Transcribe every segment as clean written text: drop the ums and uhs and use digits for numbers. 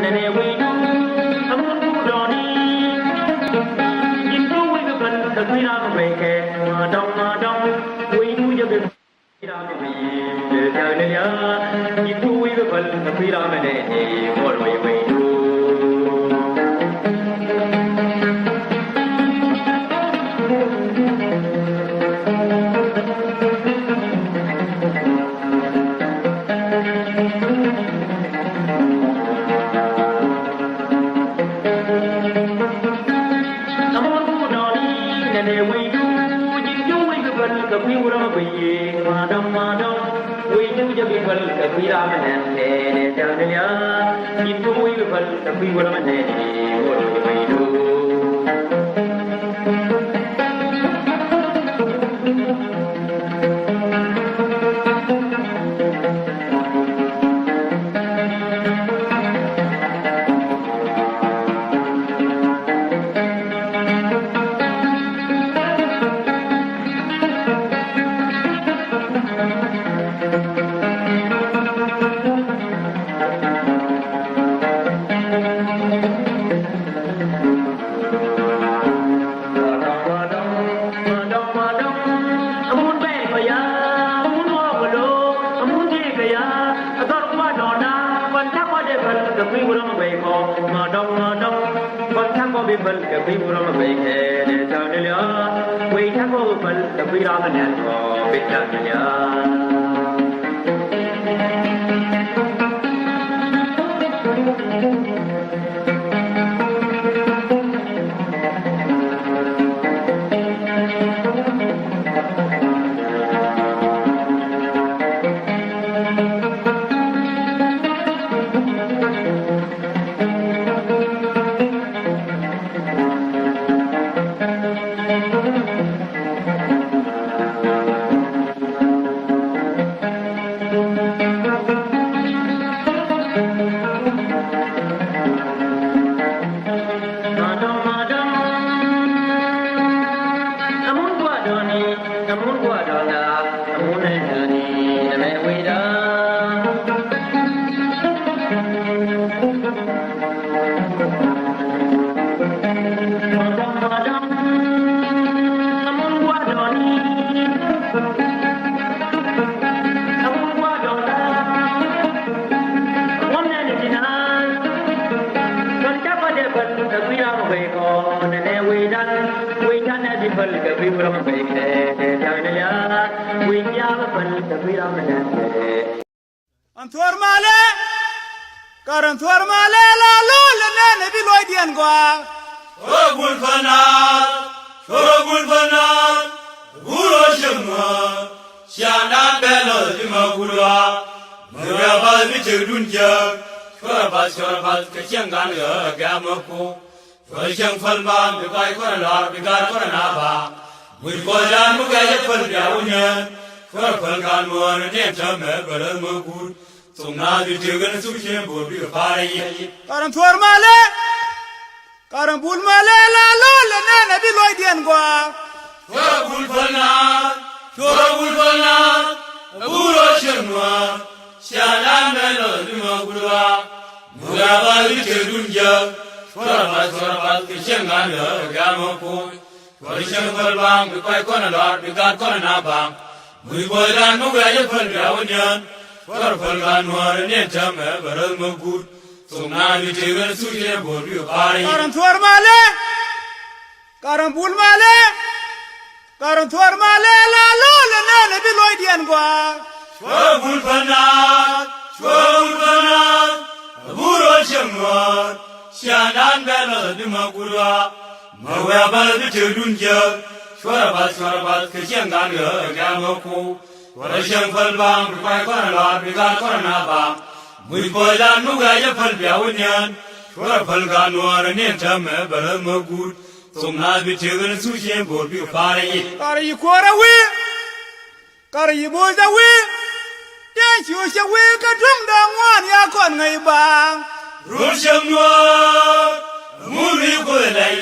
nene we do amun doni into we the ban the pira me ke madong we do je be pira me de ja ne ya into we the ban the pira me ne mo we do Karan male la lo le ne bi loy dien gwa Shorogul fanal Guro shemwa Shandan belo dima gulwa Murabal bichudun jak Shorabal kachangan gamaku Shorashang falban bikai koralar bigar koranaba Mujkojan mugaya falbiawunyan Shorafalgan muan nemchame balamagul Sungna di tegan sukshen bobi pare Karan bul male la lo le ne bi loy dien gwa Shorogul fanal Guro shemwa Shandan belo dima gulwa Murabal bichudun jak Shorabal kachangan gamaku Shorashang falban bikai koralar bigar koranaba Mujkojan mugaya falbiawunyan Shorafalgan muan nemchame balamagul Sungna di tegan sukshen bobi pare Karan bul male la lo le ne bi loy dien gwa Shorogul fanal Guro shemwa Shandan belo dima gulwa Murabal bichudun jak Shorabal kachangan gamaku Shorashang falban bikai koralar bigar koranaba Mujkojan mugaya falbiawunyan Shorafalgan muan nemchame balamagul Sungna di tegan sukshen bobi pare Kar yi kora we Kar yi boza we Den shu sha we ka dung dang wan ya kon ngai bang Rushemwa Muri kolai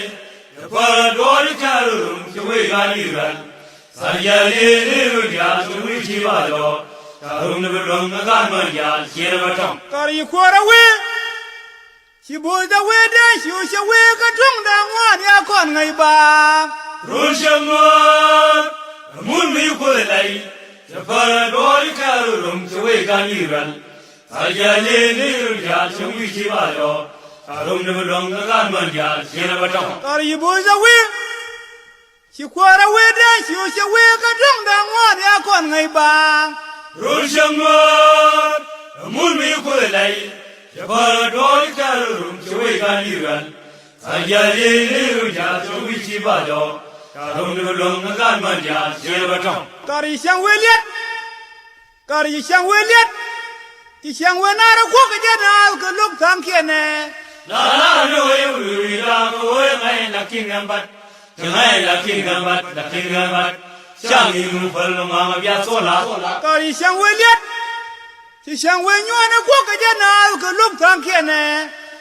Para dori karum Shwe ganiran Sayali ya Shwe chivalo Karum neberum nagan man ya Shira matang Kar yi kora we She boys away dance, you shall wake a drum down one, ya con ngay ba. Roshamwar, moon me kulay, the parador carum to wake on Iran. Ayale, Yachum, Wikivayo, I don't know long the gunman yard, Yenavaton. Are you boys away? She quite away dance, you shall wake a drum down one, ya con ngay ba. Roshamwar, moon me kulay, the parador carum to wake on Iran. Ayale, Yachum, Wikivayo. Kari Shang William, Kari Shang William, the Shang Wenara walk again, I'll go look thank you. La no, you are the kingdom, but the kingdom, but the kingdom, but Shang you follow Mamma Yasola. Kari Shang William, the Shang when you are walk again, I'll go look thank you.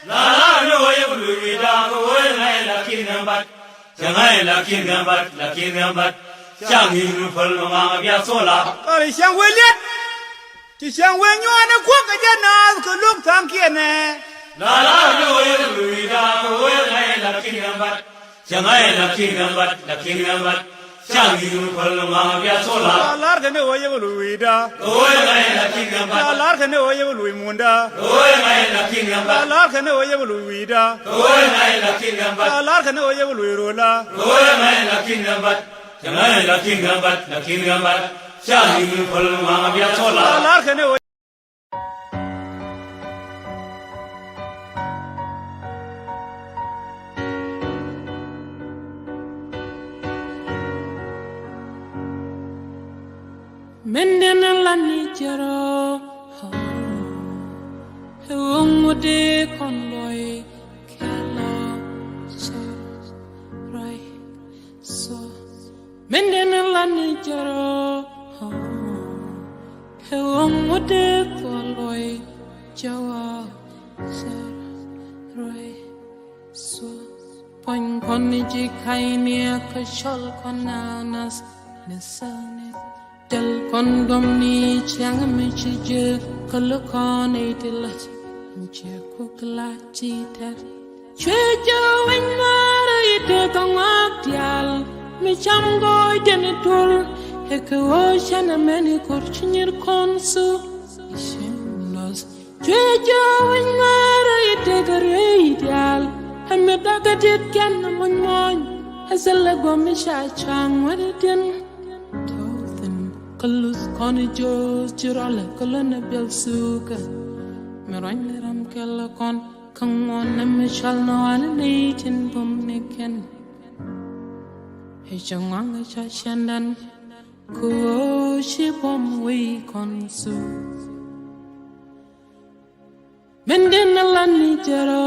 La no, you are the kingdom, but la kingdom, but Shang you follow Mamma Yasola. Kari Shang William, the Shang when you are walk again, I'll go look thank you. La no, you are the kingdom, but the kingdom, but Shang you follow Mamma Yasola. Larkin away Luida, The kingdom, but Larkin away Luimunda, the kingdom, but Larkin away Luida, the kingdom, but Larkin away Luirola, the kingdom, but the kingdom, but Shang you follow Mamma Yasola. Larkin away. Mendena lani jero, umude konloi kelo so right so. Mendena lani jero, umude konloi jawa so right so. Pon koni jikaini akashol konanas nesane. Del kondom ni chiang mi chije kolokon itilat che kukla chitat chejo wenmara ite kangatial mi chamgo jenitul heko shana meni kurchinir konsu ishimlos chejo wenmara ite gareidial hamedagatit ken mon hasala gomisha chang waditin Kalus koni jos jirale kalana bel suka Merang ram kala kon kangwan na mishal no anitin bum niken He changwang cha shandan ko shi bum we konsu Menden alani jaro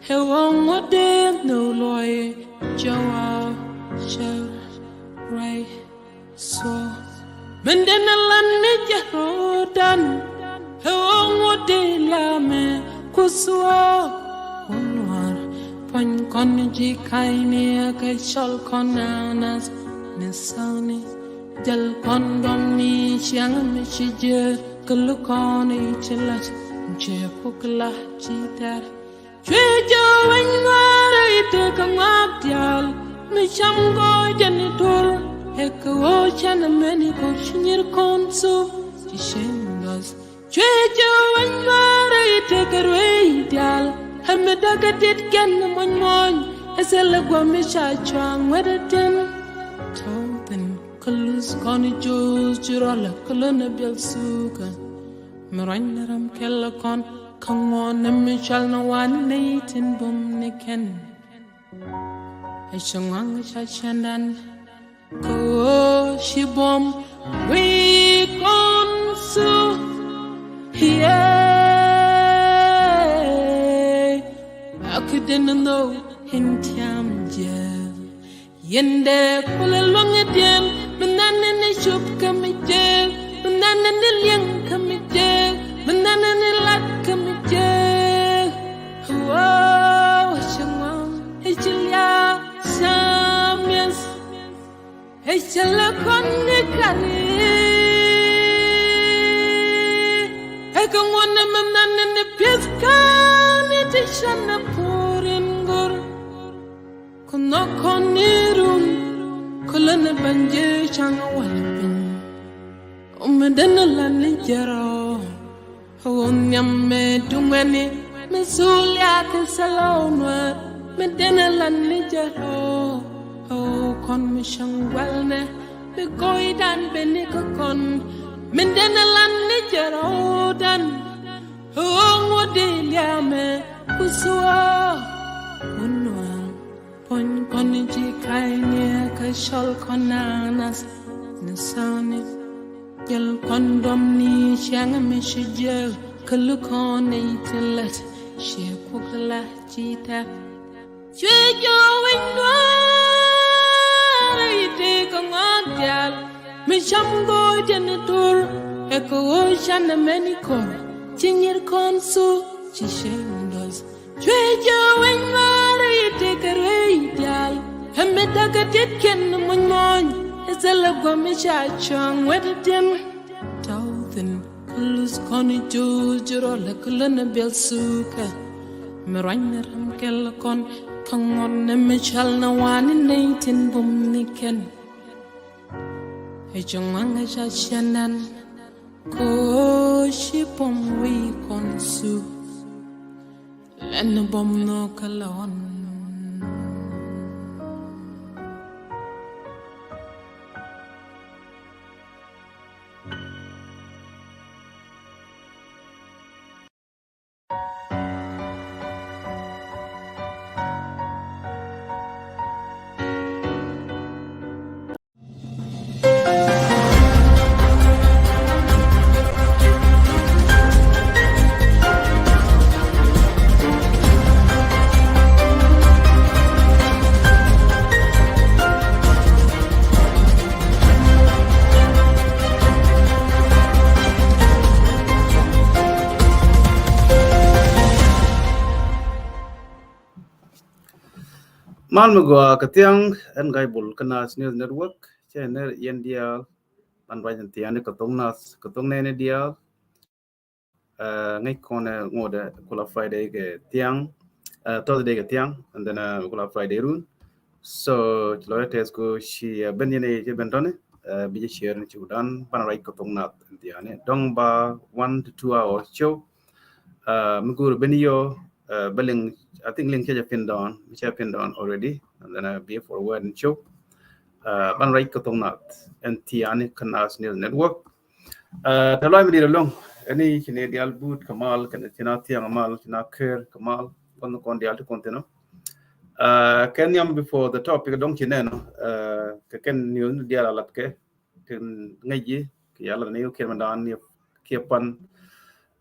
He wong wade no loy jawa shar right so Mendena lanne jarodan Hewo de la me kuswa Unwar Pon konji kaini akashal konanas Nesani Jal kondom ni siang me shije Kalukoni chilat Je kukla chitar Chejo wenwara ite kangabdial Mi chamgo janitul Eko chana meni koshinir konsu Chishendas Chejo wenwara ite karwe ideal Hamedagatit gen mon Esela gwamisha chang wedatin Tautin kalus koni jos jirala kalana biel suka Maranaram kella kon Kangwan nemishal na wani naitin bum niken Eshangwang shashandan Ko shibom we konsu yeah I couldn't know hintiam jel Yende kulelong edem Menana ne shup kamijel Menana ne liang kamijel Menana ne lat kamijel Wow shangwang Echilia Samias Echala konne kare Ekangwana menana Lene pieskani ti shanna purin gur Kuno konirun Kulana banje changa walapin Umedana lani jaro Hawon yamme dumani Misulia kisalonwer Medana lani jaro Haw kon mishang walne Begoy dan benika kon Medana lani jaro dan Hawon wadilyame Kusua Unwang Pon koniji kaine Kashol konanas Nisani Yel kondom ni Shanga mishijel Kalukone itilat Shia kukala chita Shwejo winwara Ite kongodyal Mishamgo janitur Eko oshana menikor Chinyir konsu Chishendos Shwejo winwara Ite kareidyal Hemetaga titken munmoy Ezela gomisha chong wedden Tawthin Kulus koni jujuro la kulana bel suka Miranya ram kella kon Kangon ne michal na wani naitin bum niken Ejonganga shashanan Ko shipom wi konsu Lena bom no kalon Malmugwa katiang and gaibul kanas news network channel India and Rajan Tiani Katongnas Katongne dia ngay kone ngode kula Friday ke tiang Thursday ke tiang and then kula Friday run so loyalties go she benjene je bentone biji share ni chudan panarai Katongnat Tiani dong ba 1 to 2 hours show mugur benio belling I think link has been done, which have been done already, and then I'll be forward and show. Ban right Katongnat and Tiani Kanas News Network. The line me along any Canadian boot Kamal, Kanatina Tiamal, Naker, Kamal, on the Condial to continue. Kenyam before the topic, don't you know? Ken New Diala Lapke, Ken Nayi, Kiala Neo Kermadan, Kiapan.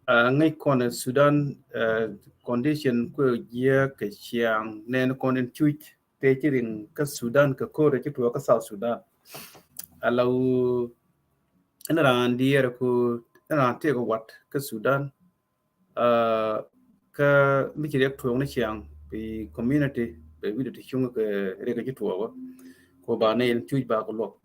Ngay kon Sudan condition ko ye ke chiang nen kon tweet te chirin ka Sudan ka ko re to ka South Sudan alau ran dier ko ran te ko wat ka Sudan ka mi chire to ne chiang bi community be video ti chung ke re ka to ko ba ne tweet ba ko lok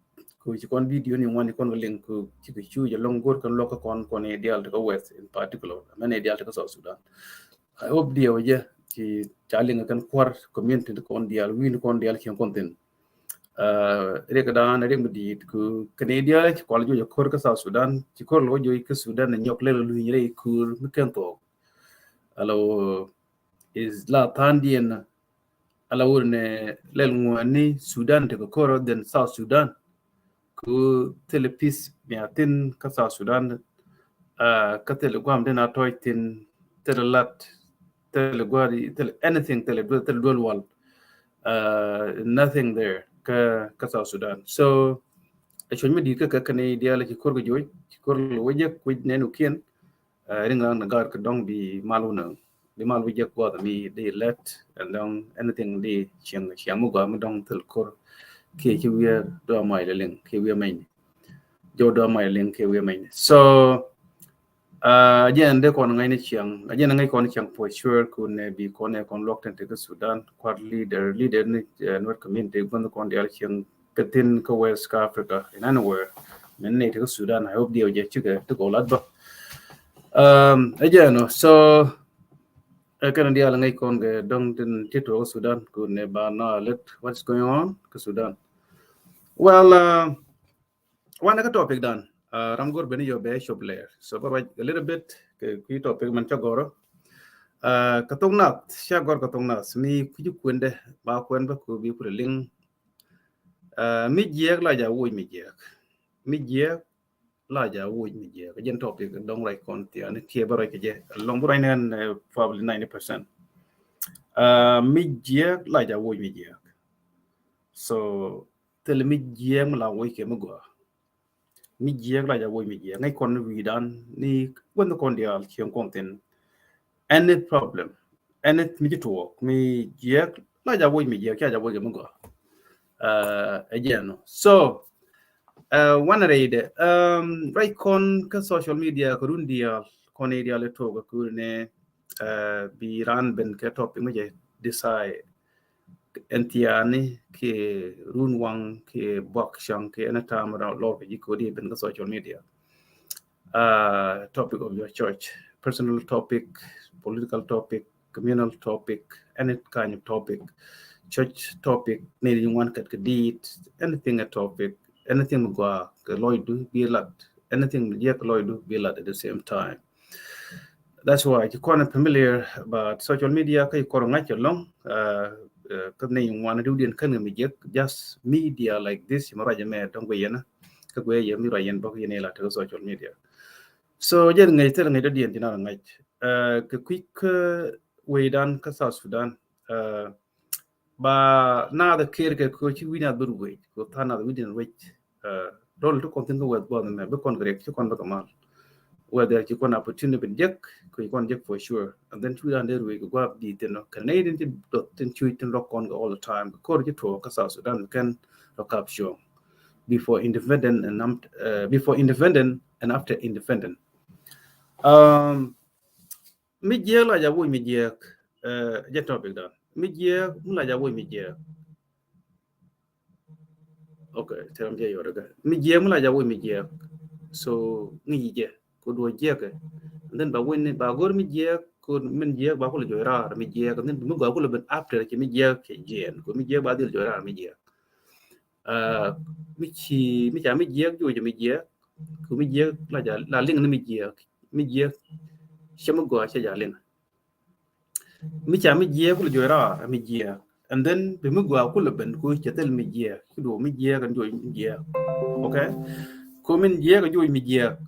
ko ci kon video ni woni kon link ko ci ko ci ya long gor kon lokko kon e dial to west in particular mane dial to South Sudan I hope dia waje ci challenge kan kwar community kon dial win kon dial ci konten rek da na rek di ko Canada ci ko jo ko South Sudan ci ko lo jo ko Sudan na ñok le lu ñi rek ko mi kan to alo is la tandien ala wurne lel ngoni Sudan te ko den South Sudan ku telepis miatin ka South Sudan ka telegwam dena toitin telelat telegwari anything teledwal wal nothing there ka South Sudan so actually me di ka Canada la ci korgo joy ci korlo waje ku nenu kien ringa na gar ka dong bi maluna di malu waje ko mi they left and then anything di chiang mu ga mu dong tel kor ke we do my link ke we main jo do my link ke we main so again de kon ngai ni chiang again ngai kon chiang for sure kun bi kon locked into the Sudan quad leader ni not community kon dia chiang katin ko West Africa in anywhere men ne to Sudan I hope dia je chuke to go lat ba Again, so kan dia langai kon ke dong tin tito Sudan ku ne ba na let what's going on ke Sudan. Well, one ka topic dan. Ramgor beni yo be shop layer. So a little bit ke ki topic man chagoro. Katong nat sha gor katong nat mi kuju kwende ba kwen ba ku bi ku ling. Mi jiek la ja wo mi jiek. Mi jiek la ja wo mi jiek. Jen topic dong right kon ti an tie ba ke je. Long bu nan probably 90%. Mi jiek la ja wo mi jiek. So tel mi jiek la wo ke mo go. Mi jiek la ja wo mi jiek. Ngai kon wi dan ni wen kon dia chiang kon ten. Any problem. Any mi to work. Mi jiek la ja wo mi jiek ja wo ke mo go. Again. So one read right con ka social media ko rundia kon area le to ko ne bi ran ben ke topic mo je decide entiani ke run wang ke bok shang ke na tam ra lo ke ko di ben ka social media topic of your church, personal topic, political topic, communal topic, any kind of topic, church topic, maybe you want to deed, anything a topic, anything go Lloyd do be a lot, anything Jack Lloyd do be a lot at the same time. That's why you kind of familiar about social media. You kind of long. Because you want to do the kind of just media like this. You might don't go yana. Because you might book in a social media. So jen ngai tel ngai dien tina ngai ke quick way dan ka South Sudan ba na da kere ke ko chi wina dur we ko ta na within which role to continue with bo me be kon grek chi kon ba kamal whether chi kon opportunity ben jek ko kon jek for sure and then two dan there we go up di tin no Canadian tin dot tin chui tin rock on all the time ko ji to ka South Sudan can look up show before independent and after independent. Mi jiek la ja wo mi jiek je topic da mi jiek la ja wo mi jiek okay teram je yoro ga mi jiek la ja wo mi jiek so ngi je ko do jiek then ba win ba gor mi jiek ko min jiek ba ko le jora mi jiek then mi go ko le ben after ke mi jiek ke jen ko mi jiek ba dil jora mi jiek mi cha mi jiek jo je mi jiek ko mi jiek la ja la ling ni mi jiek chama go cha ja ling mi cha mi jiek ko le jora mi jiek and then be mi go ko le ben ko chetel mi jiek ko do mi jiek kan jo mi jiek okay ko min jiek jo mi jiek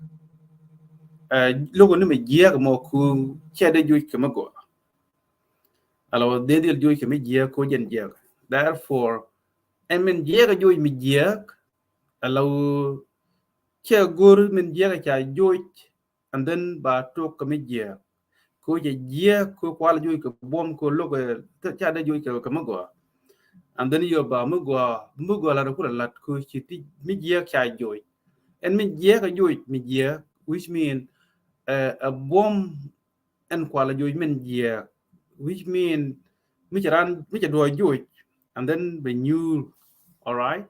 logo ni mi jiek mo ku che de jo ke ma go alo de de jo ke mi jiek ko jen jiek therefore and min jiek jo mi jiek alo che gor min jiek cha jo and then ba to ko mi jiek ko je jiek ko kwal jo ke bom ko logo cha de jo ke ma go and then yo ba mu go la ko la ko chi ti mi jiek cha jo and mi jiek jo mi jiek which mean a bomb and kwala jo min jiek which mean mi do jo and then be new all right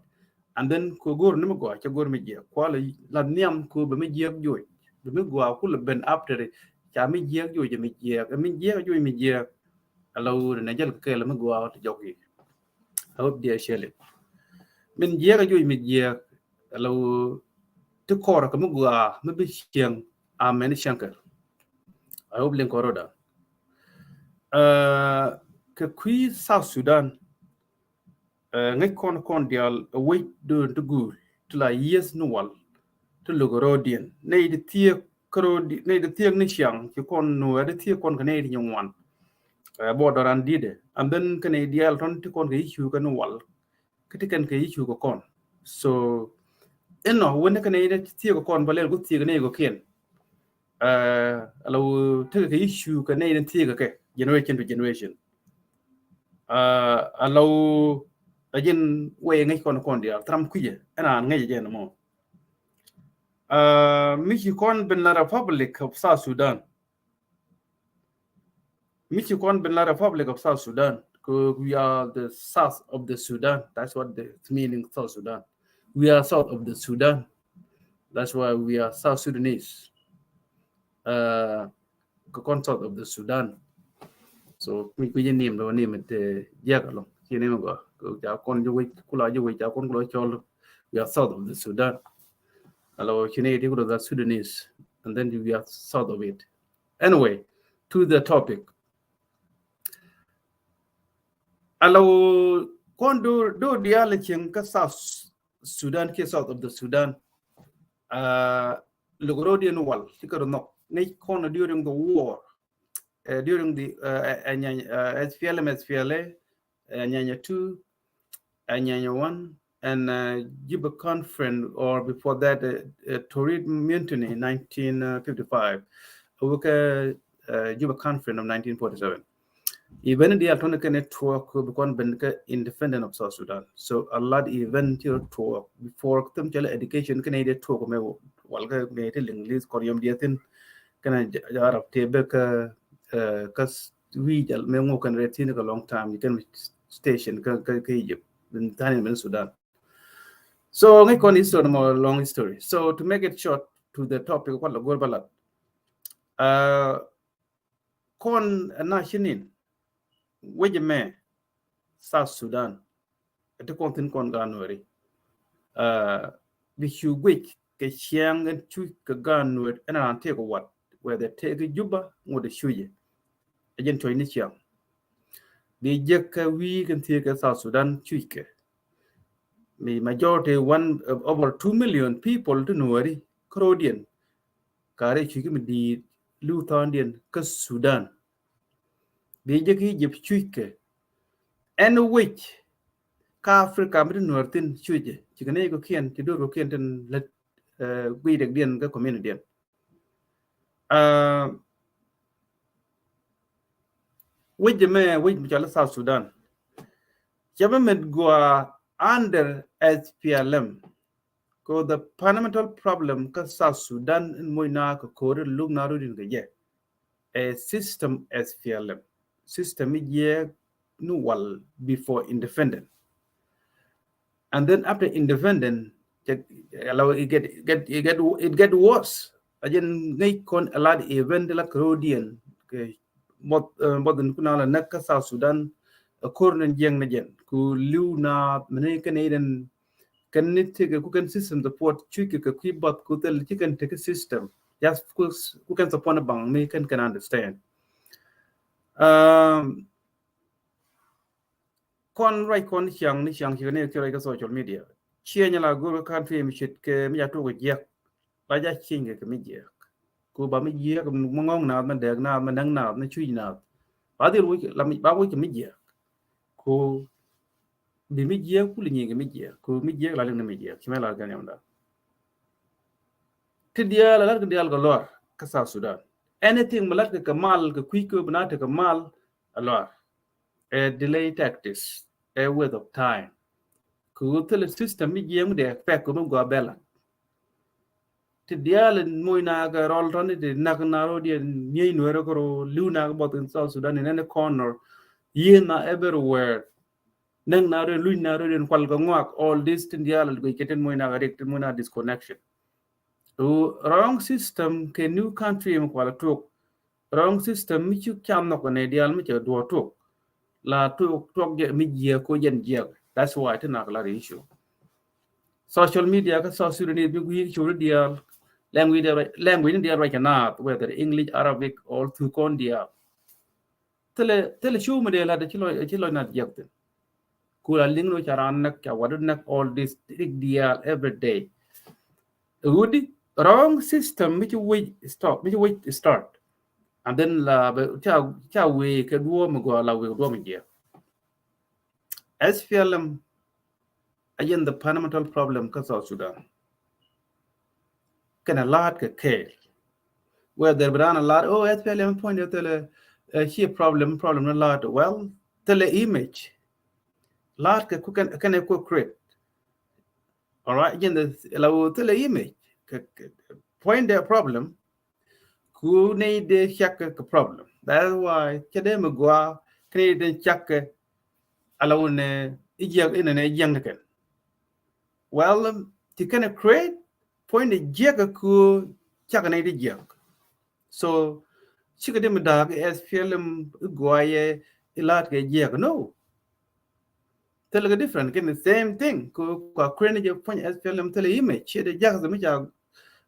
and then ko gor ni go cha gor mi jiek kwala la niam ko be mi jiek jo be mi go ko le ben after cha mi jiek jo je mi jiek jo mi jiek alo na jal ke la mi go to jogi I hope they share it min jiek jo mi jiek alo to kor ka mi go mi bi chiang a men shankar I hope len koroda ke kui South Sudan ngai kon dial wait do to go to la yes no wal to logorodian nei de tie krodi nei de tie ni chiang ki kon no de tie kon ka nei ni wan borderan dide and then kan ei dial ton ti kon ga issue kan wal kitiken ka issue ko kon so eno wona kan ei de tie ko kon balel go tie nei go ken alo te ka issue ka nei de tie ka ke generation to generation alo again way ngai kon dia tram kuje ana ngai je no mo Michi kon ben la Republic of South Sudan Michi kon ben la Republic of South Sudan because we are the south of the Sudan that's what the meaning South Sudan we are south of the Sudan that's why we are South Sudanese consort of the Sudan. So we name the name it Jagalong. You name go Jakon Jawik Kula Jawik Jakon Chol. We are south of the Sudan. Hello, Chinese the Sudanese, and then we are south of it. Anyway, to the topic. Hello, Kondo do dialeching ka South Sudan ke south of the Sudan. Lugorodian wall, no, Kono during the war, during the SPLM, SPLA, Nyanya 2, Nyanya 1, and Juba Conference, or before that, Torrid Mutiny in 1955, Juba Conference of 1947. Even the alternative network become independent of South Sudan. So a lot even talk before them education Canadian talk me walga me English Korean diatin kana Arab tebe kas we me mo kan retin a long time you can station ka Egypt in Tani Sudan. So I con is a long story. So to make it short to the topic what the goal balat con nationin Wejame South Sudan at the content con ganwari. The Hugh Wick, Kashang and Chuka Ganward, and I'll take a what, where they take a Juba or the Shuye. Again to initial. The Jaka we can take a South Sudan Chuka. The majority one of over 2 million people to Nuari, Crodian, Kare Chikim the Luthanian, Kas Sudan. The Jaka Egypt Chuka. And which Africa mid northern chuje chikane go kian tido go kian ten let we the dian ga community with the me with Michala South Sudan Jabamed go under SPLM go the fundamental problem ka South Sudan in moina ko kore lug naru din ga a system SPLM system ye no wal before independent. And then after independence, it get worse. Again, they con a lot event like Rhodian, more than Kunala Naka South Sudan, a corner young again, who Luna, many Canadian can take a cooking system, the port chicken, a keyboard, could chicken take a system. Just who can support a bang, me can understand. Con right con xiang ni xiang chi ne ke social media chia nya la go country mi chit ke mi ya to ge yak ba ja ching ke mi je ku ba mi je ko mo ngong na man de na man nang na na chui na ba de lu la mi ba wo ke mi je ku bi mi je ku li ni ke mi je ku mi je la le mi je chi me la ga nyam da ti dia la ga dia ga lor ka South Sudan anything malat ke mal ke kui ko bana te ke mal alor a delay tactics, a waste of time. Could tell the system young the effect of Gabella. Tidial and Moinaga all run it, Naganarodi and Ninuero, Luna about in South Sudan in any corner, Yena everywhere. Nangnaro, Lunaro, and Qualgangwak, all this Tindial, we get in Moina, Mona disconnection. Wrong system, can new country in Qualatok. Wrong system, which you can knock on a deal, which you do a talk. La talk get media ko yen jeg. That's why it's not a issue. Social media ka South Sudanese we should deal language deal right now, whether English, Arabic, or through Kondia. Tell show me la de chilo not jekten. Kula lingno charanak ka wadunak all this deal every day. Good wrong system which we start. And then la cha we ka duo mo go la we do me je. SPLM again the fundamental problem ka South Sudan. Can a lot ka care. Where there ran a lot, oh SPLM point out here problem a lot. Well, tell the image. Lot can a create. All right, again the tell the image. Point their problem. Who need the check problem? That's why Chadema go Canadian check alone in a young again. Well, to kind of create point the jack cool check an junk. So chika dem dag SPLM guaye ilat ke jek no. Tell a different again the same thing. Ko kwa krene je point SPLM tell image che de jak mi ja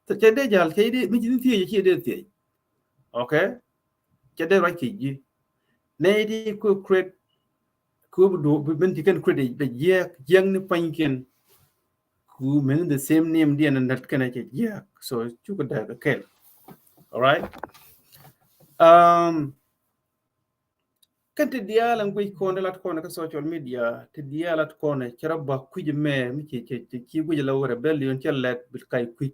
che de jal che de mi ji ti che de ti. Okay? Che de right ki. Ne di ko create ko do ben ti kan create be jek jeng ni panken ku men the same name di and that kana che jek. So chuka da ke. All right? Kan te dia lang gwe ko lat ko na social media te dia lat ko ne charaba kuj me mi ci gwe la rebellion ci let bil kay kuj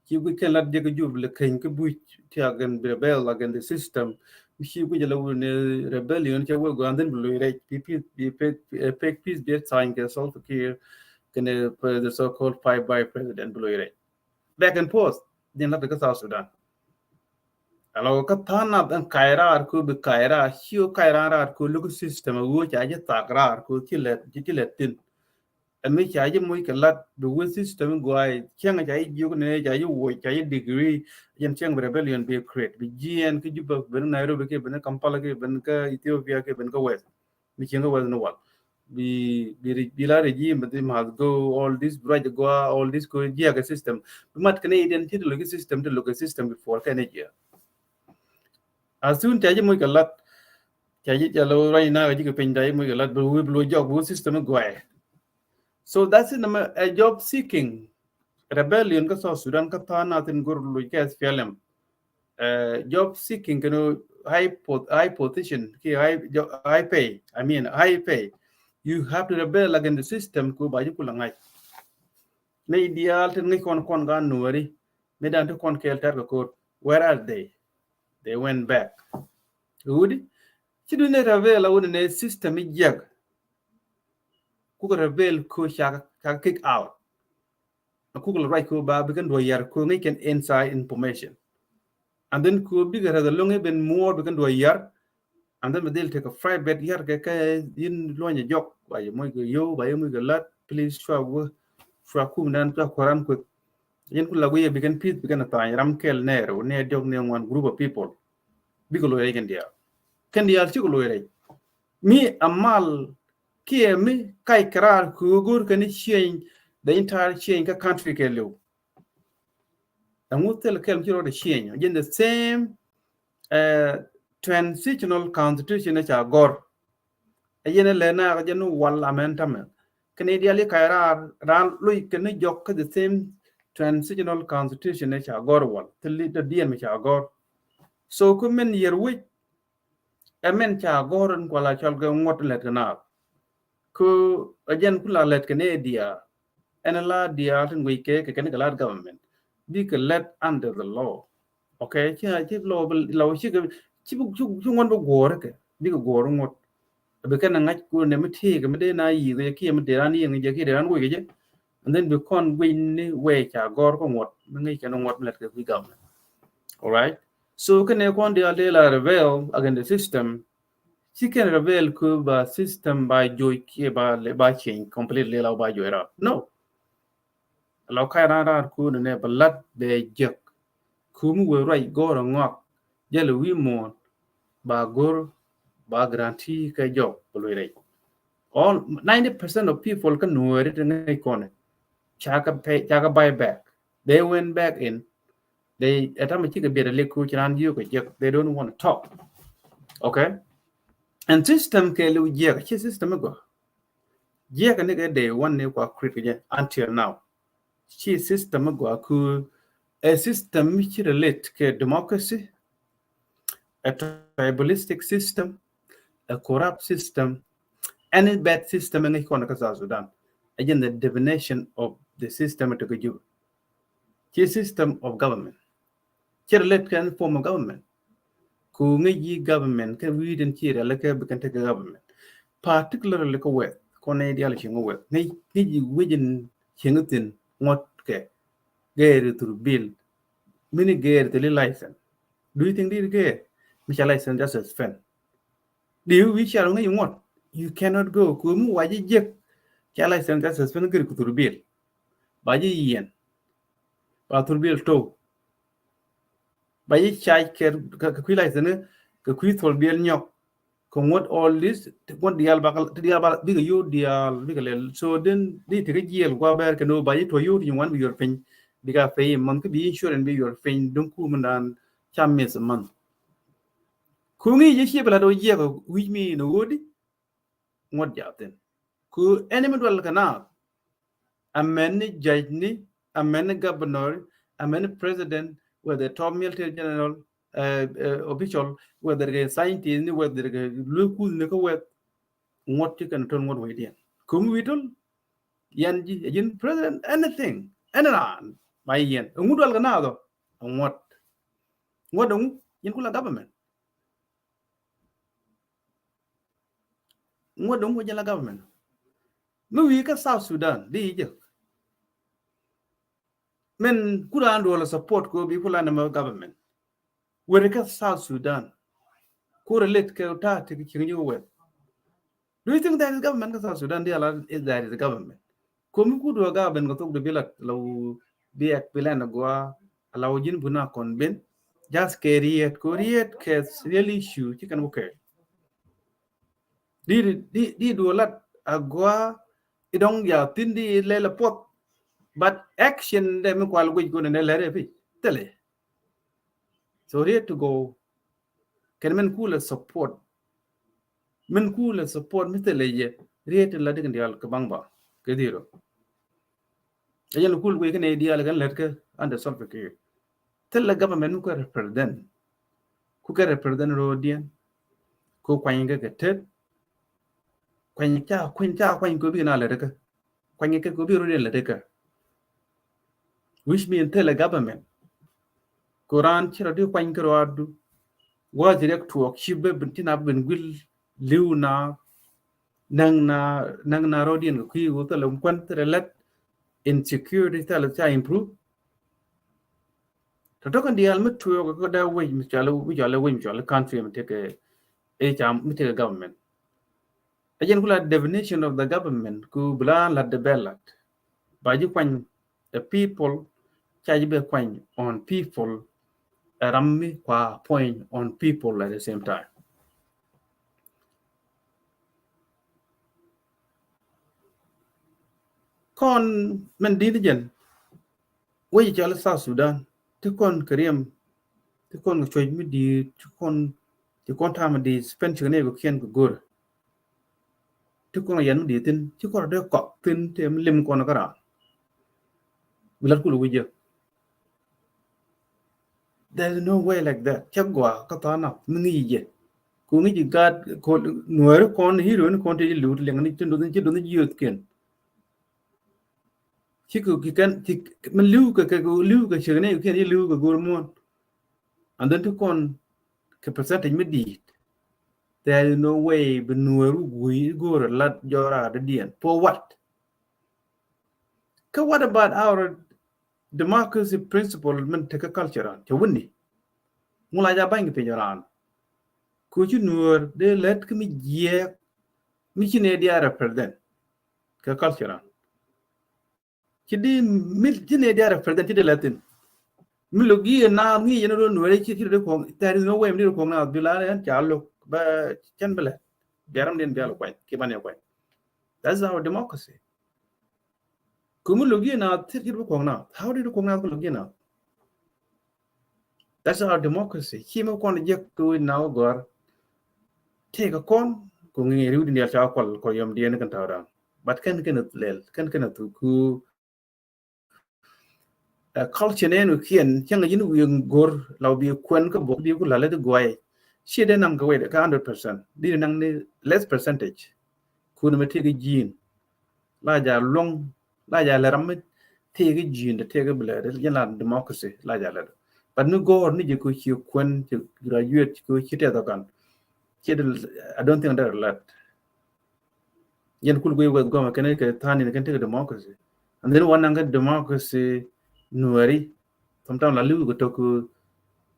ci gwe kan lat de jub le kan ke bu ti agan rebel against the system mi ci gwe la ne rebellion ci wo ganden blu re pp pe peace be sign ke so ke the so called five by president blu re back and forth din lat ka South Sudan. Kalau ka thana dan kaira ko be kaira hiu kaira ko lu system wo cha je takrar ko tilet tin ami cha je muy kalat be wo system go ai chang cha ju ne cha ju wo cha degree yen chang rebellion be create be gn ki ju ba ben Nairobi ke ben Kampala ke ben ka Ethiopia ke ben ka west mi chang west no wal bi la regime but them has go all this right go all this go yeah system mat Canadian ti lo system to lo system before Canada. As soon as muy kalat chaji chalo right now ji pin dai muy kalat blue job blue system go. So that's in a job seeking rebellion ka so Sudan ka thana tin gur lu ka SPLM job seeking kano high position ki high pay I mean high pay you have to rebel against the system ko ba ji kulangai ne ideal tin ngi kon ga nuari me dan to kon kel tar ko where are they went back good. Ci du ne rebel la wona ne system jag ku rebel ko ka kick out ku ko right ko ba bigan do yar ko ngi ken inside information and then ko bigger the long even more bigan do yar and then they'll take a fried bed yar ka in lonya jok ba mo go yo ba mo go lat please shwa ku nan ta koran ko yen ku la go ye bigan peace bigan ta ram kel nero ne jog ne one group of people bigo lo ken dia ci ko lo me amal kia me kai karar kugur kan change the entire change ka country ke lo and what tell kem jiro the change in the same transitional constitution cha gor ayene lena ga jenu wala mentame Canadian li kairar ran lui kan jok the same transitional constitution cha gor wal tilli the dien cha gor so ku men yer wi amen cha goron kwala chal ga ngot let na ku ajen kula let Canada and la dia tin we ke galar government be let under the law okay chi law chi ngon bo gore ke bi ko gore ngot be kan ngach ku ne mti ke me na yi ke ki me de ran yi nge ke de ran we ke and then be kon win we cha gore ko ngot ngi ke no ngot let ke government. All right, so can ne kon dia de la rebel against the system. She can reveal ku ba system by joy ke ba change completely law by joy no law kai ran ku ne balat be jek ku mu we right go ngok jelo wi mo ba gor ba guarantee ka job bolore all 90% of people can know it in a corner chaka buy back they went back in they automatically be the liquid and you they don't want to talk okay and system ke lu je system go je ka ne day one ne kwa create until now chi system go ku a system which relate to democracy, a tribalistic system, a corrupt system, any bad system in economic Sudan. Again, the definition of the system to go system of government. Here relate to any form of government. Kungi government can read and hear like a can take a government. Particularly like a wet, Conadial wet. Ni within Hingutin, what care, get to bill. Many get the license. Do you think they get which license just as fan? Do you wish you want? You cannot go. Kumu waji jek. License just as fan good to bill. Baji yen. Batur bill to. By chai care Kakila is a Kakui be nyok. What all this, what the albal, big you, the big. So then the Tigiel, Waber can know by it to you want be your friend. Because pay monk be sure and be your friend, don't come and cham miss a month. Kungi Yeshibla do ye with me in the wood. What yatin? Ku enemy dwell kana. A many judge ni, a many governor, a many president, whether top military general, official, whether a scientist, whether a local nickel, what you can turn what way in. Kum witul, yanji, yin president, anything, anyone, my yen. Umudal ganado, and what? What don't yin kula government? What don't we government? No, we can South Sudan, the Egypt. Men could handle support go be full government. Where it South Sudan, correlate Kota take you with. Do you think that is government of South Sudan? Is that is the government? Come could do a government go to the billet low be at Pilan Goa, allow Jin Buna convent, just carry it, Korean case really issue, chicken okay. Did do a lot Agua, it don't ya tindi lela pot, but action them while we go and let it tell it. So here to go, can men cool support? Men cool support Mr. Leye, rate and letting the Alcabamba, Kediro. A young cool week in a deal and let under Sulphur. Tell the government who can represent. Who can represent Rodian? Ko Quanga get ted? Quincha, could be an Alerica. Quanga could be really Ledica. Wish me and tell a government. Koran Chiradu Quankaradu. Was direct to Okshiba Bentina Ben Will Luna Nangna Rodian Kui with a lumquant let insecurity tell us improve. To talk on the element to go that way, Mr. We all win your country and take a government. Again, definition of the government ku bla la de bellat. By you the people charge be on people rammi qua point on people at the same time. Con men diligent. We jolly South Sudan. To con Korean. To con choy me di to con time di spend your neighbor can go. To con yan di tin. To con the cock tin tem lim con a gara. Will cool with you. There's no way like that. Chagwa katana mini ye. Kung you got no con hero and quantity loot lang to the youth can. Chiku can Maluka go Luka Chagane can you Luka go more. And then to con percentage medit. There is no way but no we go a lot your other for what? What about our democracy principle meant take a culture on to win? Mulaja bang pijaran. Could you know they let me ye mission idea represent ka culture? Kidi mission idea represent the Latin. Milogi and now me, you know, there is no way I'm going to Bilal and Charlo, but Chanbele, Garam didn't be quite, Kibania quite. That's our democracy. Kumulogi now, how did you come out Lugina? That's our democracy. Himo con to now go take a con, going in the alcohol, Koyam Diana Cantara. But can to culture name Kian, Yang you go, Labi Quenka book, you could let it go away. She didn't go away 100%. Didn't less percentage. Couldn't take a gene. Laja long, Laja Laramit, take a gene, the take a blood, Yalan democracy, Laja letter. But no go or need you could you Quen to graduate, go hit the gun. I don't think they're let. Yan could we with go Connecticut, Tani, can take a democracy. And then one angle democracy, Nuari, sometimes Lalu Gotoku,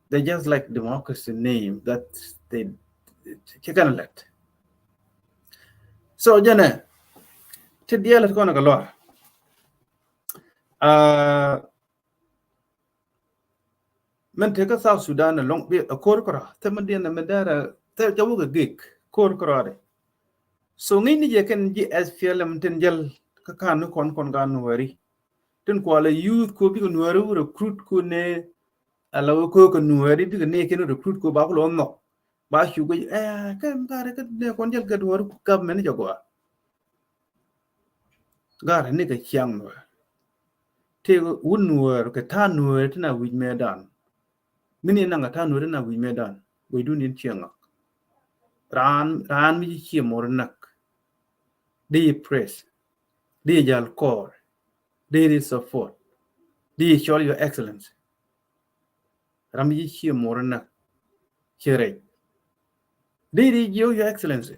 they just like democracy name that they can let. So, Jana, to deal with Conagaloa. men te ka South Sudan na long bi a kor kora te man dia na medara te jawu ga gig kor kora de so ngi ni je ken ji SPLM ten jel ka kan kon ga no wari ten ko la youth ko bi ko no recruit ko ne ala ko ko no wari bi ne ken recruit ko ba ko no ba shu go kan ga ka ne kon jel ga do government jago gar ne ka chiang no te un no ka ta no te na wi medan mini na ga ta no na wi medan we du nin chiang ran mi chi mor nak di press di jal core di support di show your excellence ram mi chi mor nak chere di your excellence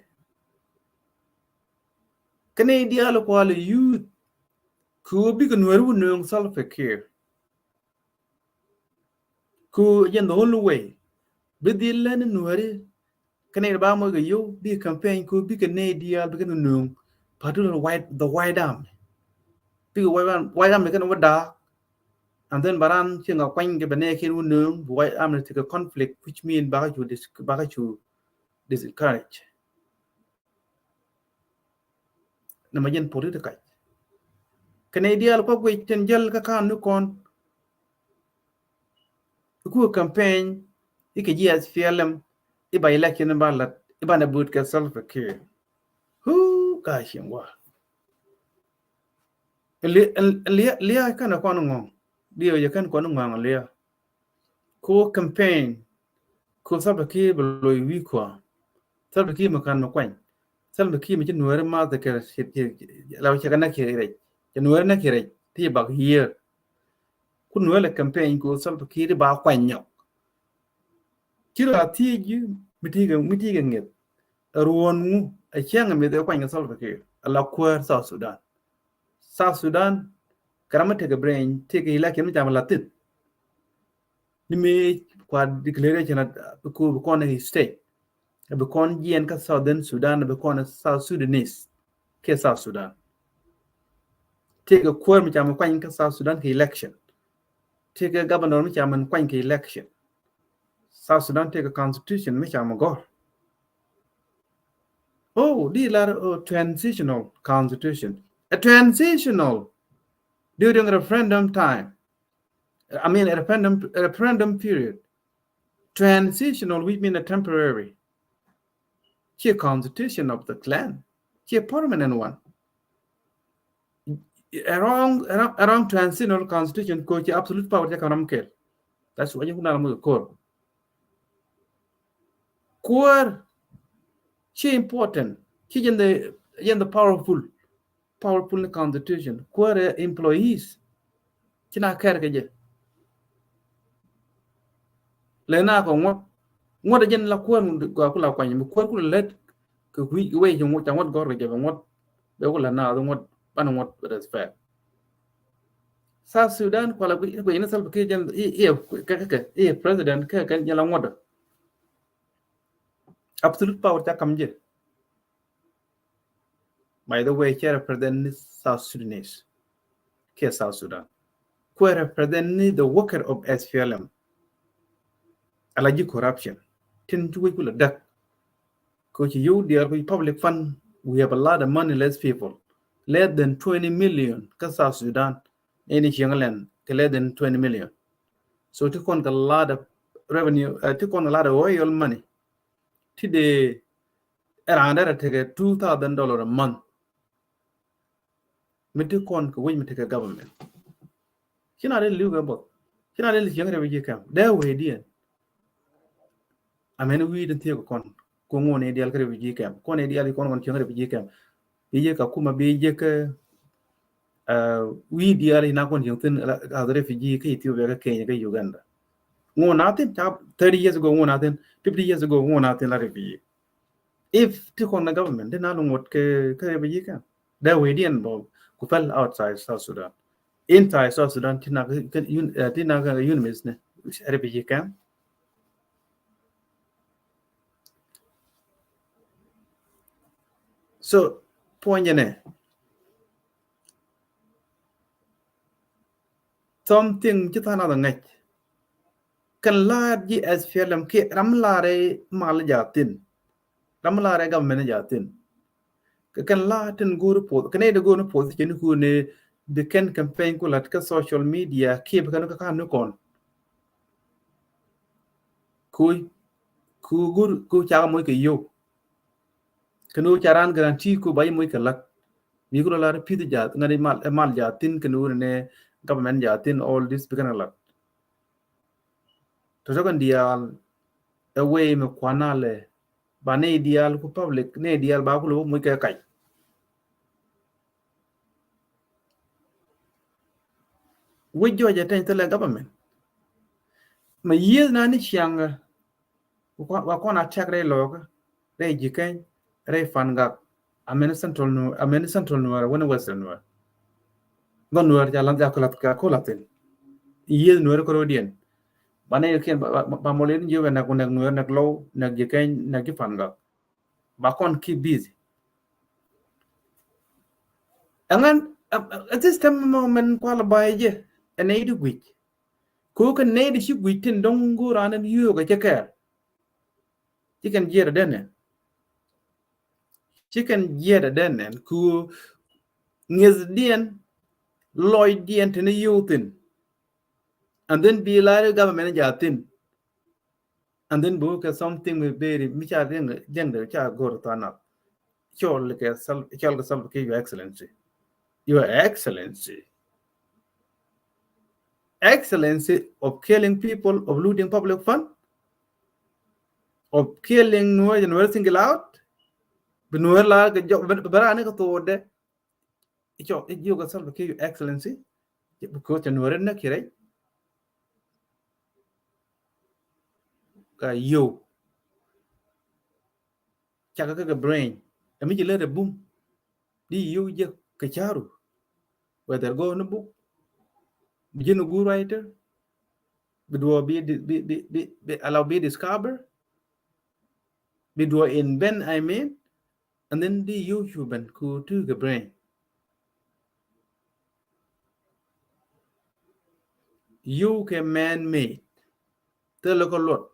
kane di al ko al youth ku bi kan weru no self care ku yen the whole way bi di len no wari kane ba mo ga yo bi campaign ku bi kan ne di al bi kan no particular white arm bi white arm kan wada and then baran chinga kwang ke bane ken unung white arm to conflict which mean baga to discourage na majen political Canadian ko gwe tenjel ka kan kon ku campaign ike GSPLM iba election ballot iba na boot ka self care hu ka shingwa lia kana kon ngong dio ya kan kon ngong lia ko campaign ko self care bloy wi ko self care makan makwan self care mi nuwer ma da ka law cha kana kire nuwer na kire ti ba here kun nuwer campaign ko self care ba kwanyo kira tiji mitiga nget ruonu a kyanga me da kwanya self care ala kwar South Sudan karama take brain take ilaki mi jamala tit ni me kwa declaration ko ko na state be kon yen ka Southern Sudan be kon South Sudanese ke South Sudan take a kwar mi jamala kwanya ka South Sudan ke election take a governor mi jamala kwanya ke election South Sudan take a constitution mi jamala go these are transitional constitution. A transitional during a referendum time. I mean, a referendum period. Transitional, we mean a temporary. Here, constitution of the clan. Here, permanent one. Around transitional constitution, coach absolute power. That's what you know. Core. She important. She in the powerful constitution. Core employees. Kina kerkeje. Lena ko ngot jen la kwon go kula kwany mu kwon kula let ko wi we jo ngot ngot gor ge ngot be kula na ngot ban ngot respect South Sudan kwala ko ina sal ke jen president ka jala ngot absolute power ta kamje by the way chair president South Sudanese ke South Sudan ko represent the worker of SPLM alaji corruption tin tuwe kula dak because you dear public fund we have a lot of moneyless people less than 20 million ka South Sudan any England less than 20 million so took on a lot of revenue took on a lot of oil money today around that take $2,000 a month me took on ko me take a government kina really live about kina really young refugee camp there we did I mean we didn't take on ko ngone dial kare refugee camp ko ne dial ko ngon kyong refugee camp biye ka kuma biye ka we dial ina kon yung tin as refugee ka Ethiopia ka Kenya ka Uganda ngo natin 30 years ago ngo natin 50 years ago ngo natin la refugee if to kon the government then along what ka refugee camp that we didn't ko fell outside South Sudan inside South Sudan tina ka unimis ne refugee camp so point ne something kita na ngai kan la ji SPLM ke ramlare mal jatin ramlare government jatin kan la tin guru po kan e de guru po ken ku ne de ken campaign ku lat ka social media ke kan ka kan kon ku guru ku cha mo ke yo kanu charan garanti ku bay mo ke lat mi ko la pid jat ngari mal jatin kanu ne government jatin all this began a lot to jogan dial away me kwanale ba ne dial ku public ne dial ba ku lo mo ke kai we joja tan tele government ma yiel na ni chianga wa kona check re log re jiken re fanga amen central no wona western no gon no ja lan ja ko latin yiel no ko rodien bane ken ba molen jewe na ko nak no nak low nak jiken nak ji fanga ba kon keep busy angan at this time moment kwala baye ene du gwich ko kan ne di shi gwitin don gura nan yuyo ga keke chicken jere denen ku ngez dien loy dien tene yutin and then be like government jatin and then book something with very micha gender cha gor tana chol ke your excellency of killing people, of looting public fund, of killing no and single out benuer la ga jo barane ko to de you got some ke your excellency because no na kire ka yo chaka ka brain ami jile de boom di yo je ka charu whether go no book begin go writer bidwo be allow be discover bidwo in ben I mean and then di yo human ku to the brain you can man made the local lot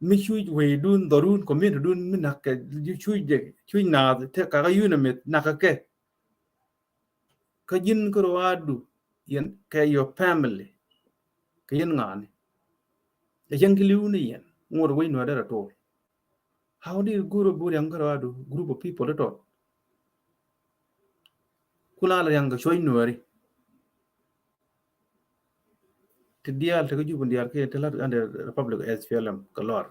mi chui we dun dorun community dun mi nak chui na te ka yu na met nakake ka jin ko wadu yen ka your family ka yen ngani e jang liu ni yen ngor we no da to how do you guru bur yang ko wadu group of people to kula la yang choi nuari te dial te ju dial ke te la under republic SPLM color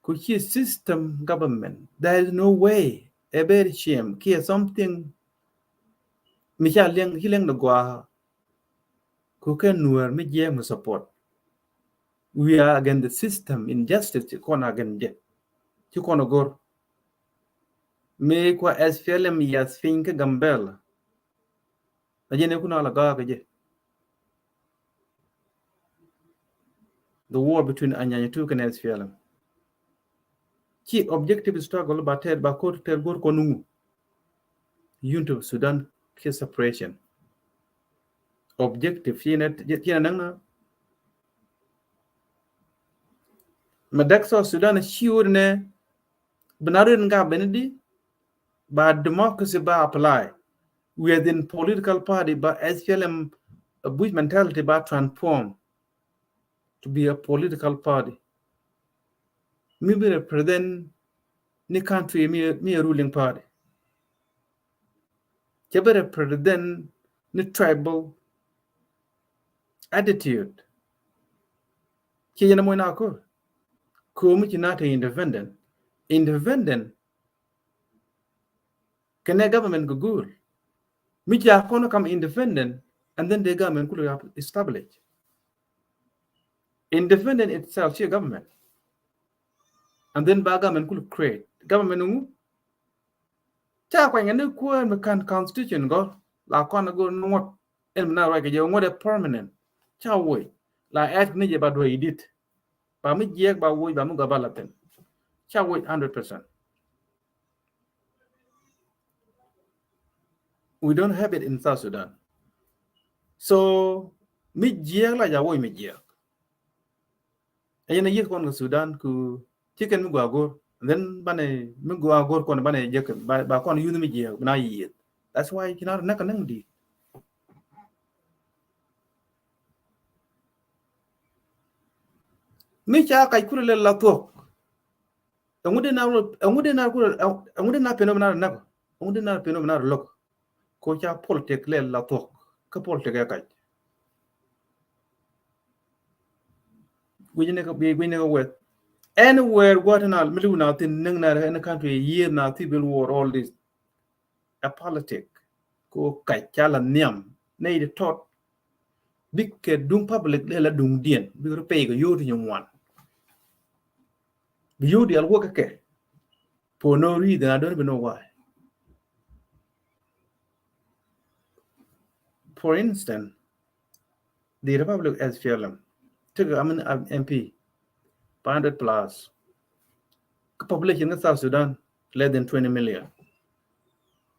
ku chi system government there is no way a very shame ki something micha leng hileng no gwa ku ken nuar mi je mu support we are against the system injustice kona against je ci kono gor me kwa SPLM yas finke gambel ajene kuna la ga je the war between Anyanya Tuk and SPLM ki objective struggle ba ter ba ko ter gor konu unity of Sudan ki separation objective yene nanga madakso Sudan shiur ne banarin ga benedi ba democracy ba apply within political party ba SPLM a Bush mentality ba transform to be a political party maybe represent ni country me a ruling party jebe represent ni tribal attitude ki yana mo na ko mu ki nata independent can a government go good mi ja kono come independent and then the government could have established independent itself she government and then ba government could create government ngu cha kwa ngane ko me kan constitution go la kona go not el na right ke ngode permanent cha wo la at ni je ba do edit ba mi je ba wo ba mu ga balaten cha wo 100%. We don't have it in South Sudan. So, mi la ya wo mi ayena yek kon Sudan ku chicken mi gwa gor then bane mi gwa gor kon bane jek ba kon yunu mi je na yi that's why kina na kan di mi cha kai kure le la to ngude na peno na ngude na peno na lok ko cha politique le la to ka politique kai gujine ko be gujine ko wet anywhere what na milu na tin nang na in the country year na civil war all this a politic ko kai chala niam nei de tot big ke dung public le la dung dien bi ro pe go yoti nyum wan bi yodi al wo ke for no reason I don't even know why. For instance, the Republic as film took MP 500 plus population in South Sudan less than 20 million.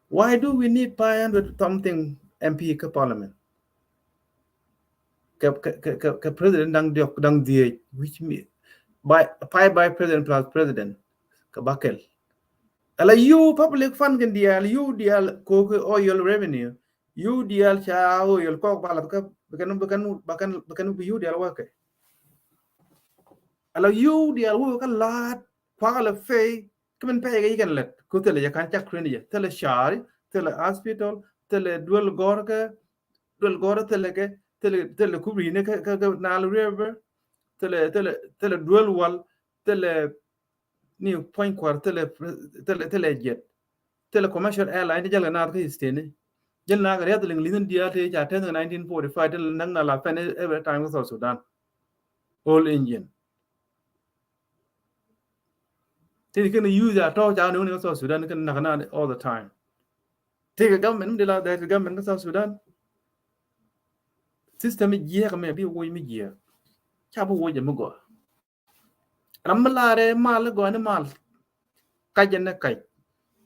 Why do we need 500 something MP parliament? President dang die which me by president plus president kabakel. Ala you public fund can deal you deal ko oil revenue you deal cha oil ko bala ka bakan you deal wa ke. Ala you deal wo ka lat kwa la fe kamen pe ga yikan let ko tele ya kan chak kreni tele shari tele hospital tele dual gorka dual gora tele ke tele kubri ne ka nal river tele dual wal tele ni point kwar tele jet tele commercial airline jala na ka istene jel na ga yadling linin dia te ja 1945 tele nang na la fen every time South Sudan all engine they can use that talk down in South Sudan can na all the time take a government de la that government of South Sudan system ye ka me bi wo mi ye cha bu wo je mu go ramlare mal go ne mal ka je ne kai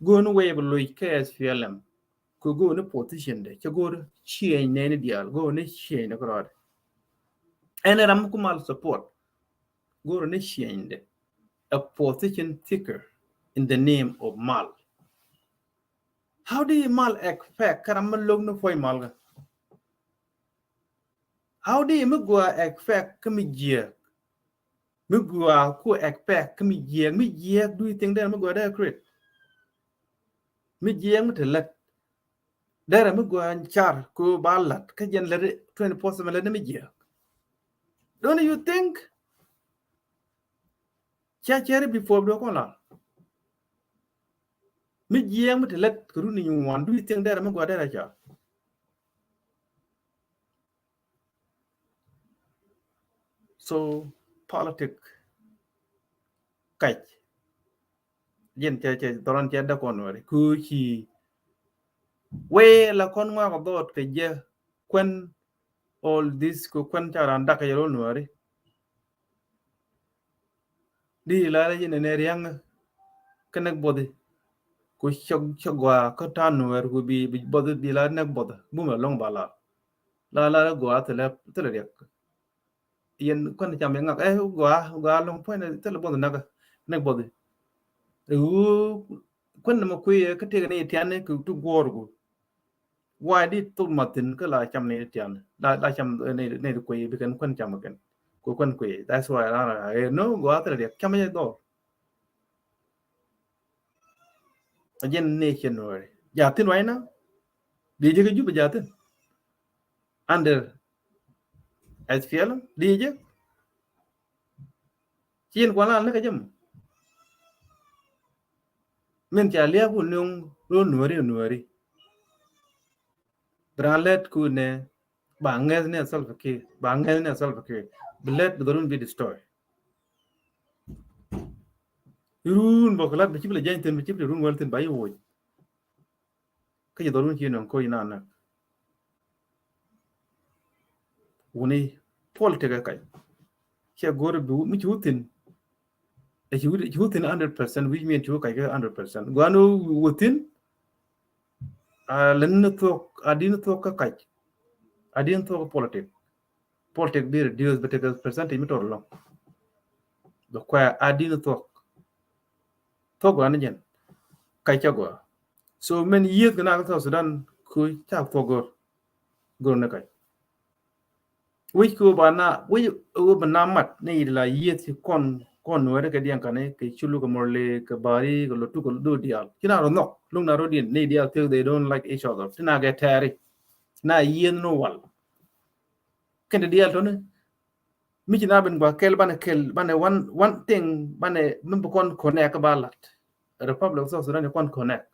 go no we bu loy KSFLM ko go ne position de ko go chie ne ne dial go ne chie ne ko ene ram ku mal support go ne chie de a position ticker in the name of mal. How do you mal expect karamal log no foi mal? How do you mugwa expect kamijia? Mugwa ku expect kamijia do you think that mugwa da create? Mijia mutalat. Dara mugwa char ku balat kajan let 24/7 let mijia. Don't you think? Chachari before do kola. Mijia mutalat kuruni you want. Do you think that mugwa da char? So politics kait yen che toran che da konwari ku chi we la kon wa ko dot ke je kwen all this ku kwen charan da ka yoro nwari di la yen ne riang kanak bodi ku chogwa ko tan nwer ku bi bodi di la nak bod bu ma long bala la go atele tele yak yen kwen cham ngak gwa long point tele bod nak bodi kwen ma ku ye ka te ne tiane ku tu gorgo why did tu matin ka la cham ne tian la cham ne ku ye bi kan kwen cham kan ku kwen ku that's why I no go atele yak cham ye do again nation word jatin right now di je ju jatin under SPL di je chien kwala le ka jam men cha lia ku nung ro nuari bralet ku ne banges ne self ke let dorun be destroy run boklat bi chibla jain ten bi chibla run walten bayi wo ka je dorun chien ko ina na uni pol te ka kai che gor bi mi chutin e chutin 100% which mean chu kai 100% gwanu wutin len to adin to ka kai adin to politics be reduced but the percentage meter long the qua adin to go an jen kai cha go so many years gonna South Sudan ku cha go na kai we ku bana we bana mat ne la years kon no re ka dian kan ke chulu ko morle ka bari ko lotu ko do dial kina ro no lung na ro din ne dial till they don't like each other tina get tari na yen no wal ken dial to ne mi na ben gwa kel bana one thing bana mem kon connect balat republic of South Sudan kon connect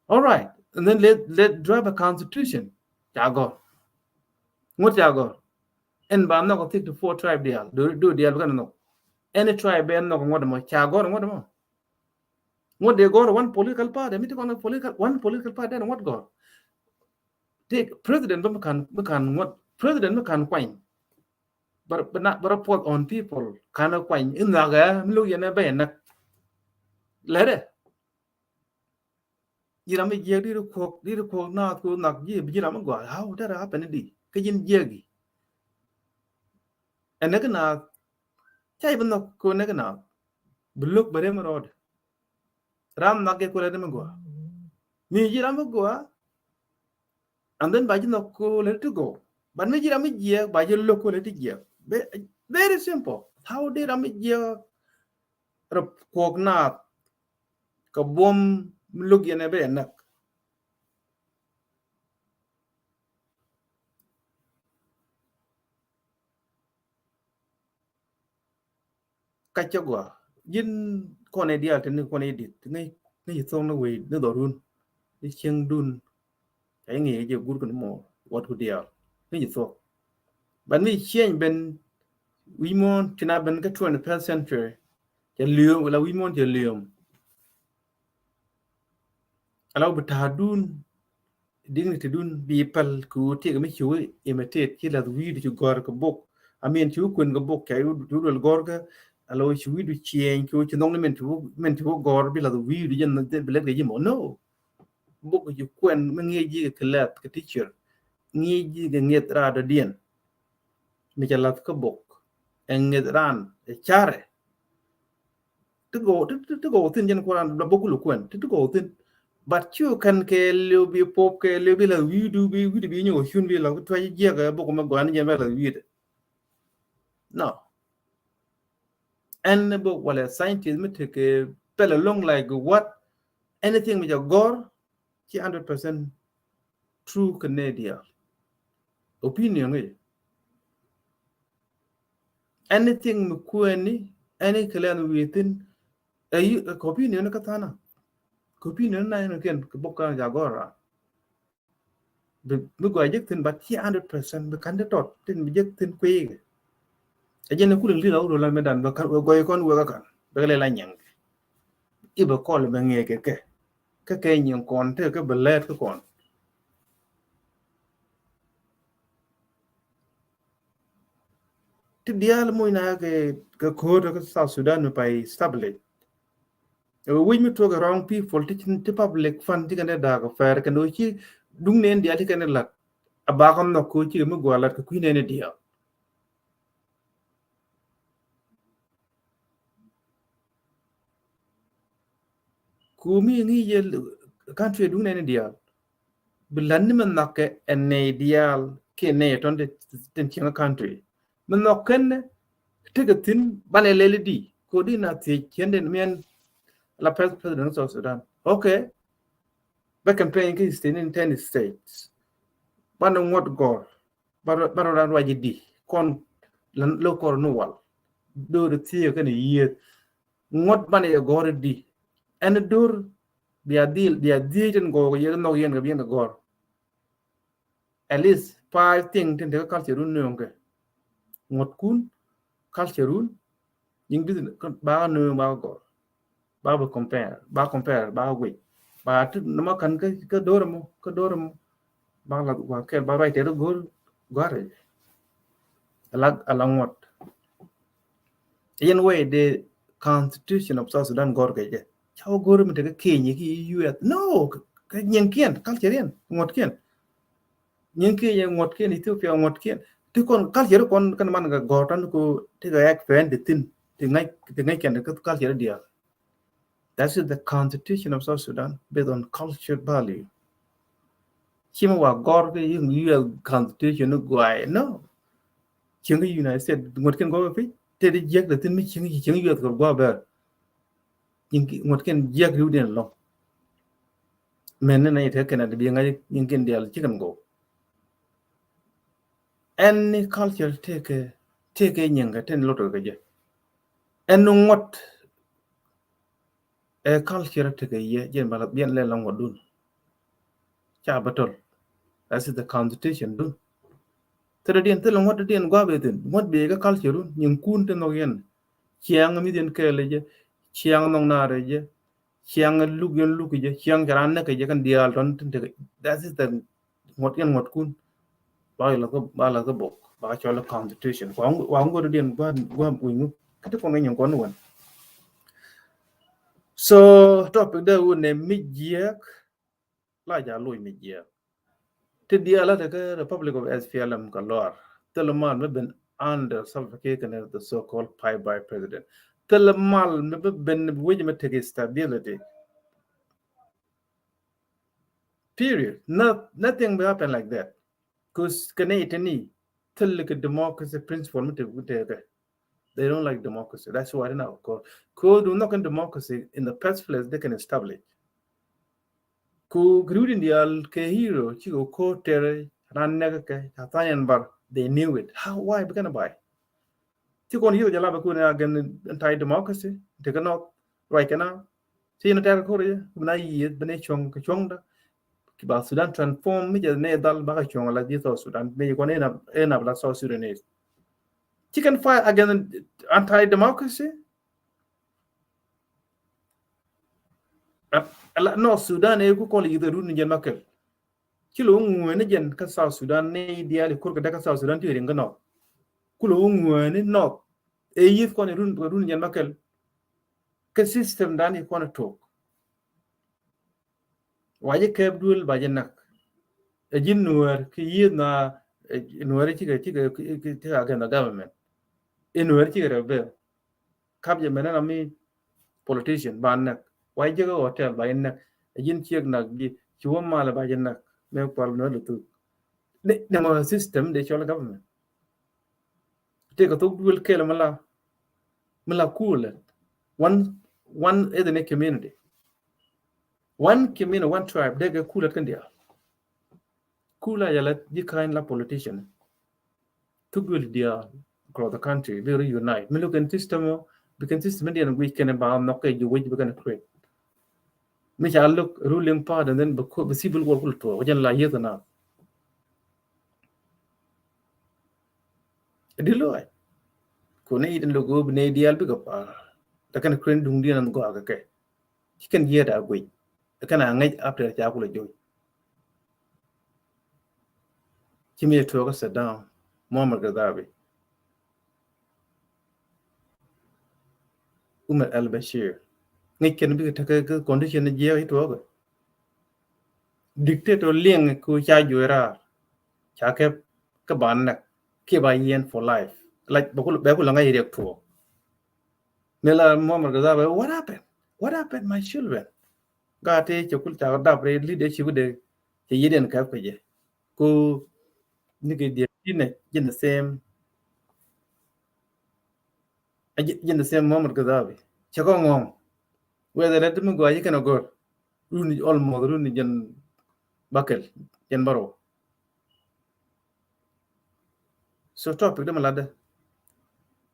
all right and then let drive a constitution jago ngot jago en ba no ko tik to four tribe dial do dial kan no any tribe ben no ngot mo jago ngot mo ngot de go one political party mi ko one political party and what go take president bukan ngot president bukan kwany but not but report on people kana kwany in la ga lu yana be na lede yirami je di ko na ko nak je bi yirami go how that happen di ke yin jegi and na chai ban ko na buluk bare mo rod ram na ke ko le mo go mi yirami go and then ba jin ko let to go but mi yirami je ba je lo ko let to je very simple how did am je rap ko na ka bom lug yana be na kachagwa yin kone dia tin kone dit ngai song na we no dorun ni cheng dun ai ngi je gur kun mo wat ku dia ngai so ban mi chen ben we mon tina ben ka 21st century ya liyo wala we mon je liyo alaw bata dun dignity dun bi pal ku te ga mi chu imitate ki la wi du gor ka bok amen chu kun ga bok kay du dul gor ga alo chu wi du chien ku chu nong men chu gor bi la wi du jen de belet ga jimo no bok ju kun ma ngi ji ka lat ka teacher ngi ji ga nget ra da dien mi cha lat ka bok en nget ran e chare to go tin jen ko ran da bok lu kun to go tin but you can ke liu bi pop ke liu bi la wi du bi nyo hyun bi la to ji ga bok ma gwan jen ba la wi no and book wala scientist me take pel along like what anything with your gore 100% true Canadian opinion anything mkueni any clan within a opinion katana opinion na no ken boka jagora bu go jektin but 100% be kan de tot tin bi jektin kwe ajene ku li lawo la medan ba go kon wo kan be le la nyang ibe ko le nge ke nyen kon te ke belet ko kon ti dial mo na ke ko to South Sudan pa establish we me to the wrong people teaching the public fund ti kan da ga fair kan do chi dung nen dia ti kan la aba kam no ko chi mo go la ko ku ne dia ku mi ngi ye country dung nen dia bilan ni man nak en ne dial ke ne ton de tin chi country man no ken te ga tin bale le di ko di na ti chen den men la president of Sudan okay ba campaign ki stin in 10 states bana ngot gor baro ran waji di kon lan lo kor no wal do de ti ka ni ye ngot bana ye gor di en dur dia ten go ye no yen ga bien gor at least 5 thing ten de culture run no ke ngot kun culture run ying bi ba no ba gor ba compare ba we ba tu no kan ka dormo ba la wa ke ba right te go gore along what yen way the constitution of South Sudan gor ke je chao gor mi te ke ni ki US no ka nyen kien culture yen ngot kien nyen ki ye ngot kien Ethiopia ngot kien ti kon culture kon kan man ga gor tan ko te ga ek fen de tin the can culture dia. That is the constitution of South Sudan based on culture value. Chima wa gor ke you constitution guai no. Chinga United States ngot ken go fi te de jek de tin mi chinga you ko go ba. Ngot ken jek ru den lo. Men na ite ken de bi ngai ken del chicken go. Any culture take a nyanga ten loto ga je. En ngot a culture take a ye jen bala bien le long dun. Cha batol. That is the constitution dun. Tere dien te long what dien go be tin. What be ga culture dun nyung kun te no yen. Chiang mi den ke le je. Chiang nong na re je. Chiang luk yen luk je. Chiang jaran na ke je kan dial ton te. That is the what yen what kun. Ba la ko bok. Ba cho la constitution. Wa ngo dien go wingu. Kete ko ngeng ko no. So topic da wone midyear la ja loy midyear. Te dia la the Republic of SPLM kalor. Telemal me ben under suffocating the so-called pie by president. Telemal me ben wejme take stability. Period. Nothing will happen like that. Because Canadian tell like a democracy principle they don't like democracy. That's why they now call. Do not in democracy in the first place they can establish. Ku grudin dial ke hero chigo ko tere rannaga ke hatayan bar they knew it. Why we gonna buy? Chikon hero jala ba kuna again anti democracy. They cannot right now. See na tere korea na yi bene chong da ba Sudan transform mi ne dal ba chong la di Sudan me ko na bla South Sudanese. Chicken fight against anti democracy. No Sudan e ku ko li the run jen makel kilo ngwene jen ka South Sudan ne diali kur ka South Sudan ti ringa no kulo ngwene no e yif ko ne run jen makel ka system dan e ko na to waje ke dul ba jen nak e jin nuwer ki yina nuwer ti ga ga na government e nuwer ti ga be kab je mena mi politician ban nak waje ga hotel ba yen nak e jin ti nak di chuwa mala ba jen nak me kwal no lu ne mo system de chola government te ko to dul kele mala cool one ethnic community one tribe they get cool kan dia cooler ya let you kind la politician to dul dia across the country they reunite me look in system because system indian we can about no ke you we can create me shall look ruling part and then the civil war will to wajan la yeta na dilo ko ne idan logo ne dial bi pa da kan kren dung dinan go aga ke chicken yeda gwe da kana ngai after ta kula joy kimi to ga Saddam Muammar Gaddafi Umar al-Bashir ngai ken bi ta ka condition ne je to ga dictator liang ku cha juera cha ke ka ban na ke ba yen for life like ba ku la ngai rek to mela Muammar Gaddafi what happened my children ga te chokul cha da bre leadership de ke yeden ka je ku ni ke dia ne in the same Muammar Gaddafi chako ngong whether let me go you can go runi almost runi jen bakel jen baro so topic de malada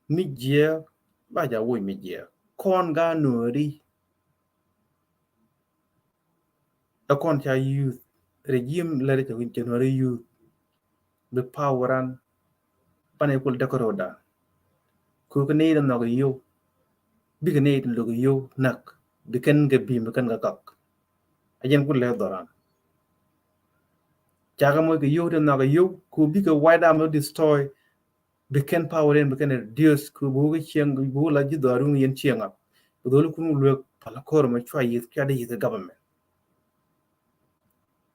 midye ba ja wo midye kon ga nori da kon cha youth regime la re win january youth the power and pane kul dekoroda ko ne da no yo big ne da lo yo nak biken ga bim kan ga kak ajen kul le doran chaga mo ga yo da no yo ko big wide am destroy biken power and biken reduce ko bo ga chiang bo la ji daru yen chiang up do ku lu pala kor ma chwa yi ka the government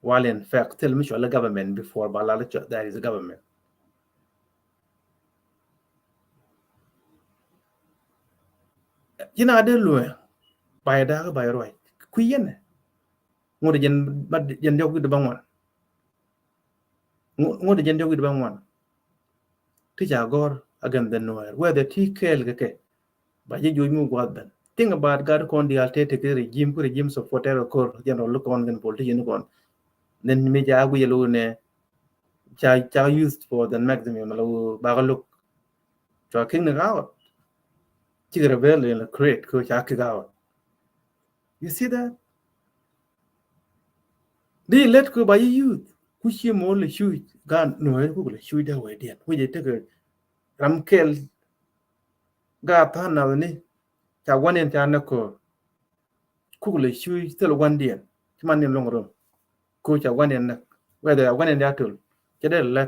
while in fact tell me the government before balala that is the government Jina de lu bay da ka bay roi ku yen ngode jen bad jen jogu de bangwan ngode jen jogu de bangwan ti ja gor agam den noer whether ti kel ke ba je joy mu gwadan think about god kon di altete ke regime supporter ko general look on gen politician kon then me ja gu yelo ne cha used for the maximum lo ba ga look to king na out ti rebel in create ko cha ka out you see that they let go by youth ku chi mo le shu gan noer ku le shu da we dia ku je te ke ram kel ga ta na ni cha wanen cha na ko ku le shu tel wan dia ti man ne long ro ko cha wanen na whether wanen ya tul ke de le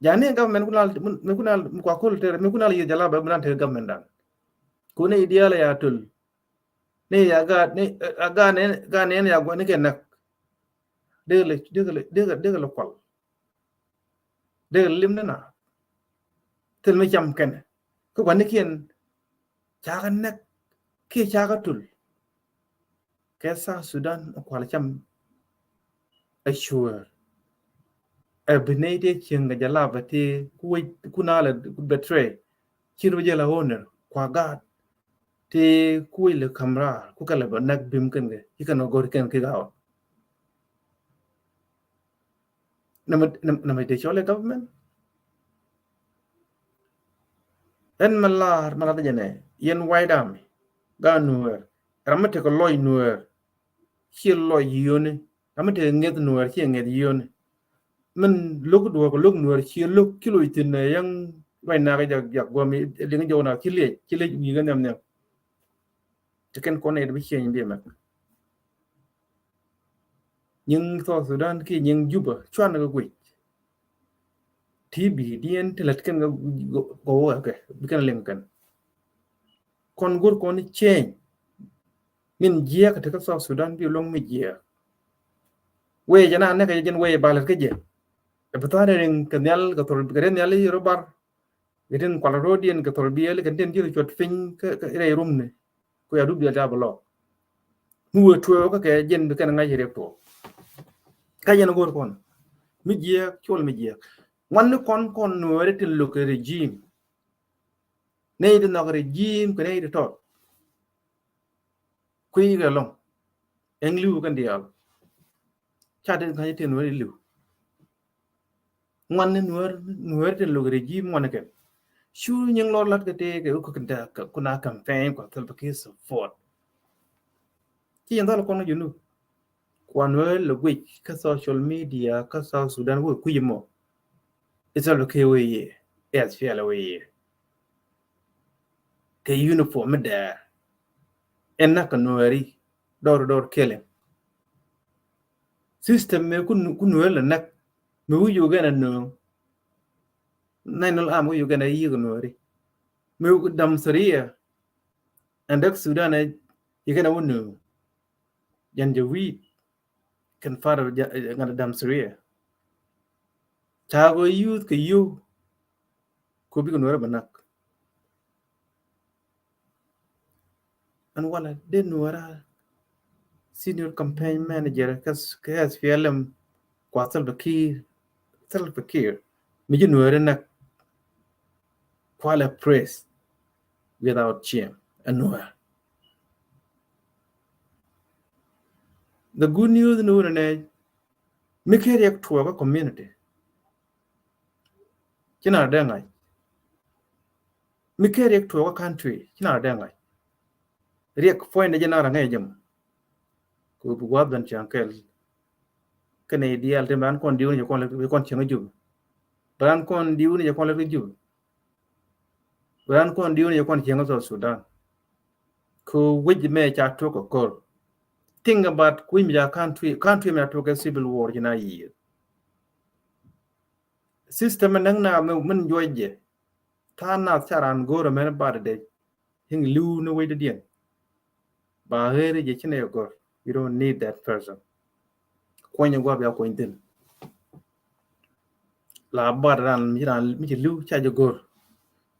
jani government kunal kwa kul tere me kunal yi jala ba bulan tere government dan ko ne ideal ya tul ne ya ga ne ya go ne ken nak de le kwal de lim na tel me cham ken ko ban ken cha kan nak ke cha ga tul ke sa Sudan kwal cham assure abnede chenga jala ba te kunal betray chiru jela honor kwa ga te kuy le kamra ku kala ba nak bim ken ge ikano gor ken ke gaw nama de chole government en malar malada jene yen waidam ga nuer ramate ko loy nuer chi loy yone ramate nged nuer chi nged yone men log do ko log nuer chi log kilo itin yang wai na ga jak gomi linga jona chi le yi ga nem ken ko ne bi chen bi ma nhưng so Sudan ki nhưng juba chwan ga gwi TB dien telat kan go ke bikan lengkan kon gur kon change min jia ka ta South Sudan bi long mi jia we jana ne ka jen we balat ke je e betare ring kenyal ka tor garen yali robar geden kwala rodien ka tor bi yali kan den jiri chot fin ka re rum ne ko ya dubi ta blo mu we to ka ke jen bi kan ngai rekto ka jen gur kon mi jia chol mi jia wan kon no rete lo ke regime nei de no regime ko nei de to kuy ga long en liu kan dial cha de kan te no liu wan ne no rete lo regime wan ke shu nyang lor lat ke te ke ko kan da ko na campaign ko tel ke support ti yan dal ko no yunu kwan we lo gwi ka social media ka South Sudan wo ku yimo it's all okay we ye yes feel we ye ke uniform da en na ka no ri dor kele system me kun wala nak me wu gana no nainal am wu gana yi no ri me dam sariya andak Sudan ay yigana wonu janje wi kan fara ngana dam sariya tago youth ke you ko bi no banak an wala de nuara senior campaign manager kas fialam kwatal bakir mi ji nuara nak kwala press without shame and nuara. The good news no ne make react to our community kina dangai make react to our country kina dangai react point de na rangai jam ko bu wa dan chankel kene ideal te man kon diu ni kon chenga ju ban kon diu ni kon le ju ban kon diu ni kon chenga so Sudan ko wij me cha to ko think about kuin ya country me to ke civil war kina yi system nang na men joje ta na charan goro men bar de hing lu no way de dien ba here je chine go you don't need that person konya go ba ko intin la bar ran mi lu cha je gor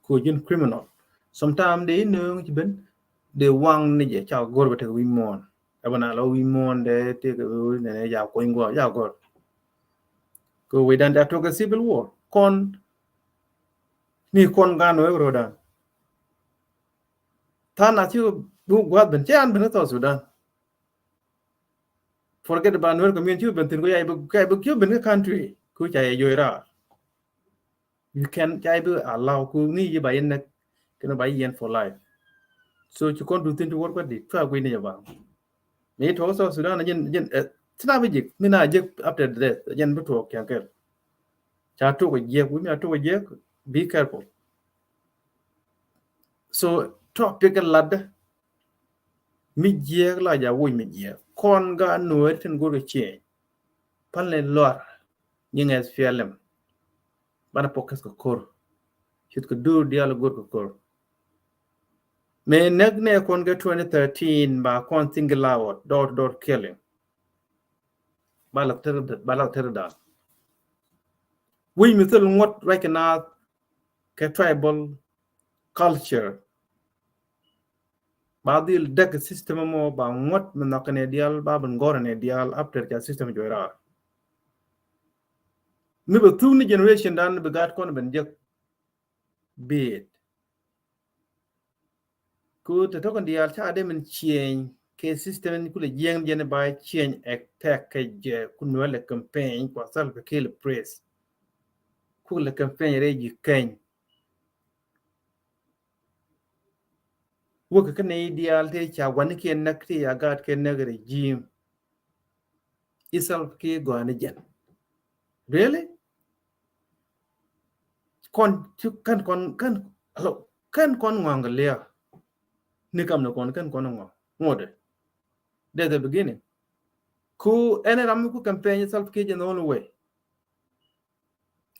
ko jin criminal sometimes they know ben they wang ni je cha gor bete wi mon abana lo wi mon de te ko ne ya ko ngo ya gor ko we dan da to ga civil war kon ni kon ga no ro dan ta na chu bu gwa ben chan ben to Sudan forget about no community ben tin go ya bu ka bu kyo ben country ku cha ye ra you can cha bu allow ku ni ye ba yen na kana ba yen for life so chu kon du tin to work with it tra we ni ba me to so Sudan yen tna bi jik ni na jik after that yen bu to kyan ke cha to go ye we me to go ye be careful so topic lad mi je la ja wo mi je kon ga no ten go che pan le lor ning as fialem bana pokas ko kor chit ko dur dial go ko kor me nag ne kon ga 2013 ba kon single out door killing bala ter da we mi tel ngot right na ke tribal culture ba dil dek system mo ba ngot me nakane dial ba ban gorane dial after ja system joira mi ba tuni generation dan be gat kon ben jek bit ku te to kon dial cha de men change ke system ni kule jeng jene ba change attack ke je kunwa le campaign kwa sal ke le press ku le campaign re ji ken wo ke ne dial te cha wan ke nak te ya gat ke ne regime isal ke go an jen really kon chu kan alo kan kon nganglia ni kam no kon kan kon ngode at the beginning ku ene ram ku campaign self ke je no way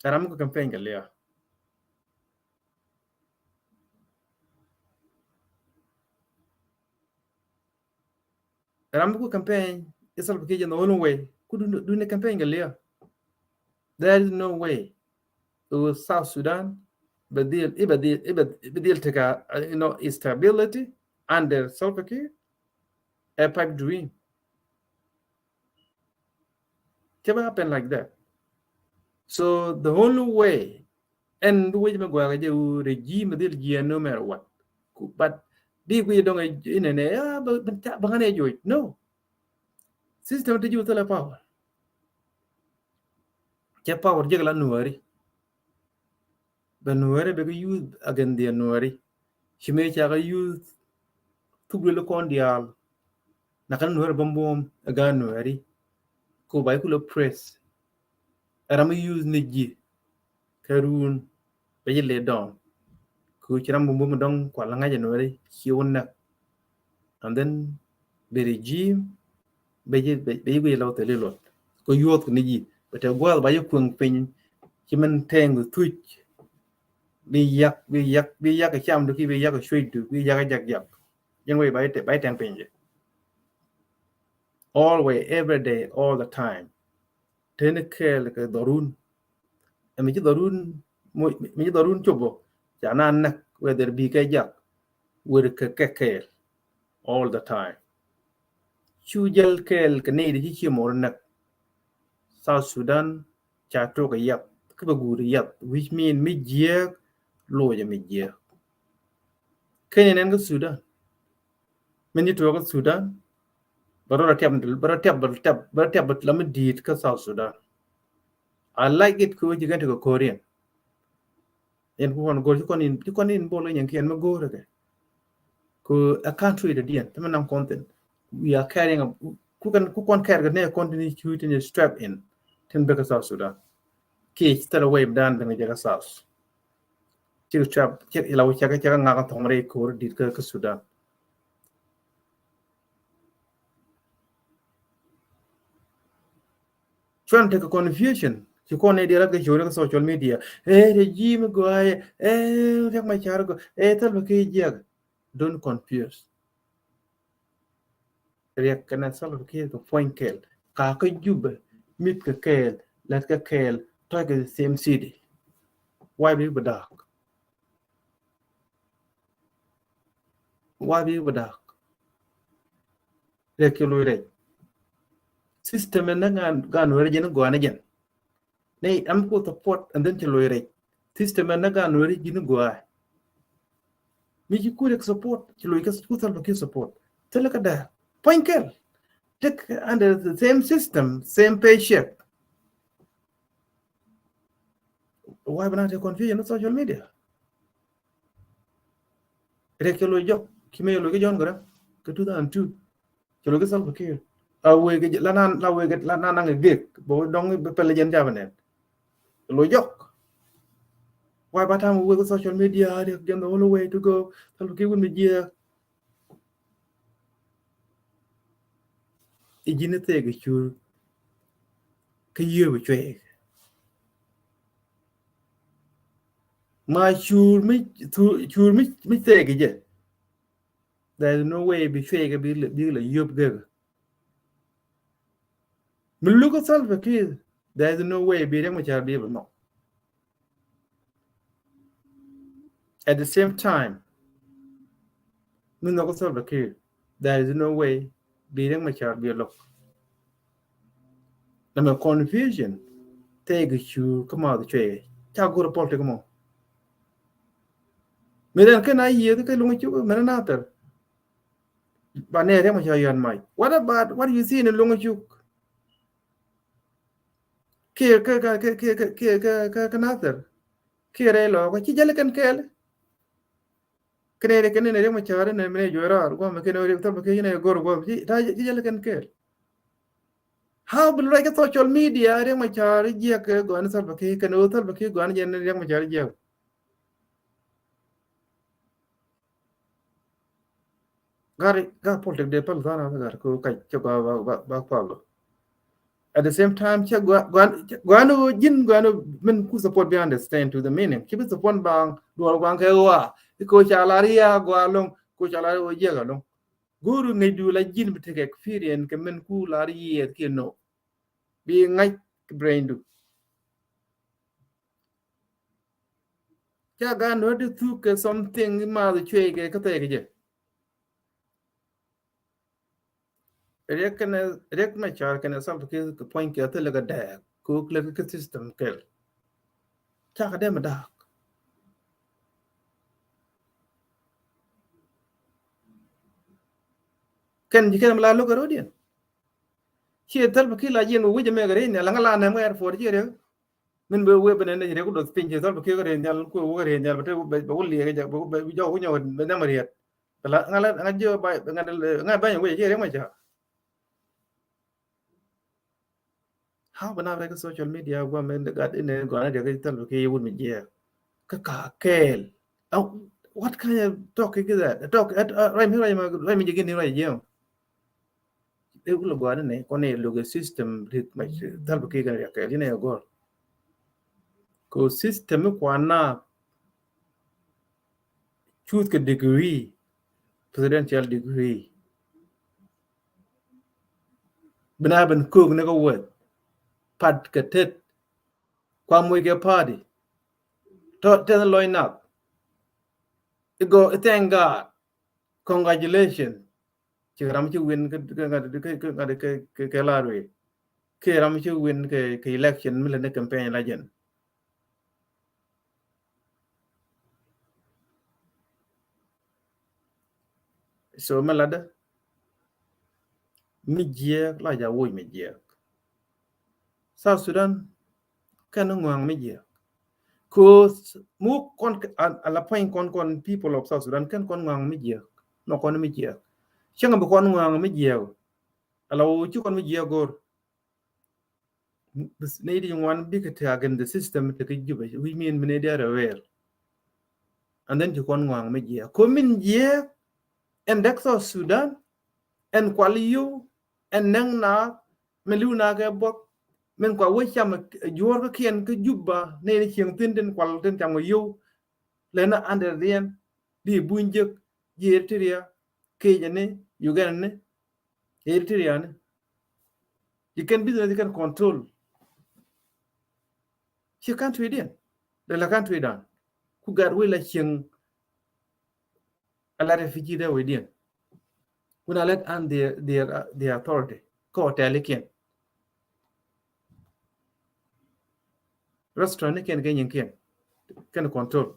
ram ku campaign galia ram ku campaign self ke je no way ku do ne campaign galia there is no way to South Sudan بديل تك stability under self-care a pipe dream can happen like that so the only way and the way me go ga regime del je no matter what but big we don't in an no system to you tell power ke power je la nuari the nuari be use again the nuari shime cha ga use tugule kondial na kan nuari bombom aga nuari ko bay ku press ram use ni ji karun be le don ku chiram bombom don kwa la ngaje nuari chiwon and then the regime be lo te le lot ko yot ni ji but go ba yo kun pin chi man teng twitch bi yak ka cham du ki bi yak shwe du bi yak jakยังway by tang pin always every day all the time ten ke le dorun mi ji dorun mi ji dorun chobo jana nak whether bi ka jak wer ke all the time chujel kel ke ne di chi mor nak South Sudan cha to ka yak ka ba gur yak which mean mi je lo ya mi je kenya nen ga Sudan men ni to ga Sudan bara tab lam dit ka South Sudan I like it ko ji gante ko Korean en ko on go ji kon in bolo nyen ken ma go re ko a country de dien te man content we are carrying a ku kon carry ne continue to in strap in ten be ka South Sudan ki stara way dan be ga South ti strap ki ila wo ka nga ka tong re ko dit ka Sudan trying to take a confusion ci ko ne dira ga jore social media regime go ay rek ma char go tal ba kay jeg don't confuse rek kana sal ba kay ko point kel ka ka jube mit ka kel lat ka kel to ga same city why be dark wa bi bada rekelo re system na gan were jen go na jen nei am ko support and then chelo re system na gan were jen go mi ji ku support chelo ka ku sal ki support tele ka da point kel take under the same system same paycheck. Why not a confusion on social media? Rekelo job kime lo ke jon gara ke 2002 chelo ke sal ki awe ke lanan lawe ke lanan nang ge bo dong be pele jen jabane lo jok. Why by time we go social media they get the only way to go sal ki won media ijine te ge chur ke yewe chwe ma chur mi te ge je. There's no way be chwe ge bi le yob ge. Me look at sal ki there's no way be reng ma char be no. At the same time, there is no way beating my child be look. The confusion take you come out the tray. Chao go to politics mo. Medan can I hear the long you mananater? Banere my child mai. What about what do you see in the long you? Another. Kirelo, what you can kill? Canadian can in a young child and a major or one mechanical go to work. Can kill. How will like a social media? Young my child, Jack, go and solve a cake and author, but you go and young my child. Got politics de Pelzana ko kai ba Pablo. At the same time, Guano Jin Guano men who support be understand to the meaning. Keep it upon bang, do a wanka, because Alaria go along, coach Alario Yagalong. Guru may do like Jin take experience, can men who Lari at Kino. Being like brain do. Jagan, what do you took something in my trade? Rek ma char kan sal ke point ke te lega da ko le ke system ke cha ka dem da kan ji kan la lo garo dia chi tel ke la yen wo je me gare ne la ngala na mer for ji re min be we bene ne re ko do pin je tel ke gare ne ko wo gare ne ba te ba wo li ke ja ba jo ko nyaw be na mariet la ngala ngajo ba ngala ba we je re ma cha how bana re social media go men de gat ne go na de ke tel ke won mi je ka kel what kind of talk is that talk at right me begin right yeah they will go on ne kon lo system rit ma dal ke ga ya ke ne go ko system ko na choose ke degree presidential degree bina ben ko ne go word pat ke tet kwa mo ke party to tell line up go thank god congratulations chỉ làm chứ win cái la rồi khi làm chứ win cái election mình lên campaign la dân so mà là đó media là giờ vui media South Sudan cái nó ngang media cause mu con la point con people of South Sudan kan con ngang media nó con media chẳng có con ngang media alo chứ con media gor nei di one big against the system to give we mean media aware and then you con ngang media ko media and that's South Sudan and qualiu and nang na meluna ga bok men kwa we cham yor ka kien ka juba ne chieng tin den kwal den cham yo le na under den di bunje yeteria ke jane Uganda ne yeteria ne you can business you can control she can't read in the la country dan ku gar we la chieng ala refugee there within kuna let and the authority ko hotel ken restaurant ken ganyen can control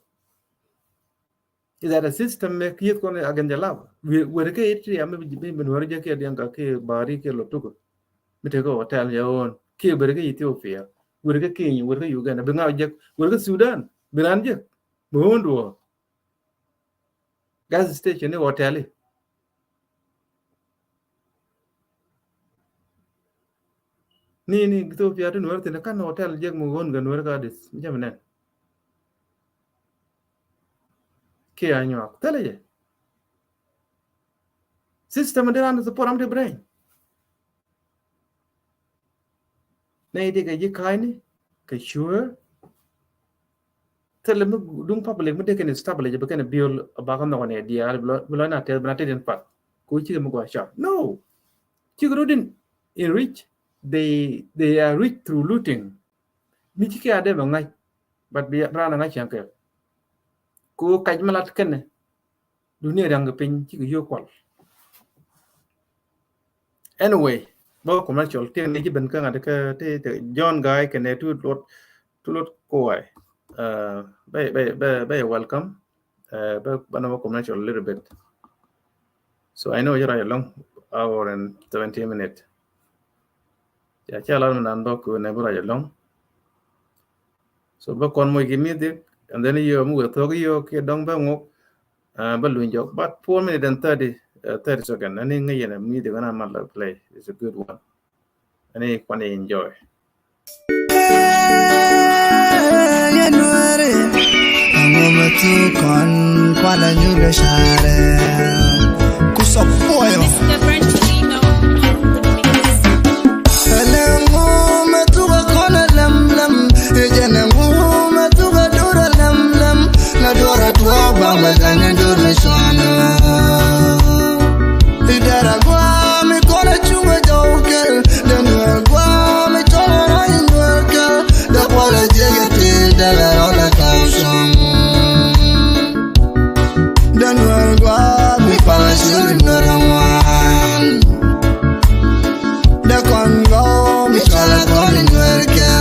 is that a system me kiet kon agan jala we ke itri am bi ben wari je ke dianga ke bari ke lotugo mite ko hotel yaon ke berge Ethiopia werge Kenya werge Uganda benga je werge Sudan biranje mondo gas station ne hotel ni Ethiopia to norte ne kan hotel je mo gon gan werga dis jamne ke anyo tele system de ran support am de brain nay de ga kai ni ka sure tele mu dung public mu de ken stable je beken biol ba kan no ne dia blo na te bna te den pat ko chi mu go sha no chi grodin enrich they are rich through looting mi chi ka de ba ngai but bi rana ngai chang ke ko kaj malat ken dunia dang pin chi yo kwal anyway bo commercial te ne ji ben ka ngade ka te John guy ken ne tu lot ko ai bay welcome but banamo commercial a little bit so I know you're a long hour and 70 minutes ya chala nan ba ko ne bura long so ba kon mo gi music and then you mu to yo ke dong ba ngok ba lu jok but 4 minutes and 30 seconds ani ngi ne music na ma play it's a good one ani kon enjoy tu kon kwala nyuga share kusopoyo Mr. Branchino Elengu matuga kona lam ejene ngu matuga dura lam na dora tuwa bamba zane dura shana idara gwa mi kona chunga jaukel denwa gwa mi tola rain worker da kwala jegete dala rola kausham dan warga mi pasur narawan da kongo mi kala kon werka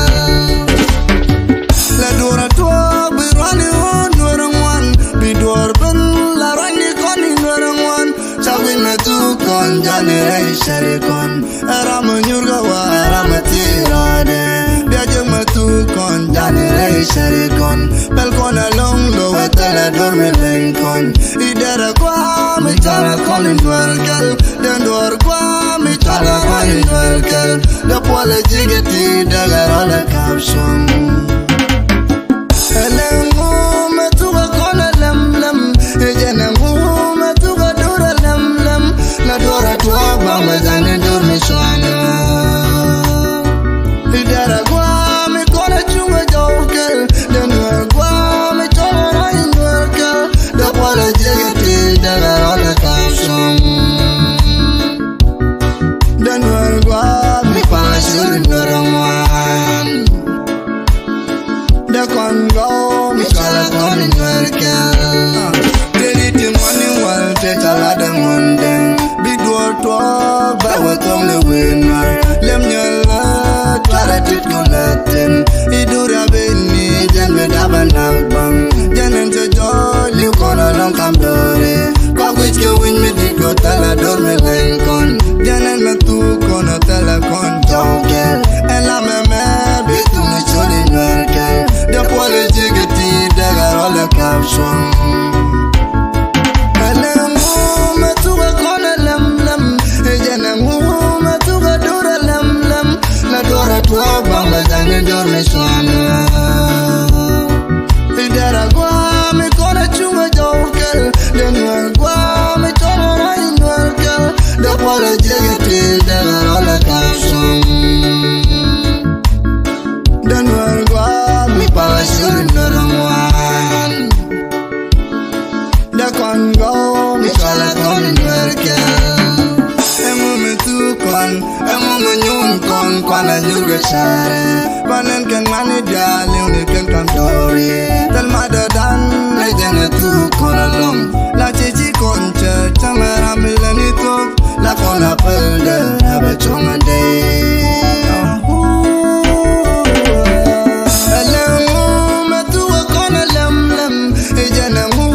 la dora to bi rani on narawan bi dor ben la rani kon narawan sabi me tu kon jane shari kon aram nyurga wa aram tirade biaje me tu kon jane shari kon bel kon along lo wetala dorme len kon idara kwa mi tala kon wergal den dor kwa mi tala kon wergal da pole jigeti daga rola caption elengu metuga kon lam ejene ngu metuga dura lam na dora tuwa bamba zane dorme shana idara kwa mi kona chunga jaukel den kwa mi tola rain worker da pole jigeti daga rola caption dan warga mi pasur narawan da kongo mi kala kon werka deli ti mani wal te tala da monde bidor to ba wa tom le winner lem nyala tara tit golaten idura beni jan me da banabang janen te jolli kono long kam dore ko wich ke win me di ko tala dor me lenkon janen me tu kono tala kon jongel ela me bitu me choli werkel da pole jigeti daga rola caption elengu metuga kona lam ejene ngu metuga dura lam na dora tuwa bamba zane dorme shana idara gwa mi kona chunga jaukel denwa gwa mi tola rain worker da pole jigeti daga rola caption dan warga mi pasur narawan da kongo mi kala kon werka emu me tu kon emu me nyun kon kwana nyurga share panen kan mani dali uni kan dori tal madadan le jana tu kon alom la chichi concha chamara milani tok la kona pelde aba chonga de alamu matu kona lam lam ejana mu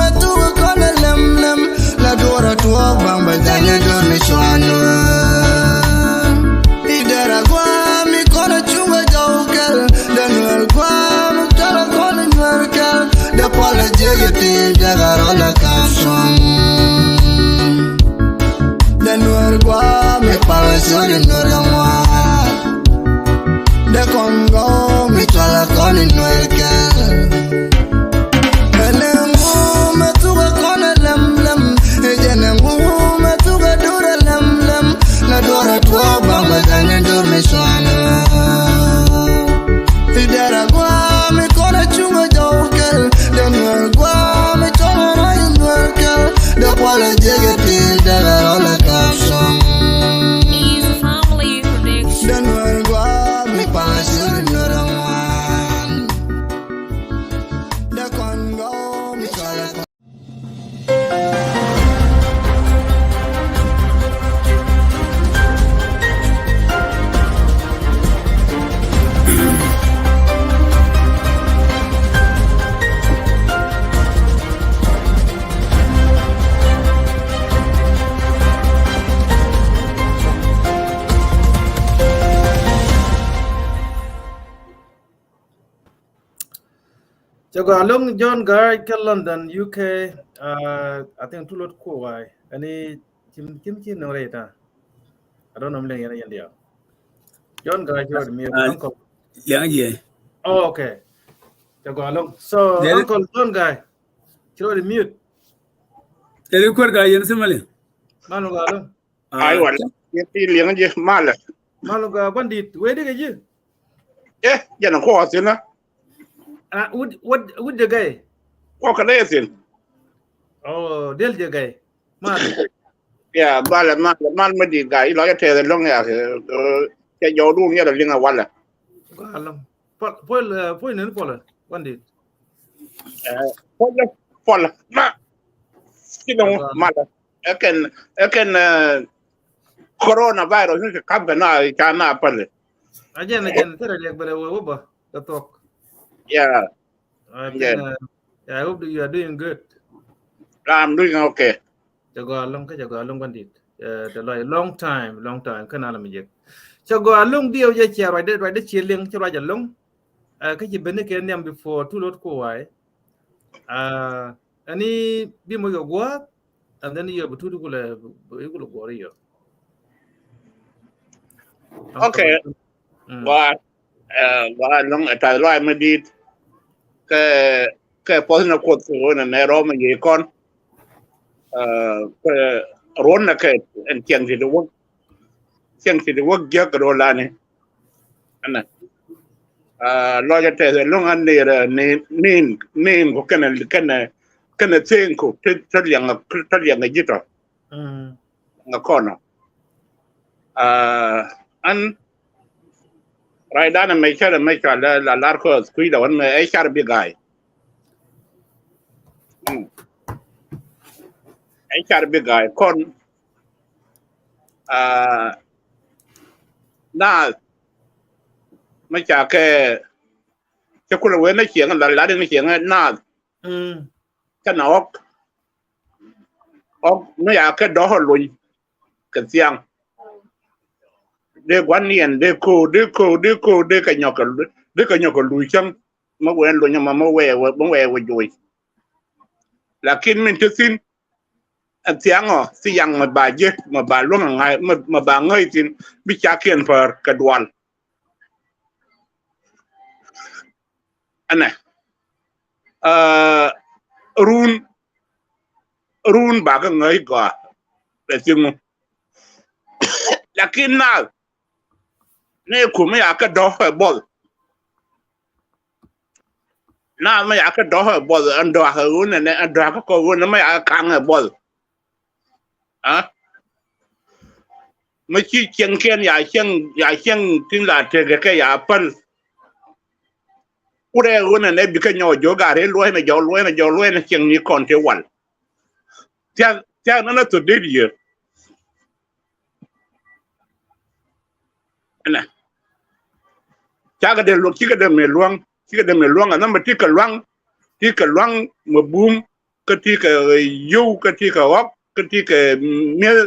matu kona lam lam la dora tuwa bamba janya dor mi shwanu idara gwa mi kona chunga jawgal danwal gwa mi tala kona nwarkal da pala jegete jagarola kapson danwal gwa mi pala sori noramwa da kongo mi tala kona nwarkal alamu matuga kona lam lam ejana mu matuga dora lam lam la dora tuwa bamba janya dor mi shwanu idara gwa mi kona chunga jawgal danwal gwa mi tona rayin warkal da pala jegete jagarola kapson Easy Family Prediction. danwal gwa mi pala suri norawan da kongo mi tala Jago along John Guy ke London UK I think tulot ko wai ani kim no reta I don't know mle yana yandia John Guy John me uncle Yang je. oh okay Jago along so Jadi uncle John Guy chiro the mute jadi kuat kaya yang semale. malu ga along Ah, ai wala yeti liang je mala malu ga bandit we de gaji yana ko asina what the guy ko ka dai sin oh del the guy mal ya bala man ma di ga ilo ya te long ya ke yo du ya da linga wala ga along pol nen pol bandit pol ma kino mala eken corona virus ni ka ga na ka na pale again tere lek bele wo ba the talk ya I think I hope that you are doing good I'm doing okay jago along bandit the long time kana la mijek jago along dio je che right de che leng che right along ka ji bene ke nem before two lot ko wai ani bi mo yo gwa and then you have to go go yo okay wa long ta lo ma di ke pos na ko ko na ne ro ma ye kon ke ron na ke en tiang di wo gya ko la ne ana lo ja te long an ne ko kana tsen ko te liang ji to nga kono an rai dana mai cha la lar ko skui da wan mai char bi gai ai char bi gai kon na mai cha ke kula we na chieng la de na chieng na kana ok no ya ke do ho lui ke tiang de guanien de ka nyoko lui chang ma wen lo nyama ma we joi lakin min tin tiango si yang ma ba je ma ba lo ngai ma ba ngai tin bi cha kien par ka dwal ana run ba ka ngai ga le tingu lakin na ne kuma ya ka do bol na ma ya ka do bol an do ha un ne an do ka ko un ma ya ka ng bol ma chi cheng ken ya cheng tin la te ke ya pan ure un ne bi ka nyo jo ga re lo ne jo lo ne cheng ni kon te wal tia na to de ye ana chaga de lo kiga de me luang ana ma ti ka luang ma boom ka ti ka yu ka ti ka wak ka ti ka mel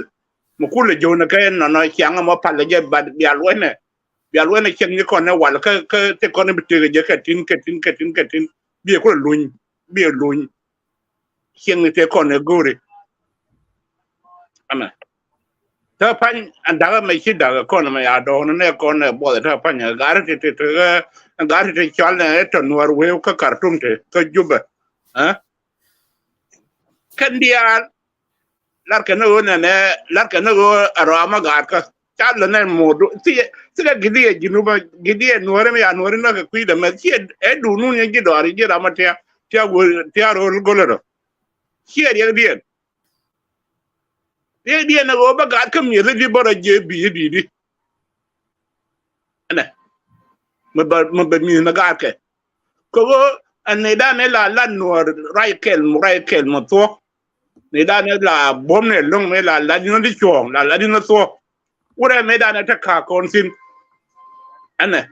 ma kula jo na ka na na kyang ma pa le je ba ya lo ne chen ni kon na wal ka te kon bi te je ka tin bi ko luñ chen ni te kon ne gore ana ta pan andaga me chi daga kon ma ya do ne kon ne bo ta pan ya gar te chal ne to nuar we ka kartum te ka juba ha kan dia lar ka no arama gar ka chal ne modu ti ga gidie nuar me ya nuar na ka kuida me chi e du nu ne gi do ari gi rama te ya ro golero chi ya dia na go ba gar kam ni di bora je bi di ana ma ba mi na gar ke ko ne da ne la nuar rai kel mo to ne da ne la bom ne long me la di no di chong la di no to ure me da ne ta ka kon sin ana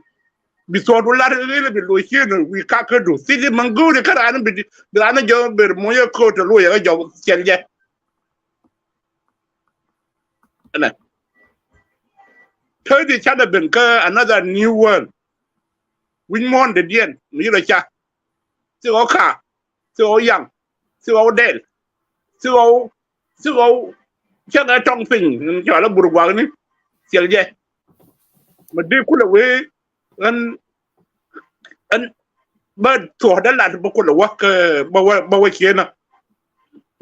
bi so do la le bi lo chi no wi ka do si di mangure ka ran bi ran jo ber mo yo ko to lo ya jo chen je ana third the chada ben ka another new world win mon de dien mi lo cha si o ka si o yang si o del si o cha na tong ping cho la bur gwa ni chen je ma de ku la we an ba to da la ba ku la wa ka ba wa chena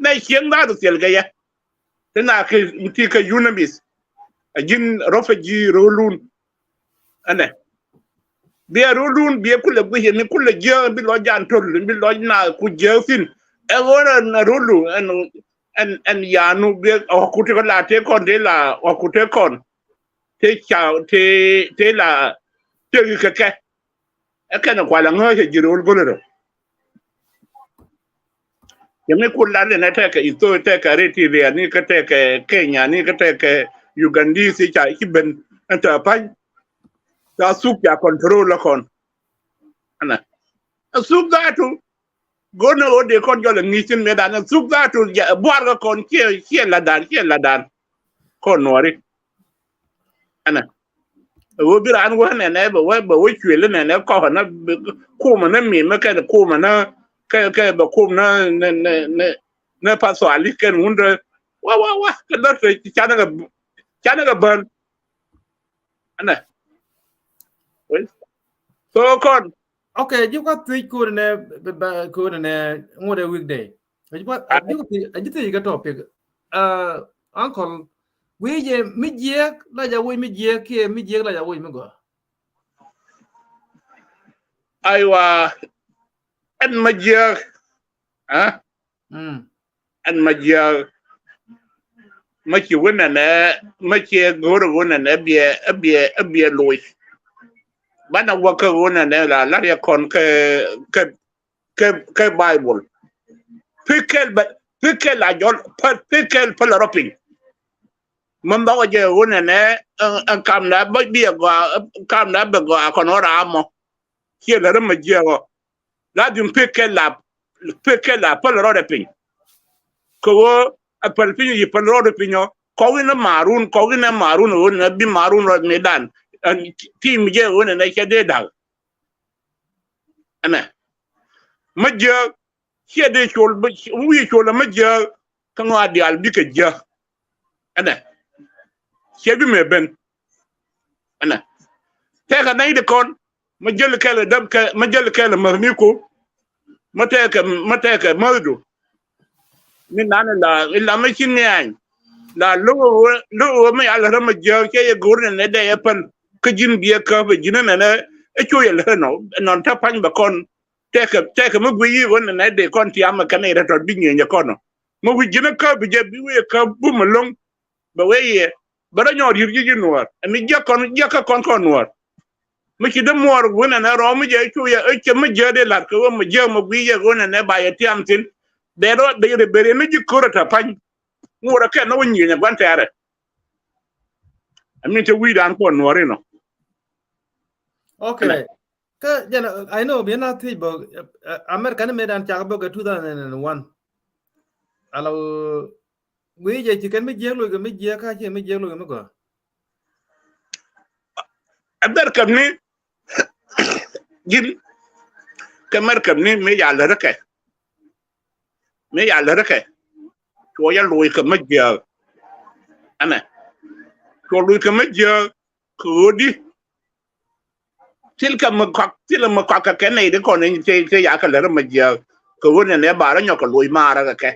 na chen da do chen ga ya tana ke ti ka unamis ajin refugee rolun ana be rolun be kula bu ni kula je bi lo jan tol bi lo na ku je fin e wona na rolu an yanu be o ku te la te kon de la o ku te kon te cha te la te ke e kana kwa la ngo je jirol golero yame kula le na te ka ito te ka reti le ni ka te ka Kenya ni ka te ka Uganda si cha iben anta pan ta suk ya control la kon ana suk da tu gona o de kon yo le ngitin me dan suk da tu ya boar ga kon ke la dan kon nori ana wo bi ran wo ne ne ba wo chwele ne ne ko na ko ma na mi ma ka ko ma na ka ba ko na ne pa so ali ken hunda wa ka da se chana ga ban ana so kon okay you got three ko ne ngode weekday you got ajite ga topic uncle we je mi je la ja we mi je ke mi je la ja we mi go aiwa an majia ha an majia machi wona na machi goro wona na bie loy bana waka wona na la ya kon ke bible pikel la jol pikel pala roping mamba waje wona na an kam na ba bie go kam na be go kon ora mo ki la ma je go la dum pikel la pala roping ko a palpinyo yi palro pinyo ko wina marun wona bi marun ro medan team je wona na ke de dal ana majja ke de chol wi chol majja kan wa di al bi ke ja ana ke bi me ben ana te ka nay de kon majjal kala dab ka majjal kala marni ko mate ka mawdu ni nana la ma chin yan la lo me ala rama je ke ye gurne ne de yapal ka jin biya ka ba jina na e cho ye le no non ta pan ba kon te ka mo gwi won ne de kon ti am ka ne ra to bi nge kon mo wi jina ka bi je bi we ka bu ma long ba we ye ba ra nyor yir ji noir mi je ka kon noir mi ki de mor won na ro mi je cho ye e ke mi je de la ko mo je mo gwi ye won ne ba ye ti am tin de ro de bere mi ji korata pan ngora ke no nyi nya gwan tere amin te wi dan ko nori no Okay. Ka jana I know be na thi bo American medan cha bo 2001. Alo wi je chicken me je lo ga me je ka che me je lo ga me go. adar kam ni jin kamar kam ni me ya la rake to ya loy ka ma je ana to loy ka ma je ko di til ma kwa ka ke nei de ko ne te ya ka la ma je ko ne ba ra nyo ka loy ma ra ka ke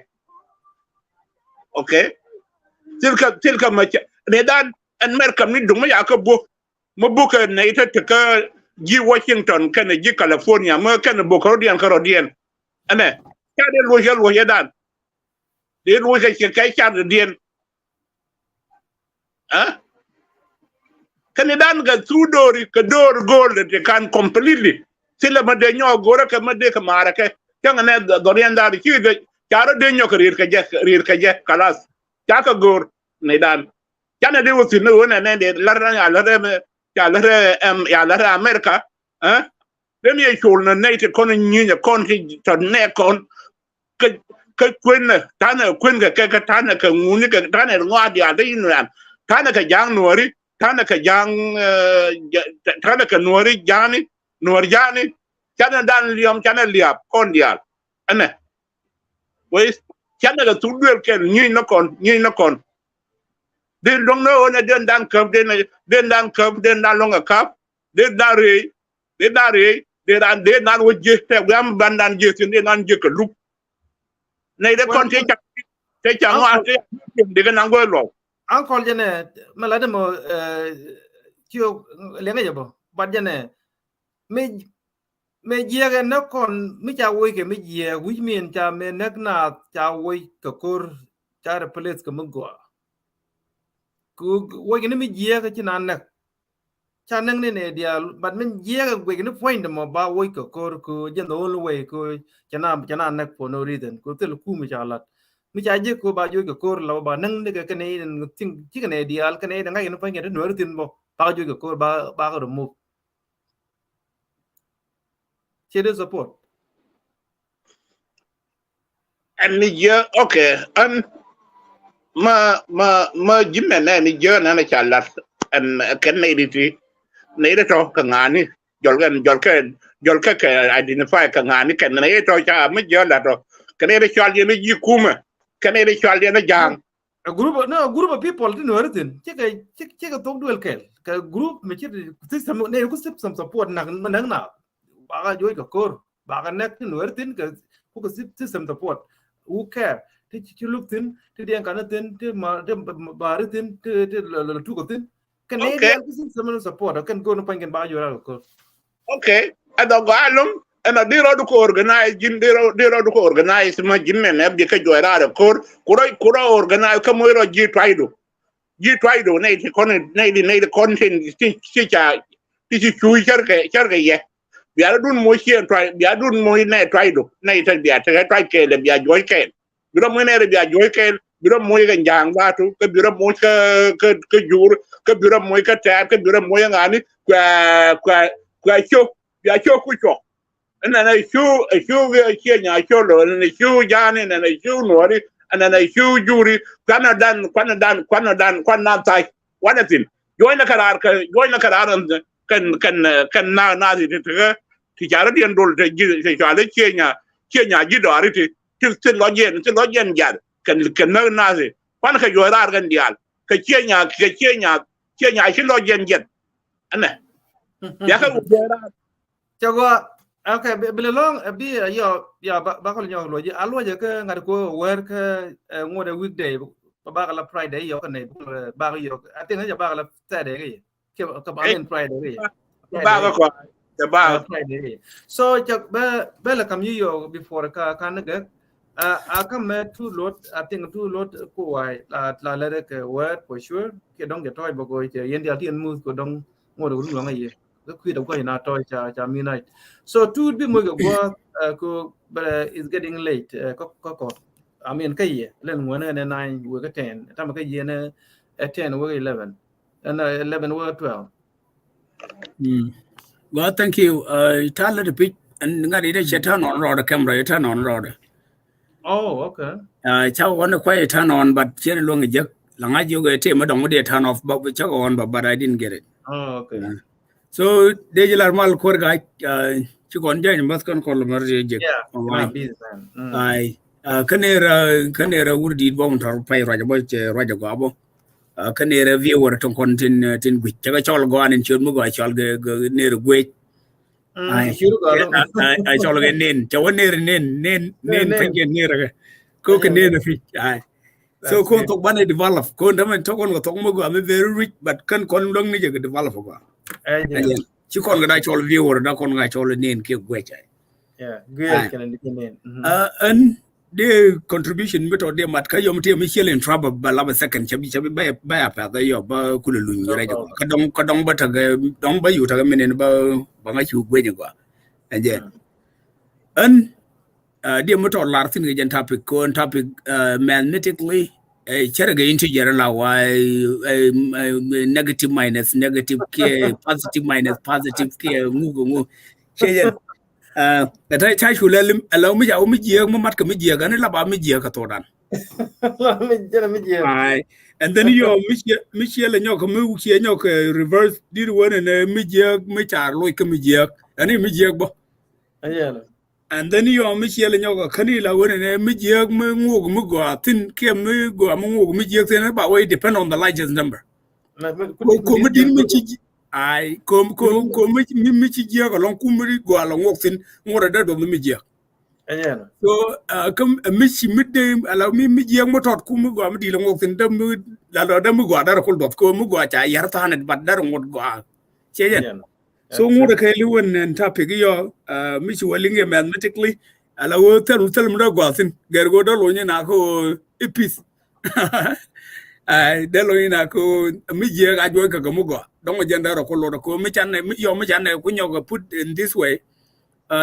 okay til ka ma ne dan an mer kam ni dum ya ka bo ma bu ka ne ta ka ji Washington kana ji California ma kana bo ko dian ana ka de lo ya dan de lo ka ke ka dien ah kana dan ga tudori ka dor gol de kan completely sila ma de nyo gora ka ma de ka mara ke yang ne dorian da ki de karo de nyo ka rir ka je kalas ka ka gor ne dan kana de wosi ne wona ne de larra ya larra me ya larra America ah dem ye chul na ne te kon nyi ne kon ti to ne kon ka kwen na tana kwen ka tana ka nguni ka tana ngwa dia de yin tana ka jang nuori tana ka jang tana ka nuori jani kana dan liam kana liap kon dia ana wais kana ka tudel ken nyi na kon den dong no na den dan kap den dan longa kap den dare den dan wje te gam bandan je tin den dan je ka lup nei de kon te cha ngwa te de ga nango lo Uncle jene malade mo kio lenga jabo bad jene me jega na kon mi cha wo ke mi je which mean cha me nak na cha wo ka kor cha replace ka mgo ku wo ke mi je ka chi nan nak cha nang ne dia bad men je ka wo ke point mo ba wo ka kor ku jen the only way ku cha na nak for no reason ku tel ku mi cha lat mi cha je ko ba jo ka kor la ba nang ne ka ne ting chi ka ne dia ka ne ngai no point ke no tin bo ba jo ka kor ba ka remove che support and ni je okay an ma jimme ne ni je na na cha lat an ken nei di ti nei de to ka ngani jol ka identify ka ngani ken nei to cha ma je la to ken de chal ye ni ji kuma ken de chal ye na jang a group of people tin waratin che ka tok duel kel ka group me che system ne ku system support na na ba ga joy ka kor ba ga nek tin waratin ka ku ka system support who care ti chi look tin ti den kana tin ti ma ba tin ti la tu ko tin kan ne dia ku system support kan go no pangen ba yo ra ko okay ado go alum ana diro du ko organize jin diro du ko organize ma jimme ne bi ka joira da kor kuro organize ka mo ro ji twaido ne ti kon ne content ti cha ti chu charke ye bi ara dun mo chi try bi ara dun mo ne twaido ne ta bi ta try ke le bi a joy ke bi ro mo ne bi a joy ke bi ro mo ga jang ba tu ke bi ro mo ka jur ke bi ro mo ka ta ke bi ro mo ngani kwa cho ku cho ana na ga che nya cho lo na chu jani na chu nori ana na chu juri kana dan tai wadatin joina karar kan na di ti jara di ndol te ji jale che nya ji do ariti ti lo jen jar kan na di kwan ka joira kan dial ka che nya chi lo jen jet ana ya ka joira chago okay belong bi ya ba ko nyaw lo ji alwa je ka ngar ko wer ka ngode weekday ba ka la friday yo ka ne ba ka yo atin ja ba ka la saturday ke ka ba men friday ba ko ba friday so chak ba la kam yo before ka kan ga aka me two lot I think two lot ko wai la le ke wer for sure ke dong ge toy bo go je yen dia tin mu ko dong ngode ru lo ngai the quid of going out cha midnight so two be mo go is getting late ko I mean cái gì lên muốn này 9 với cái 10 ta mà cái gì này 10 với 11 and 11 với 12 Well, thank you. Tell a little bit, and ngari de turn on road camera, turn on road. oh okay Chow want to quiet turn on, but chen long a jack. Lang I you get him, I don't want to turn off, but we chow on, but I didn't get it. oh okay So, Dejilar Mal Korgai, Chukon Jan, Muskan Column, yeah busy man I Kanera would did bomb or pay Raja Gabo. Kanera viewer to contain tin which Chagachol go on and Chumugo, I shall go near Gway. I shall get nin, Chawan nin, near cook and near the fish. So, Kon to one develop, Kondam and Tokon Tomogo, I'm very rich, but can con long nigga develop. She can't get all viewer, not on I told a name, keep which. yeah good can name And the contribution method de mat kayom te Michel in trouble balaba second chabi by a path yo ba kulun kadong ba taga dong ba yu taga menen ba nga chu gwe go and then and the method lartin gen topic magnetically charaga integer la why negative minus negative k positive minus positive k ngu that I try to allow me out mid year, Matka mid year, and about mid year Katoran. And then you Michelle and Yoka Muki and Yoka reverse did one and mid year, Micha, like a mid year, and a mid year. And then you are Michelle and Yoka Kanila one and mid year, Mugo, thin came Mugo mid year, and about way depend on the license number. I come Michi along Kumri go along walking more than the media. So come Michi midday allow me media motor Kumugo am dealing walking the mood Ladamugo that could of Komugo Yartan but that won't go out. So more the Kaluan and Tapigio Michi Welling magnetically allow tell him no go in Gergo Dolonia Nako Epis. Deloina ko media I work a Gamugo. Don't agenda or color ko michan yo michan put in this way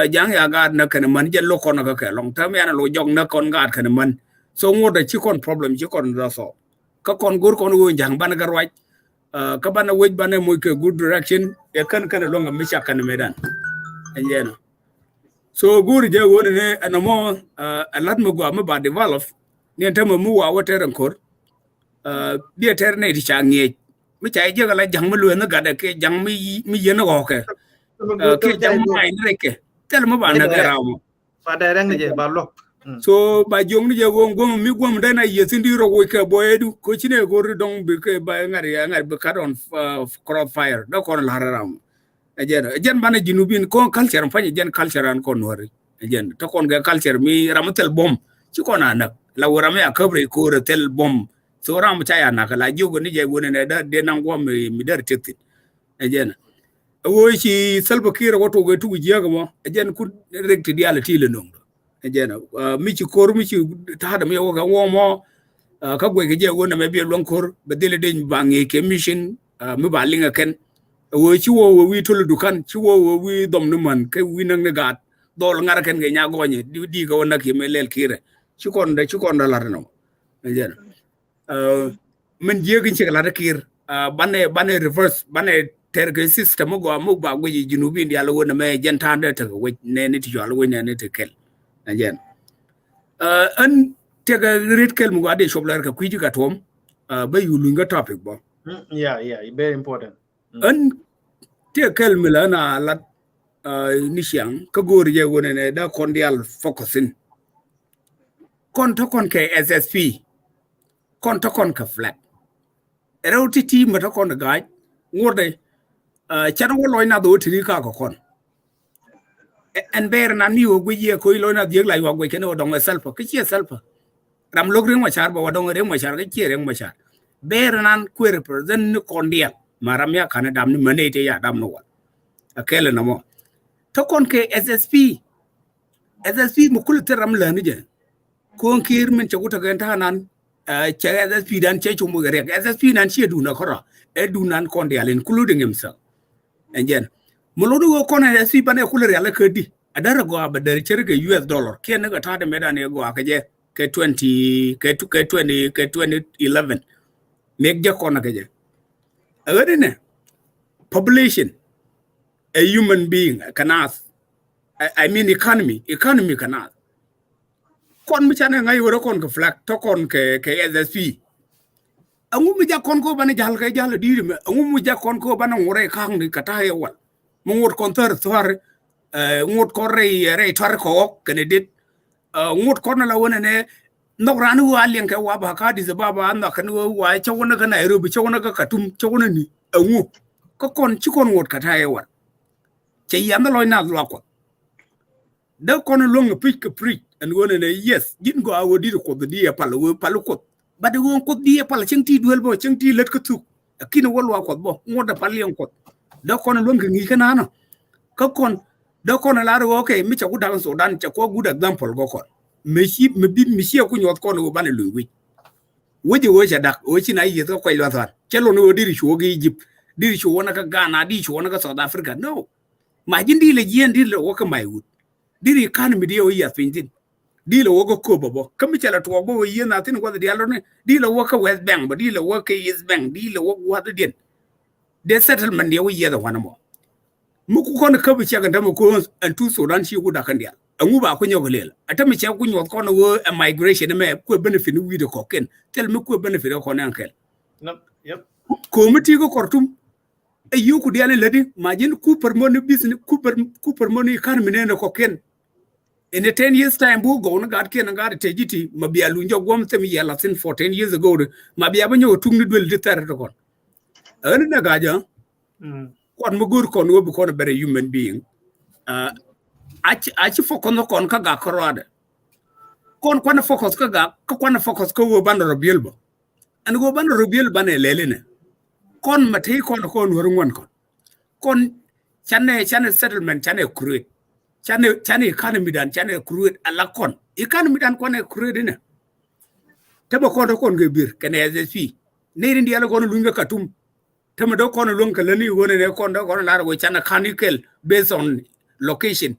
jang ya gad na kan man je lokon ka long time ya lo jong na kon gad kan man so more the chikon problem chikon raso ka kon gur kon wo jang ban gar waj ka ban wej ban mo ke good direction e kan long micha kan medan and so gur je won ne anamo a lat mo go am ba develop ne tamo mu wa water kor bi ter ne ti changi mi chai je la jang lu na ga ke jang mi ye no ke jang mai ne ke tel mo ba na ga rawo fa da rang je ba lok so ba jong ni je gom mi gom da na ye sindi ro ko ke boyedu ko chine go dong bi ke ba ngari be ka on crop fire do ko la ram ejen bana jinubin ko culture fa jen culture an ko nori ejen to kon ga culture mi ramatel bom ci ko na nak la wora me akabre ko tel bom so ram chaya na kala jogo ni je wona ne da de nan gom mi dar tekti ejen wo ci salba kira wato go tugu jiga mo ejen ku rekti diala tile non ejen mi ci kor mi ci taada mi wo ga wo mo ka go ge je wona me bi lon kor be dele de bangi ke mission mi ba linga ken wo ci wo wi tolu dukan ci wo wi dom nu man ke wi nang ne gat dol ngara ken ge nya goñe di ga wona ki me lel kire ci kon da lar no ejen men jegi ci la kir bane reverse bane terge system go mo ba go ji junubi ndi ala wona me jentande te go ne ni ti jalo wona ne te kel ajen an tega rit kel mo ade shoblar ka kuiji ka tom ba yulu nga topic bo yeah very important an te kel milana la ni siang ka gor je wona ne da kondial focusing kon to kon ke SSP kon to kon ka flat rewti ti mata kon gaaj ngorde chano loy na do tri ka ko kon en ber na ni o gwe ko loy na dieg lai wa gwe kene o dong self ke chi self ram log ring ma char ba dong ring ma char ke chi ring ma char ber nan ku represent ni kon dia maram ya kana dam ni mane te ya dam no wa akele na mo to kon ke SSP mu kul teram la ni je kon kir men chaguta ga ta nan che SSP dan che chumu ga rek SSP nan chi du na khora edu nan kon dia including himself and then molodu go kon SSP bane kul re ala kedi adara go abadar cherga US dollar ken ga ta da medan e go akaje 2011 make jakona keje agade population a human being cannot I mean economy cannot kon mi chane ngai woro kon ke flak to kon ke SSP angu mi jakon ko bana jal ke jal diri me angu mi jakon ko bana ngore kang ni kata he wal mo ngot kon tar thar ngot ko re tar ko kene dit ngot ko na la wona ne no ranu wa len ke wa ba ka di baba anda kan wa chawona ka Nairobi chawona ka Katum chawona ni angu ko kon ci kon ngot kata he wal che yanda loy na lo ko da kon long pick ke preach and wona ne yes jin go awodi ko the dia palu ko but the one could be a palaching duel bo ching tea let kutu a kin wall walk bo more the palion kot da kon lung ngi kana ka kon da kon la ro okay mi cha ku dan so dan cha ko good example go kon me shi me bi mi shi ku nyot kon go ban lu wi woje wo cha dak o chi na yi to ko lo tan chelo no diri sho gi Egypt diri sho wona ka Ghana di sho wona ka South Africa no ma jindi le jien di le wo ka mai wut diri kan mi di o ya fintin dilo wogo ko bobo kami chala to bo yi na tin ko dialo ne dilo woka West Bank ba dilo woka East Bank dilo woka wada den de settlement ye wi da wana mo muku kon ka bi chaga ndamo ko an tu Sudan shi ku da kan dia angu ba ko nyogo lela atami che ku nyot ko no wo migration me ko benefit wi de ko ken tel me ko benefit ko nan kel Yep. ko miti ko kortum ayu ku diale ledi majin ku per money business ku per money kan mine ko ken in a 10 years time bu go na gad ken ngad tejiti mabia lunjo gom tem yela sin 14 years ago mabia banyo tungni dwel de tar to kon an na gaja kon mugur kon wo ko better human being achi focus no kon ka ga korade kon focus ka ga kon focus ko wo ban robiel bo an go ban robiel ban lelene kon mate kon worun kon chane settlement chane create chane economy dan chane create ala kon economy dan kon create ne taba kon ge bir kene SSP ne rin dialo kon lunga Katum tama do kon lunga lani wona ne kon do kon la go chana canical based on location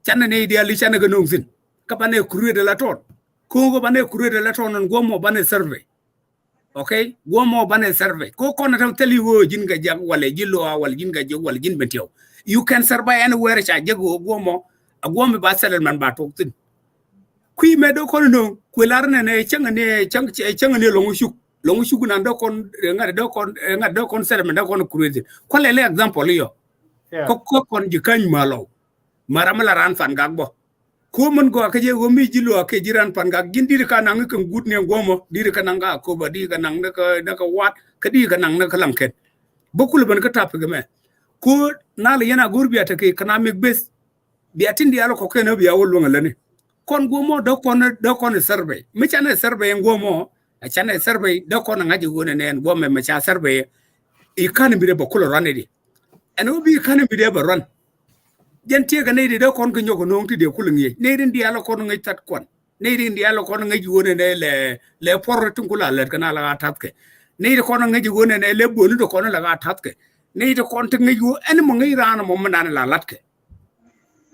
chana ne diali chana ga nongsin ka bane create la ton ko go bane create la ton go mo bane survey okay go mo bane survey ko kon tam teli wo jinga jag wala jillo wal jinga jag wal jin betiw you can survive anywhere cha jago gomo agomo ba settlement ba toktin kui me do kon no kwelar ne changa ne longu shuk nan do kon ngade do kon settlement do kon cruise ko le example yo ko kon jikan malo maramala ran fan gagbo ko mon go ka je go mi jilo ke jiran pan gag gindi ka nang kan gut ne gomo dir ka nanga ko ba di ka nang na ka wat ka di ka nang na ka lamket bokul ban ka tap ga me ko nala yana gurbiya take economic base biatin dialo ko kene biya wollo ngalane kon gomo do kon survey mi chane survey gomo a chane survey do kon ngaji gone nen gomme ma cha survey economy de bokul ranedi and obi economy de ba ran jente ga ne de kon ko nyoko nongti de kulngi ne rin dialo kon ngai tat kon ne rin dialo kon ngaji gone ne le portun kula le kana la tatke ne de kon ngaji gone ne le bolu do kon la tatke ne de kon te ngaji en mo ngai rana mo man la latke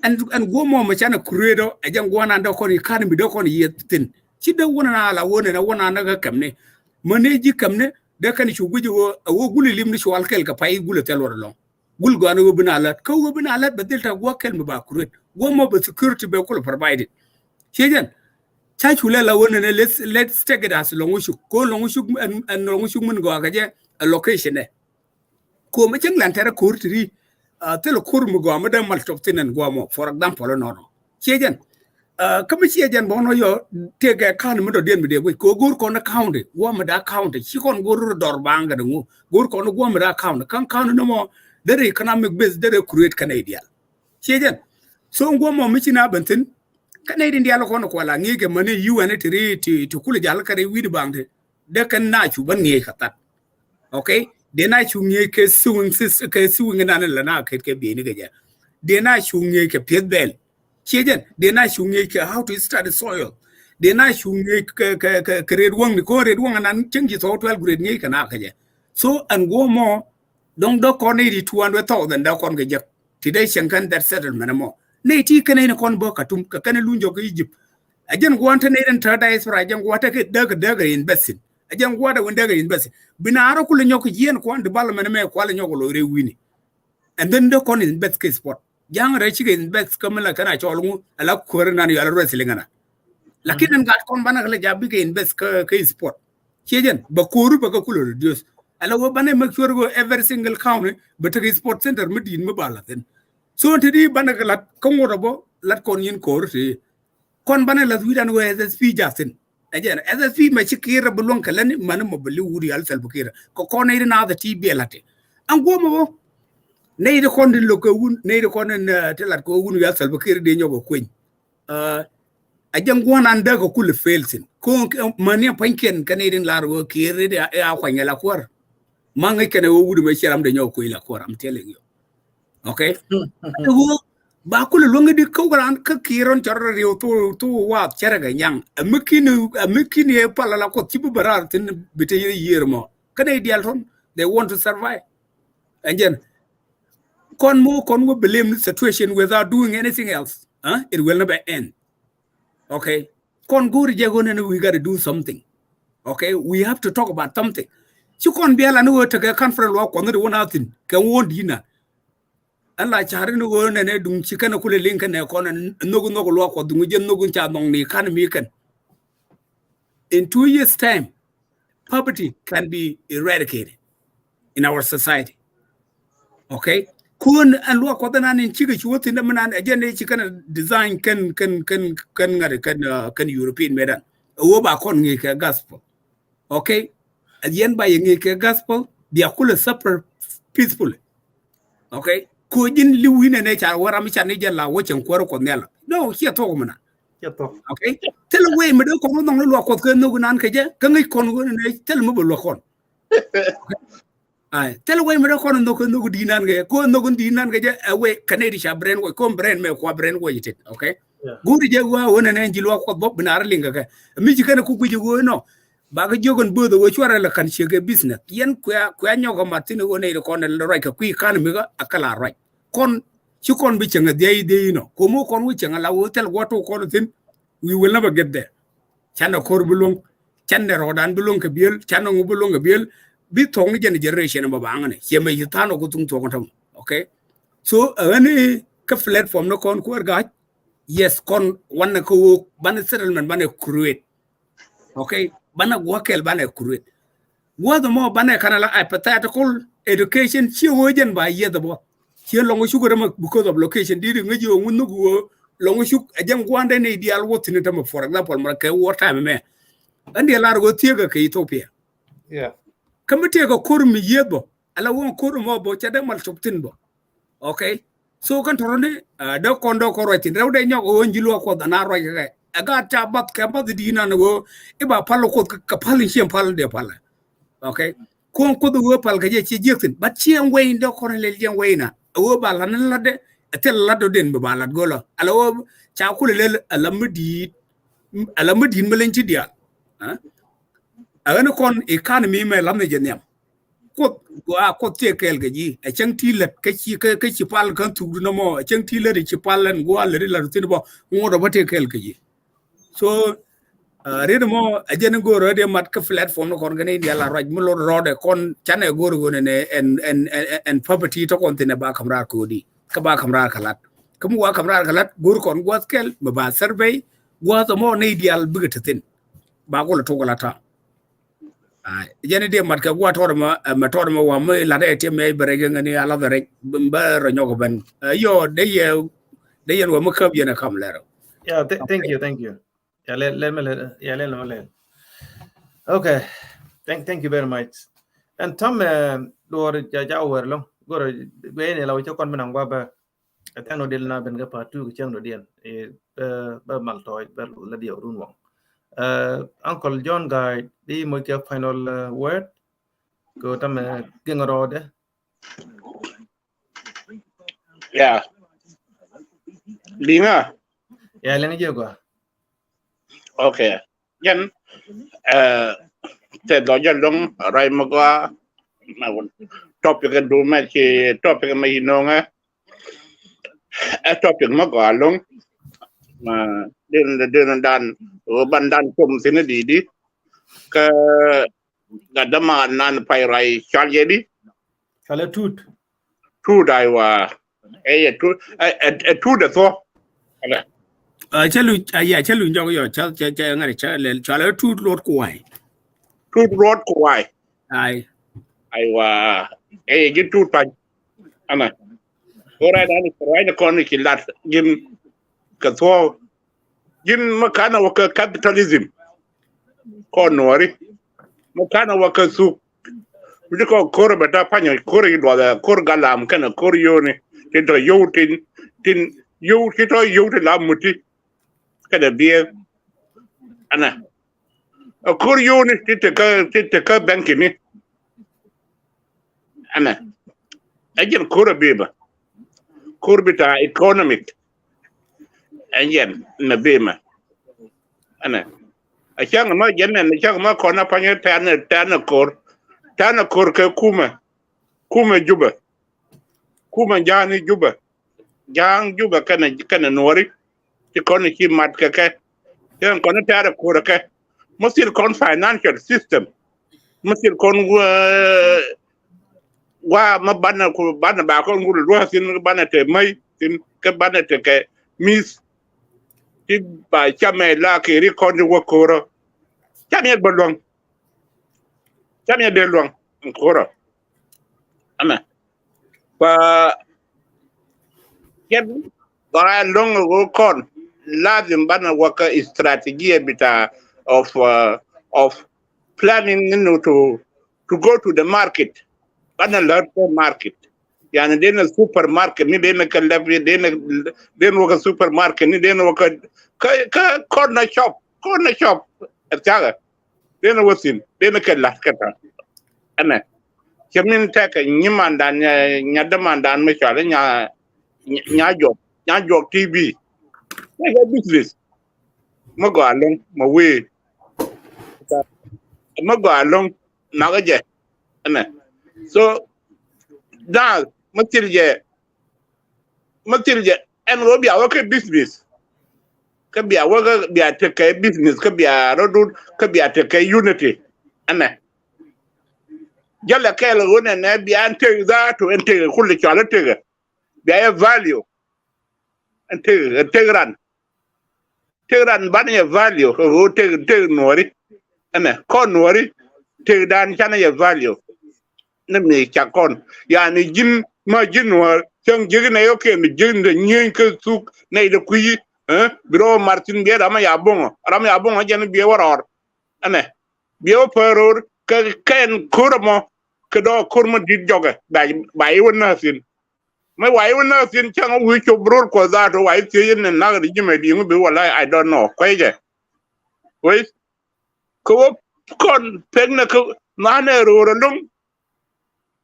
and go mo ma chana credo e jang gona do kon economy do kon yetin ci de wona la wona na wona na ga kamne mane ji kamne de kan ci guji wo guli limni ci wal kel ka pay gulu tel wor long gul go na wo bina lat ko wo bina lat badel ta go kel mi ba credo go mo ba security be ko provided ci jen cha chule la wona ne let's take it as long shu ko long shu and long shu mun go ga je location ne ko ma ceng lan tera kurtiri telo kurmu go ma da mal top tinen go mo for example no chejen kami chejen bono yo tege kan mo do den mi de ko gur ko na count go ma da count chi kon gur dor banga ngu gur ko no go ma da count kan count no mo dere economic base dere create canadian chejen so go mo mi china bantin canadian dia lo ko no ko la ngi ke mane UN tri to kula jal kare wi bangde de kan na chu ban ngi khatat okay de na chunye ke suwing na la na ke be ni ga de na chunye ke pet bel chejen de na chunye ke how to study soil de na chunye ke red wong ni ko red wong nan chengi so 12 grade ni kana ka je so and go mo don do ko ni 200,000 da kon ga je today shankan that settlement mo ne ti kana ni kon bo Katum ka kana lunjo ko Egypt Ajan guanta ne den third eyes for ajan guata ke daga investing ajan guata when daga investing binaro kul nyoko yen ko development me ko nyoko lo re wini and then the con invest ke sport yang re chi invest kamala kana cholngu ala kor nan yala wrestling lakini ngat kon bana kala jabi ke invest ke sport chejen ba koru ba ko reduce ala wo bana make sure go every single county but ke sport center midin mabala then so tidi bana kala kongo bo lat kon yin kor ti kon bana la widan go SSP jasin ajen SSP ma chikira bulon kala ni man mo bali wuri al sal bukira ko kon ina na the TB late an go mo ne de kon lo ko wun ne de kon telat ko wun ya sal bukira de nyogo kwen ajan gwanan da ko kul failsin ko mania panken kanedin largo kire de ya kwanya la kwar manga kene wo wudu me chiram de nyoko ila kwar I'm telling you okay wo ba kul longa di ko gran ka kiron chorro riyo to wa charaga nyang amikini e pala la ko tibu barar tin bite yermo kane dialton they want to survive and then kon wo blame the situation without doing anything else it will never end. Okay, we got to do something. Okay, we have to talk about something. You can't be able to take a conference walk on the one out in can won't dinner. And like Charin won and doing chicken cool link and a con and no walk or doing no good job on the economy. In 2 years' time, poverty can be eradicated in our society. Okay. Kun and look what an in chicken in the man again chicken design can European medan over con gospel. Okay, at the end by a gospel, they are cool suffer peacefully. Okay, couldn't live in a nature where I'm Chanija la watching Quoro Cornella. No, here talk man. Okay, tell away Medoco no look what can no Nankaja, can I tell me look tell away me ko no dinan ge ko no dinan ge away Canadian brand ko brand me ko brand wo yite okay guri je wa wona ne jilo ko bob na arlinga ge mi ji kana ku guji go no ba ga jogon bodo wo chwara la kan shege business yen ko nyogo martin wo ne ko ne right ka ku kan mi ga akala right kon ci kon bi cenga de no ko mo kon wi cenga la wo tel goto ko tin we will never get there chanda kor bulung chanda rodan bulung ke biel chanda ngubulung ke biel bi tong generation ba bangane cheme yitano ko tung to tam okay so any ka platform no kon ko ga yes kon wan ko ban settlement ban create okay ban wakel ban create what more ban kana la hypothetical education chi wojen ba yeda bo chi longo sugar ma because of location di ngaji o ngunu go longo suk ajam gwande ne dial wotini tam for example ma ka war time me andi la go tiega ka Ethiopia committee ko kurmi yebo ala won kurmo bo chade mal choptin bo okay so kan torone do kondo ko roti rewde nyoko won jilo ko dana ro ga aga ta bat ka bat dina no e ba palo ko ka palin shem pal de pala okay ko do pal ga je ci jektin bat ci en way do ko le jen wayna wo ba la nan la de tel la do den ba la golo ala wo cha ko le ala mudi melen ci dia kon economy me lamne jenyam ko te kel gaji a chang tilet ka ci pal kan tu no mo chang tilet ci palan go al ri la tin bo ngodo ba te kel gaji so re mo a jen go ro de mat ka platform no kon gane dia la raj mo lo rode kon chane go ro ne en property to kon tin ba kamra ko di ka ba kamra kalat kam wa kamra kalat go kon go kel ba survey go to mo ne dial bigatatin ba go to la ta jene de mat ka gwa torma wa me la de te me berege ngani ala berek ba ro nyogo ben yo de ye wa makab yena kam lero thank you let me okay thank you very much and Tom do ja wer lo go be ne law ci kon menang ba tan no del na ben ga pa tu ci ngdo dien ba mal toy ba la dio run wong Uncle John guy di mo ke final word go tam gengro de linga lenga je go okay yan te do jan dong rai mo ga ma won topic do ma ci topic ma hinonga topic ma go long ma dan bandan kum sini di ke gadama nan pairai chaljedi Chala tut. tu dai wa tu da so ala chalu njogo yo cha ngari cha le chala tut lot ko wai tu road ko wai ai ai wa ji tu pa ana ora dan rai na kon ki lat gin ka so gin makana wa capitalism ko nori makana wa ka su ko kor beta panyo kor yi do da kor galam kana kor yoni tin to yotin tin yo kito yo te la muti kada biye ana a kor yoni te ka banki ni ana ajin kor beba kor bita economic ajin na bema ana a chang ma jenna na chang ma kona panyo tana kor ka kuma juba kuma jani juba jang juba kana nori ti kon ki mat ka yan kon tara kor ka musil kon financial system musil kon wa ma bana ko bana ba kon ngul ro sin bana te mai sin ka bana te ke mis ti ba chame la ke ri kon wo koro chame bolong chame de long koro ana pa ken ba long go kon lazim bana waka strategy bita of planning to go to the market bana large market yani dena supermarket ni dena kalabi dena waka supermarket ni dena waka ka corner shop ataga dena wasin dena kala kata ana kemin ta ka nyimandan nyadamandan me chala nya jok tv nya business mo go along mo we mo go along na ga je ana so da matilje en ro bia wa ke business ka bia wa ga bia te ke business ka bia rodu ka bia te ke unity ana jalla ke la wona na bia ante za to ente kullu chala te bia value ante tegran ban ya value ko te nori ana ko nori te dan chana ya value na me chakon yani jin ma jin war chang jig na yo ke mi jin de nyen ke suk na de kuyi biro martin be rama ya bongo jan be waror ana be o peror ka ken kurmo ke do kurmo dit joge bai wona sin mai wai wona sin chang wi cho bror ko za to wai tin na ri me di be wala I don't know kwaje wait ko kon pegna ko na ne ro ndum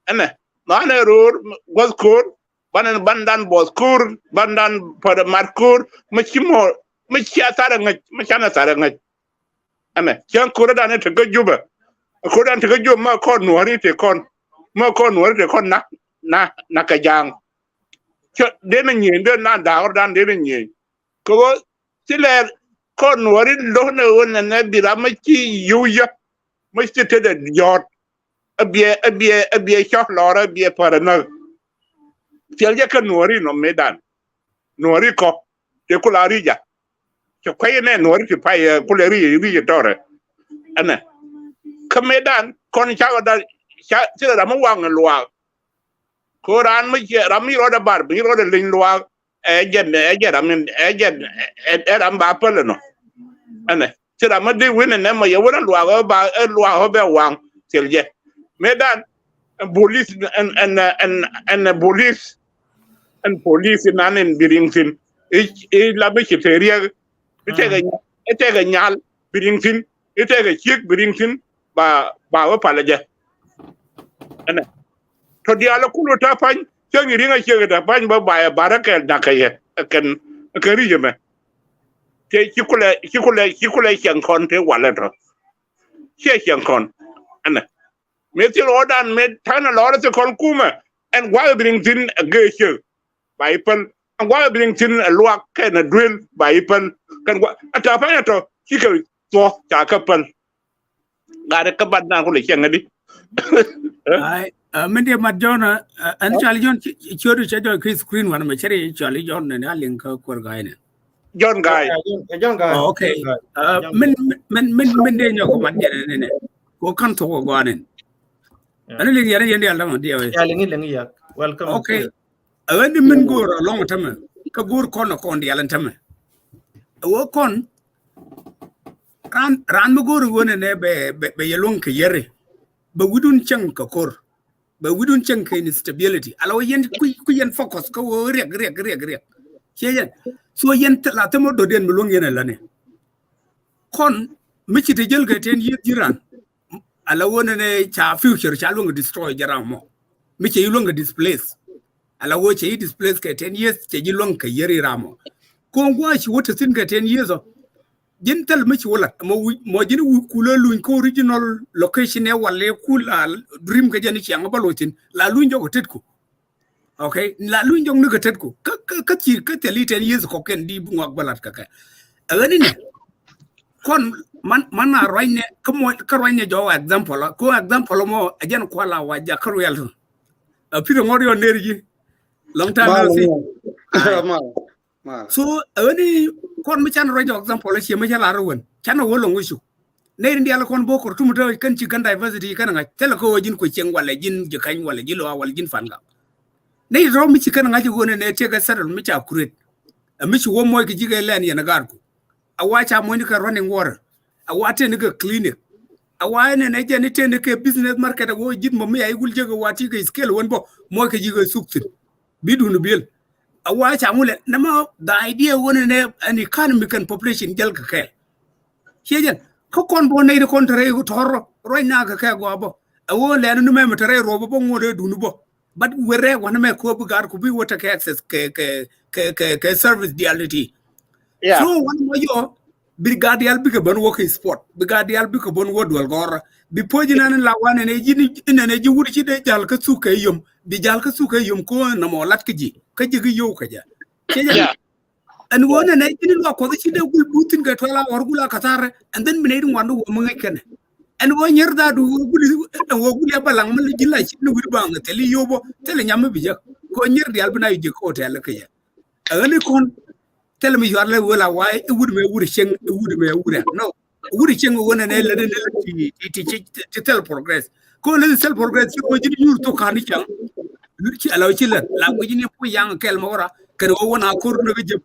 ana mana ror goskur bandan boskur bandan pada markur machi atara machana tara ngaj ana kyan kura dane te juba ko dan te juba ma kon nuari te kon na ka jang de na nyi de na da dan de nyi ko sile kon nuari lo na wona na bira machi yuya machi te de jot abie chof lora abie para na tielja ka nuori no medan nuori ko te kulari ja ke kwene nuori ti pai kuleri ri tore ana ka medan kon cha da cha tira da mawang lwa ko ran mi je rami ro da bar bi ro da lin lwa ram ba pele no ana tira ma de wina na ma yewra lwa ba lwa ho be wang tielje medan police and police nanen biringtin la be cheteria itega nyal biringtin itega chik biringtin ba wa palaje ana to diala kulo ta pan changi ringa chega ta pan ba baraka da kaye kan rije me te chikule chankon te wala to che chankon ana metil odan med tana lora te kon kuma en gwa biringtin geche baipal angwa bring tin luak ken drill by pan kan wa ata pa to chike to cha ka pan ga de ka bad na ko le chen ngadi ai men dia mat jona an chali jon chodu cha jo ki screen wan ma chere chali jon ne alin ka kor gai ne John guy John guy okay men de nyoko mat jere ne ko kan to go anen an le yare yende alda ma dia we ya lengi ya welcome okay awandi men go long tama ka gur kon ko ndi alan tama wo kon ran mo gur wona ne be yelon ke yere ba wudun chang ka kor ba wudun chang ka instability ala yen ku yen focus ko rek chen so yen la tamo do den mulong yen la ne kon mi ci te jël ga ten yi jiran ala wona ne cha future cha long destroy jaram mo mi ci long displace ala wo ci displace ka 10 years ci long ka yeri ramo ko ngwa ci wota sin ka 10 years jintal mi ci wala mo jini kula luñ ko original location e wala kula dream ka jani ci nga balotin la luñ jogo tetko okay la luñ jog nuga tetko ka ci ka teli 10 years ko ken di bu ngak balat ka ani ne kon man na roine ka roine jo example mo ajan ko la waja ka royal piro ngor yo nerji long time no see so ani kon mi chan rojo example ci ma jala rawon chan wolo ngusu ne ndi ala kon boko tumuto kan ci kan diversity kan nga tele ko wajin ko ceng wala jin je kan wala jilo wala jin fanga ne ro mi ci kan nga ci gone ne te ga saral mi ca kuret mi ci wo moy ki jige len yana gar ko awacha mo ni ka running water awate ni ga clinic awane ne je ni te ne ke business market go jit mo mi ay gul je ga wati ga scale won bo moy ki jige suktin bidunu bil awacha mule nama the idea wona ne an economic and population jal ka kay hejen ko kon bo ne kon tare ko toro roy na ka kay go bo awo le no me tare ro bo ngode dunu bo but were wana me ko bu gar ko bi wota ka access ke service diality so one mo yo brigadial bi ka ban wo ke sport brigadial bi ka bon wodwal gor bi pojina la wane ne jini ne ji wuri ci de jal ka su kay yum bi jal ka su kay yum ko na mo lat ka ji yo ka ja and wona ne jini lo ko ci de gul butin ga tola war gula ka tare and then mine dum wandu mo ngay ken and wo nyer da du gul ya balang mal jilla ci no gul bang teli yobo tele nyam bi ja ko nyer di albina yu ko tele ka ya ani kon tele mi yarle wala way wuri cheng no wuri cheng wona ne le ti tel progress ko le sel progress ko jini yur to kan chang ci alaw ci la ko jini fu yang kel ma wara kare wona ko no ga jëm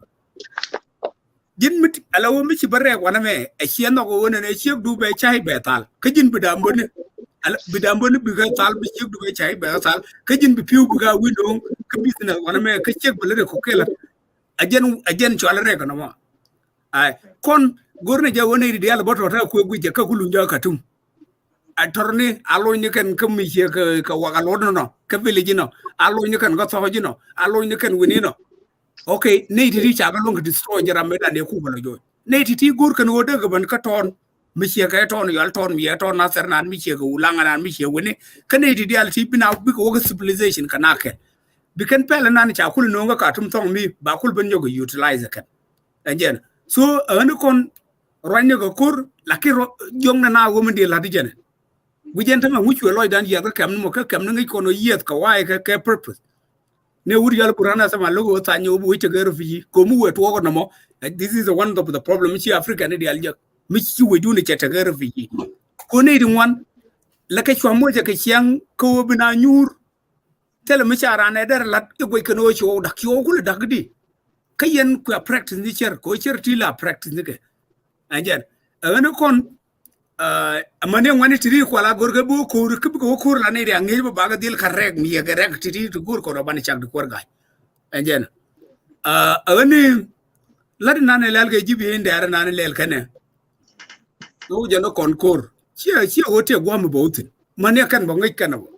jin mit alaw mi ci bare wana me e ci no ko wona ne ci du be chai be tal ka jin bi da mbone bi ga tal bi ci du be chai be tal ka jin bi piu bi ga window ka business wana me ka ci bele ko kela ajen ci ala rek no ma ay kon gorne ja wona ri yalla boto ta ko guje ka kulun ja katum a torni alo ni kan kam mi je ka wagalo no ka bele jino alo ni kan ga so jino alo ni kan wini no okay ne ti cha ga long destroy jara me da ne ku balo jo ne ti gor kan wo daga ban ka ton mi je ka ton yal ton mi ton na ser nan mi je ga ulanga nan mi je wini kan ne ti yalla ti bina bi ko ga civilization kana ke bi kan pele nan cha kul no ga ka tum tong mi ba kul ban yo ga utilize kan ajen so an kon ronya ga kur laki jong na wo mi de la di jene gujen ma wuchu loy dan ya ka mo ka kam ngi kono yet ka wai ka purpose ne wuri yal qur'ana sama logo ta nyu bu wuchu ga rufi ko mu wetu ko no mo this is one of the problem ci africa ne di alja mi ci wuju ne ta ga rufi ko ne din wan la ka chwa mo ja ka chiang ko bina nyur tele mi chara ne der lat ko ko no cho da kyo ko da gdi kayen ku practice ni cher ko cher ti la practice ni ke anjen an kon amane wani tiri ko la gorga bo ko la ne ya ngi ba ga dil karek mi ya garek tiri to gor ko ban chak ko ga anjen ani lad nane lal ga jibi inde ara nane lel kane no jano kon kor ci hote gwa mo bautin mane kan bo ngi kan bo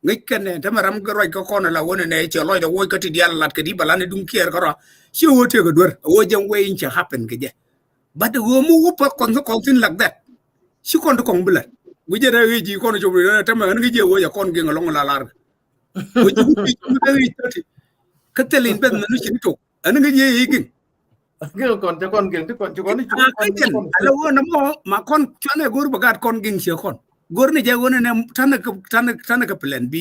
ngi kan ne tamaram ga roy ko kono la wona ne ci loy da woy ko ti dial lat ka di balane dum kier ko ci hote ga dor wo jam way in ci happen ga je but wo mu wupa kon tin like that shi kon to kon bula guje da weji kon to bula tama ngi je wo ya kon ge ngolong la lar wo ji wupi telin ben manu chin tok an nga ye yigin cái con kiến chứ con đi chụp cái gen ala wo na mo ma kon chane gor bagat kon ging che kon gor ni je wona ne tan ka plan b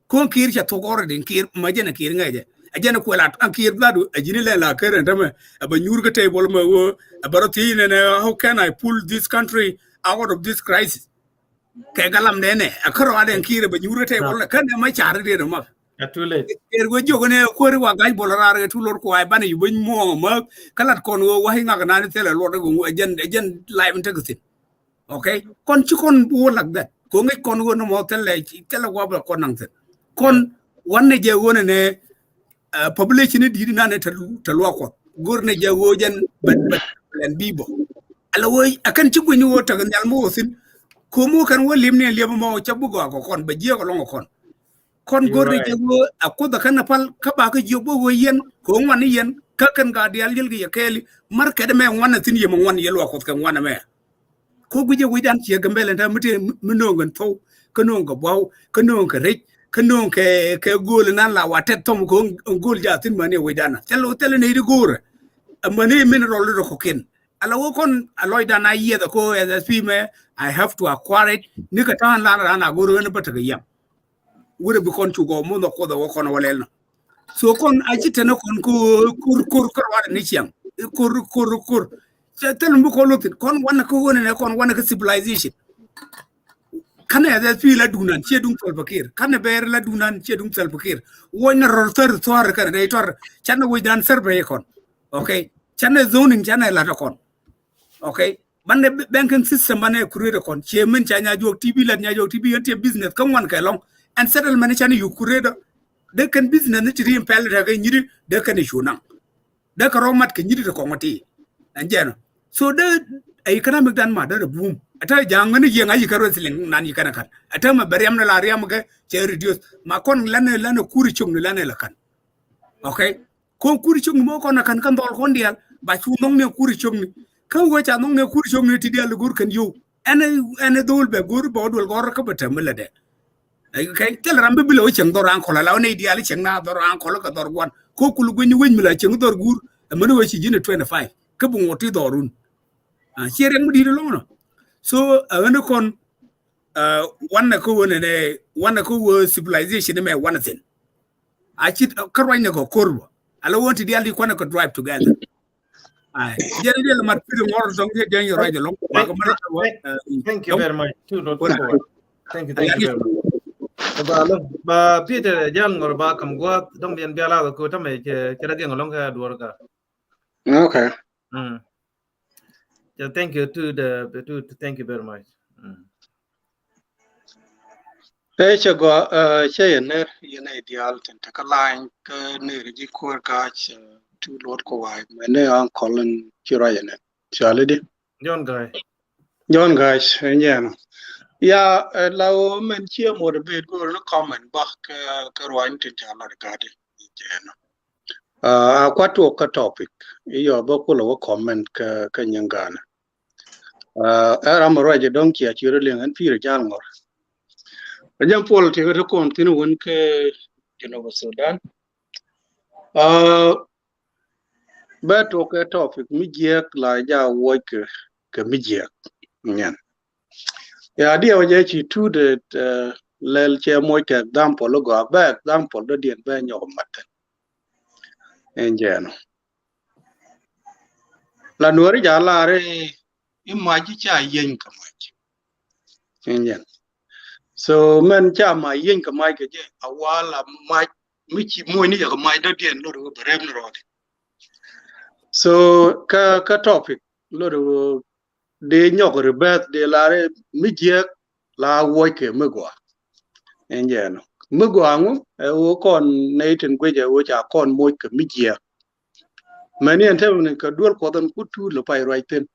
kon kir cha to gor din kir ma je na kir nga je ajana ko la an kir bladu ajini le la kere ndama aba nyur ga table ma wo abarati ne how can I pull this country out of this crisis ke galam ne akaro aden kir ba nyur ga table kan ma char de ma too late go jogone ko ri wa gai bolare tu lor ko ay bana yu ben mo ma kalat kon wo wa hinga ga nan tele lor go ajen live integrity okay kon ci kon bu lak da ko ngi kon wo no mo tele wa ba kon nang kon wanne je wona ne population di nan ta lo ko gor ne je wo jen bat len bibo ala wo akan ci goni wo ta ngal mo sin ko mo kan wo limne lebo mo chabu go ko kon ba je ko longo kon gor ni jago akoda kana pal ka ba ka jobo wo yen ko ngwan yen ka kan ga dial yel gi yakeli mar ka de me ngwan tin yem ngwan yel wa ko ka ngwan me ko guje wi dan ci gambele ta mute mino ngan to ka non ga baw ka non ka rek ka non ke gol nan la wa tet tom ko gol ja tin mane wi dan tele ne di gor mane min rol do ko ken ala wo kon aloy dan ayi da ko as me I have to acquire it ni ka tan la na gor ne bata ga yam wure bi kon chugo mo no ko da wo kon walel no so kon aji tane kon ko kur wala ni chiang kur tel mbu ko lotin kon wana ko wona ne kon wana ka civilization kana da fi la dunan che dum tol bakir kana ber la dunan che dum tol bakir wona rotor tor kana dai tor chana wi dan serbe kon okay chana zoning chana la kon okay bande banking system bane kurere kon che men chanya jog tv la nya jog tv yente business kan wan ka long and settlement chani yu kureda de kan business ni tiri impel ta ga nyiri de kan shunang de ka romat ka nyiri ko ngoti anjeno so de economic dan ma de boom ata jangani ye ngai karo siling nan yikana kan ata ma bariam na la riam ga che reduce ma kon lana kuri chung ni lana la kan okay kon kuri chung mo kon kan kan dol kon dial ba chu nong ne kuri chung ni ka wo cha nong ne kuri chung ni ti dial gur kan yu ene dol be gur bo dol gor ka bata mala de okay tel rambe bilo cheng doran ko la ne dial cheng na doran ko ka dor wan ko kulu gweni wen mila cheng dor gur amana wo chi jine 25 ka bu ngoti dorun chere mu di lo no so ene kon wanna ko wona ne wanna ko wo civilization me one thing a chit karwa ne ko korbo ala wonti dial di ko na ko drive together ai jere del mat fi ngor dong je den yo radio long thank you very much thank you very much ba Peter jang ngor ba kam gwa dong bien biala ko ta me ke ra ge ngolong ka duor ka okay yeah, thank you thank you very much che go che ne yene ideal ten ta line ke ne ri ko ka tu lot ko wai ne an kolon chira yene chale di John guys yeah ya lao men chia mo de be go no comment ba ka roin tin ta la ga de jeno kwa to ka topic yo ba ko lo comment ka nyangana era mo roje don ki a chiro le an pire jal ngor jam pol te ko kon tin won ke Genova Sudan ba to ka topic mi je la ja wo ke mi je nyen ya dia waje chi tu de lel che mo ke example lo go ba example do dien ba nyo maten enjeno la nuori ja la re imaji cha yen ka maji enjen so men cha ma yen ka mai ke je awala mai mi chi mo ni ja ka mai do dien lo do brem lo so ka topic lo do de nyok rebet de la re mi je la wo ke megwa enjeno megwa ngo wo kon neitin gwe je wo cha kon mo ke mi je mani ente ne ka duol ko don kutu lo pai raiten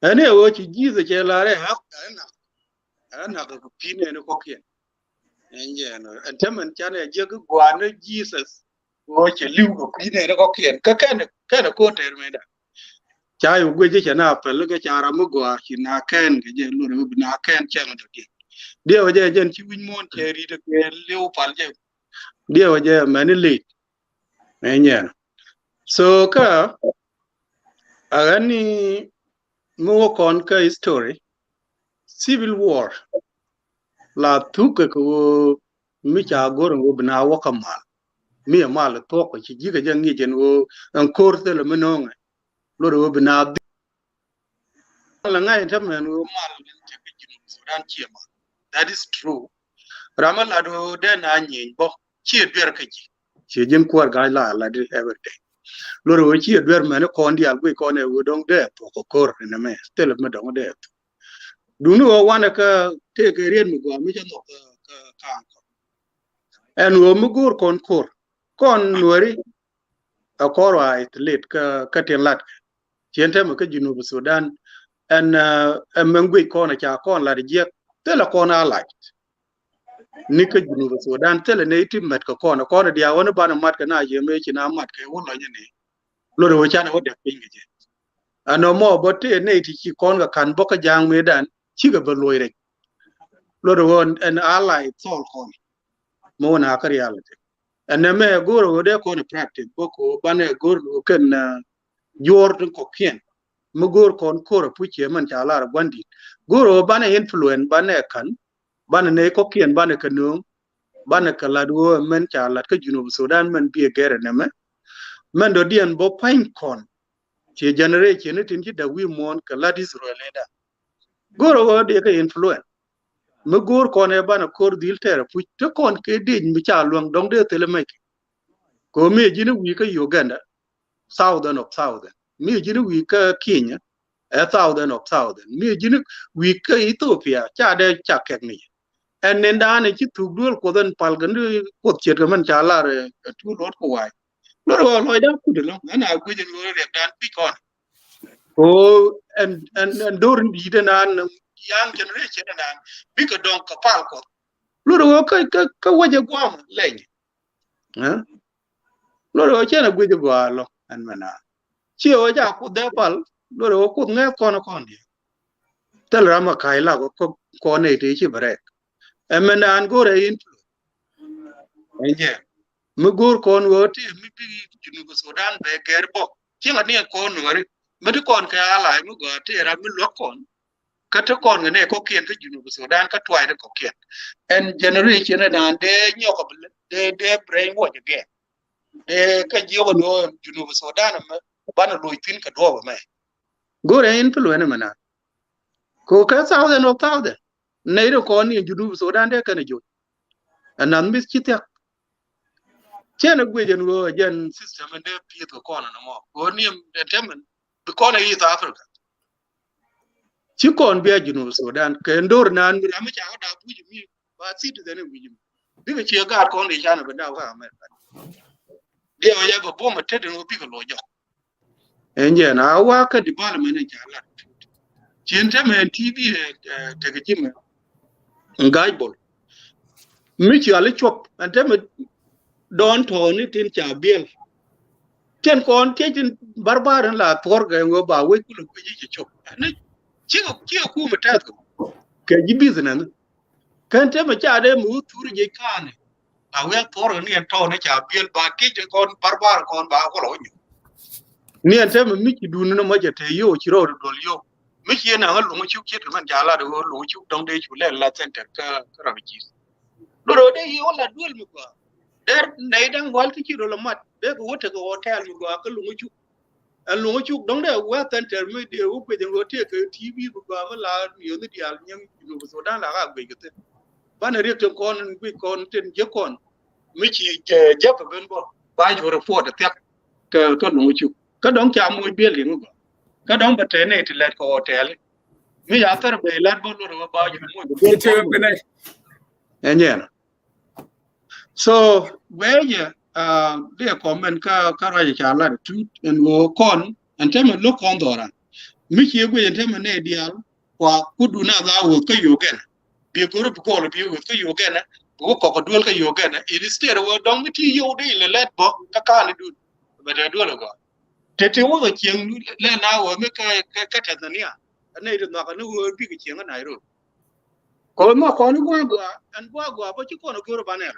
ane wo chi jize che la re ha ana ga ku pine ne ko kien enjeno ente man chane je ku gwane Jesus wo che liu ko pine ne ko kien ka kana ko ter me da cha yu gwe je na pel ga cha ra mo gwa chi na ken ge je lo na ken che ma to dia waje jen chi win mon che ri de ke liu pal je dia waje mani le enyen so ka agani mo kon ka history civil war la tuke ko mi cha gor ngo bna wo kamal mi mal to ko ci jiga jangi jen wo an korte le menonga lo do bna la ngai tamen wo mal den te ke jinu sudan chiema that is true ramal ado den anyi bo chi ber ka ji chi jen kwar ga la de everything lo do chi ber men ko ndi al ko ne wo dong de ko kor ne me tele me dong de dunu wo wana ka te ke rien mi go mi cha no ka en wo mi gur kon nuori a koro ai tlit ka tin lat chien te ka jinu Sudan en mengwi kona cha kon la je te la kona light ni ka jinu Sudan te le ne tim met ka kona dia wona bana mat ka na je me chi na mat ka wo lo ni lo ro cha na wo de pingi je ano mo bo te ne ti chi kon ga kan bo ka jang me dan chi ga bo loy re lo ro en ally sol kon mo na ka reality and me goro de ko ne practice boko bane goro ken yor ko kien mu gor kon koro puche man cha lar gwandi goro bane influence bane kan bane ne ko kien bane kanu bane kala do men cha lat ka junu Sudan man bi gere ne me man do dien bo pain kon che generation ne tin da wi mon kala Israel da goro de ka influence mu gor kon e bane kor dil tere puche kon ke din mi cha luang dong de tele me ko me jini wi ka Uganda southern of southern me jini wi ka Kenya a southern of southern me jini wi ka Ethiopia cha de cha kek ni en nen da ne chi tu dul ko den pal gan ko chet ga man cha la re tu lot ko wai lo lo da ku de lo ana ku jin lo re dan pi kon o en dor di de nan young generation nan bi ka don ka pal ko lo ka waje gwam len ha lo chena gwe go alo an mana chi o ja ku de pal lo ku nge kon di tel rama kai la ko ne ti chi brek e mena an go re in enje mu gur kon wo ti mi bi junu go Sudan be gerbo chi la ne kon ngari me ti kon ka ala mu go ti ra mi lo kon ka to kon ne ko kien ka junu go Sudan ka twai de ko kien en generation na de nyoko de brain wo je ka jiyo no junu Sudan ma bana lo tin ka do ba gore in pelo ene mana ko ka thousand of thousand nei ro ko ni junu Sudan de kana jo anan bis kitia chena gwe jen go jen system de pi to ko na mo ko ni de temen ko na East Africa chi kon be junu Sudan ke ndor nan mi am cha da bu mi ba citizen wi mi diga che ga ko ni chana ba da ka America de o ya go bo ma tede no bi ko lo jo enje na wa ka development ne cha la chente men TV te ke chime ngai bol mi chi ale chop ante me don to ni tin cha biel ten kon te tin barbaran la tor ga ngo ba we ku ku ji chop ne chi ku ma ta ko ke ji business kan te me cha de mu tur je kan a we tor ni to ne cha biel ba ke je kon barbar kon ba ko lo ni ante me mi chi du no ma je te yo chi ro dol yo mi chi na ga lu chu chi man ja la do lu chu dong de chu le la center ka ra bi chi do de yo la dul mi ko der nei dang wal ki ro la mat be ko wote ko hotel mi ko ka lu chu an lu chu dong de wa center mi de u pe de go te ka TV bu ba ma la yo ni dial nyam no so dan la ga be ke ba na rek kon bi kon ten je kon mi chi je ko ben bo ba jo report te ka lu chu ka dong cha mo be li mi ko ka dong ba te ne ti let ko hotel mi ya tar be let bo lo ba jo mo be enyen so where they comment ka ra cha la tu en wo kon en tema lo kon dora mi chi go en tema ne dial kwa kudu na ga wo ka yo gen bi ko ru ko lo bi wo ka yo gen wo ko duol ka yo gen it is there wo dong mi ti yo de le let bo ka le du ba de duol go te wo ga chieng le na wo mi ka Tanzania ne ru na ka no wo bi ka chieng na ro ko ma ko ni go an go ba chi ko no go ba ne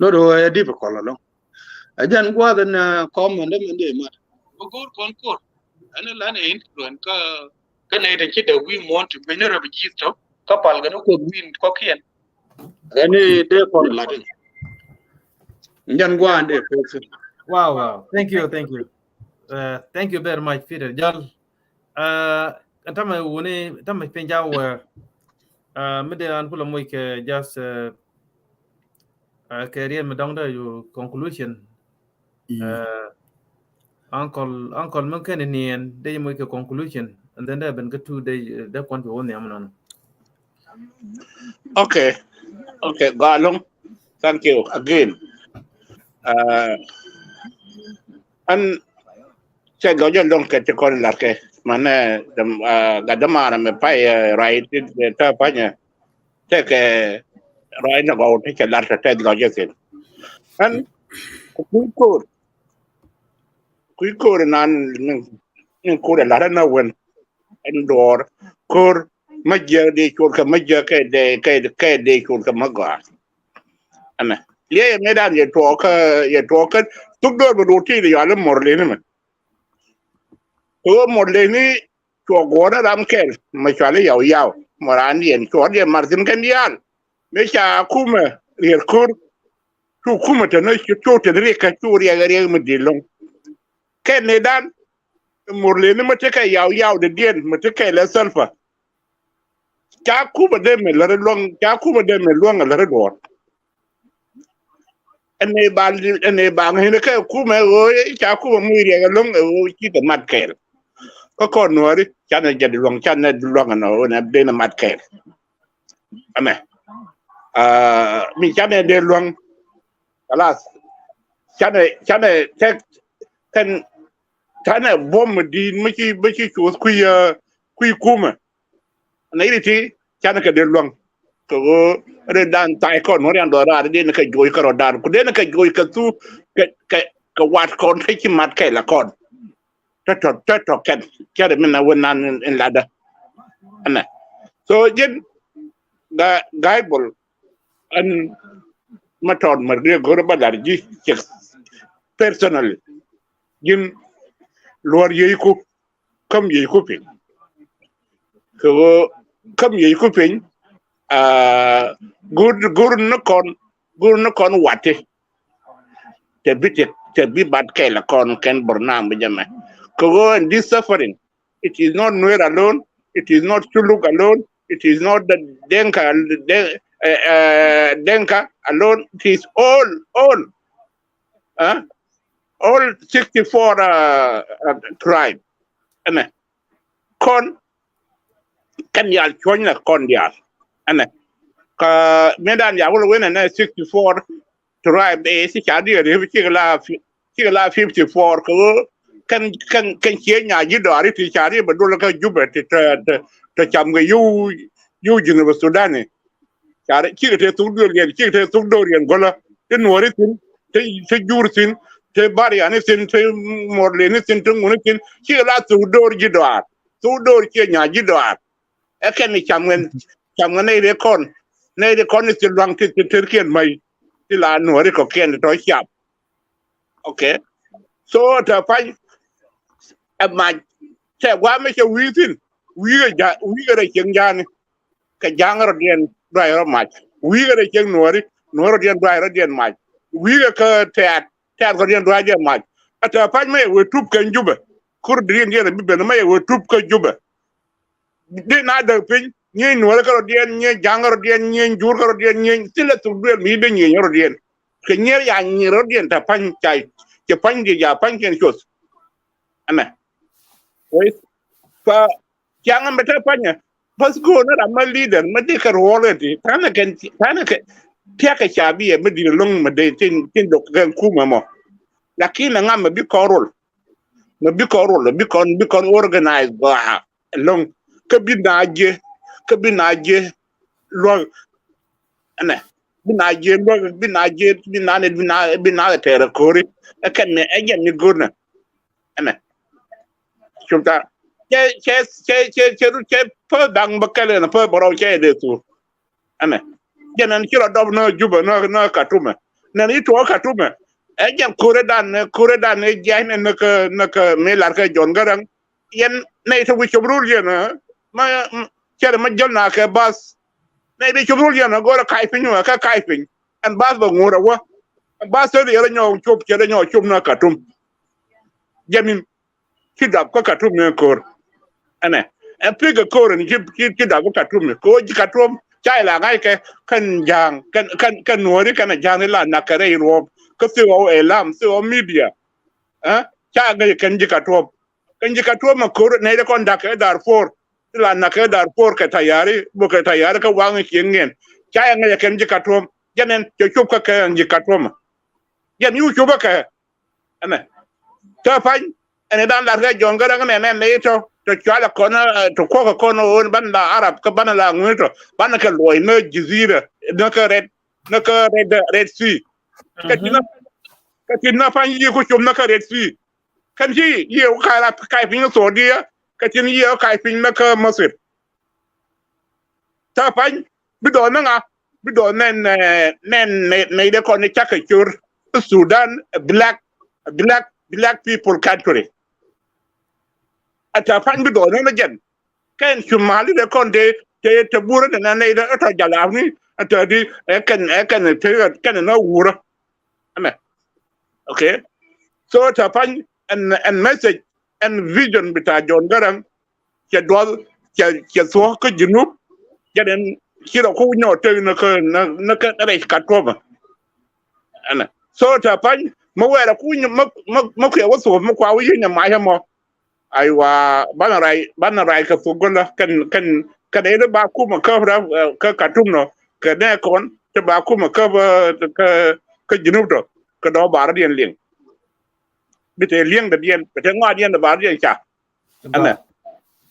no do e di ko lo ajan gwa dan comment da mende ma gor kon kor ana la ne influence ka ne da kida we want to be register ka pal ga ko win ko kien ani de kon la den njan gwa ande person Wow. Thank you. Thank you very much, Peter. Jal, tama wone tama penjaw mede an pula moy ke just career me dong da you conclusion. Uncle man kan ni en de moy ke conclusion and then there ben ke two day da kon to woni amnon. Okay, Galong, thank you again. An saya gauja long ke cekon larke mana gadama na me pai right ta panya te ke right na gau te larke te gauja sen an kuikur nan nin kur la na wen endor kur majja de kur ka majja ke de kur ka magwa ana le medan ye to ka tuk dor bu ti ya le morle ne ko morle ni to gora ram kel ma chale yaw moran yen to de martin kan yal me cha kuma yer kur tu kuma te no to te re ka tu ya gare mu dilong ken ne dan morle ni mate ka yaw de dien mate ka la salfa cha kuma de me la long cha kuma de me long la do ene bang ne ka kuma o cha kuma mu ri ga long o ki te mat kel ko nuari chana jadi long chana long no na de na mat kel ame mi chana de long alas chana tek kan chana bom di mi chi chu kui kuma na iti chana ka de long ko re dan tai ko no ran do ra de na ka joy ka ro dan ku de na ka joy ka tu ka wat kon ki mat kel la kon ta kan kare min na wannan in lada ana so jin ga gaibol an matod marge gor badarji personal jin lor yeku kam yeku pin ko kam yeku pin gur no kon wate te bi bad kela kon ken bornam bijama go and this suffering. It is not Nuer alone. It is not Chuluk alone. It is not the Denka alone. It is all 64 tribe. And kon kan yal chonya kon yal. And ka medan ya wala wena na 64 tribe si chadi re chigala 54 ko kan chia nhà với đỏ thì chả đi mà đôi là cái giúp để chăm cái yu jinu vào Sudan này chả đấy chỉ cái tung đôi liền gọi là cái nuôi đấy tin cái jur tin cái bari anh tin cái morle này tin tung này tin chỉ là tung đôi chia nhà với đỏ cái này chăm cái này để con này tin loang tin kiên mày thì là nuôi đấy có kiên để trói chạm ok so ta phải mà sẽ qua mấy cái uy ga chừng gian cái giang rồi điền đoài rồi mà uy ga chừng nuôi điền đoài rồi điền mà uy ga cái tẹt rồi điền đoài điền mà ta phải mấy người tup cái juba kur điền điền bị bên mấy người tup cái juba đi na được pin như nuôi cái rồi điền như giang rồi điền như jur rồi điền như chỉ là tụi điền mi bên như rồi điền cái như là như rồi điền ta phải chạy cái phải đi ya phải cái chút anh Wait, jangan betul apanya. Pas go na ramal leader, mesti kerwaleti. Karena tiap kecabi ya, mesti long mesti tin dok kan kuma mo. Lakini ngam mesti korol, mesti kon organize ba long kabinaje long, ane binaje terakori. Akan me aja ni guna, ane. Chúng ta che phơ đăng bắc cái là phơ bảo che để tu anh này cho nên khi là đâu nó juba nó cả trung mà nên ít chỗ cả trung mà jam kuredan ne jahne naka melar ka jon garang yen ne to wi chobrul yena ma chere ma jolna ka bas ne di chobrul yena go ra kai pinyu ka kai pin an bas ba ngura wa bas to yera nyo chop chere nyo chop na katum jamin kidap ko katum ne kor ane en piga kor ni kidap ko katum ko katum chai la ngai ke kan jang kan nuori kan jang la nakare ro ko se o elam se o media cha ga kan jikato ma kor ne da kon da ka dar for la na ka dar for ka tayari bu ka tayari ka wang kingen cha ga kan jikato janen to chup ka kan jikato ma yan yu chuba ka ana ta fa ene dan la ga jonga ga ne to chala kona to ko kono on banda arab ka bana la ngito bana ka loy na jizira na ka red sea ka tinna fa yi ko chum na ka red sea kan ji yi ka la kai pin so dia ka tin yi kai pin na ka masir ta fa bi do na bi do nen de ko ni chaka chur Sudan black people country ata fan bi do na jen kan shumali de konde te buru de na ne da ata jalawni ata di kan te na wura ama okay so ta fan and message and vision bita John Garang ke do ke so ko junub jaden kiro ko nyo te na ka re ka to ana so ta fan mo wera ku mo ke waso mo kwa wi nya ma mo aiwa bana rai ka fugola kan ede ba kuma ka katum no ka ne kon te ba kuma ka jinubdo ka do bar dien ling bite ling da dien bite ngwa dien da bar dien cha ana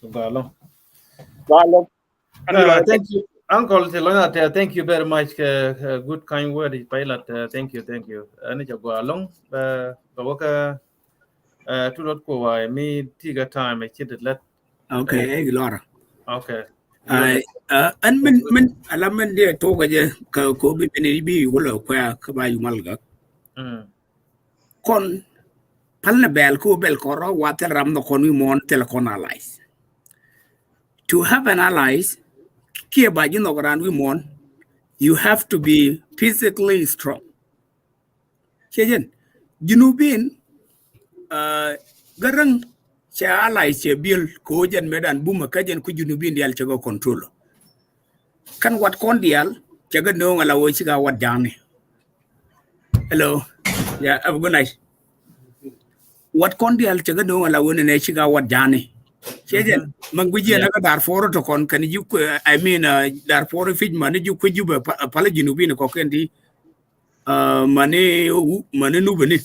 Galo. balo Thank you, Uncle Tilona. Thank you very much. Good kind word, pilot. Thank you. Ani chagwa long. Bawaka. To not go. I me take a time. I should let. Okay, Laura. Okay. An min alaman dia to gaje ka ko bi bi wala kwa ka ba yu malga. Kon palna bel ko ro water ram no kon wi mon telecon allies. To have an allies, kia ba you know ran wi mon, you have to be physically strong. Chejen, junubin garang cha allies che bil ko jen medan buma ka jen ku junubin dial chago control. Kan wat kon dial chaga no ngala wo chiga wat jani. Hello. Yeah, have a good night. What kon dial chaga no ngala wo ne chiga wat jani. Chejen mangwije na ka dar foro to kon kan you I mean dar foro fit man you ku juba pala junubin ko kendi mane nu bani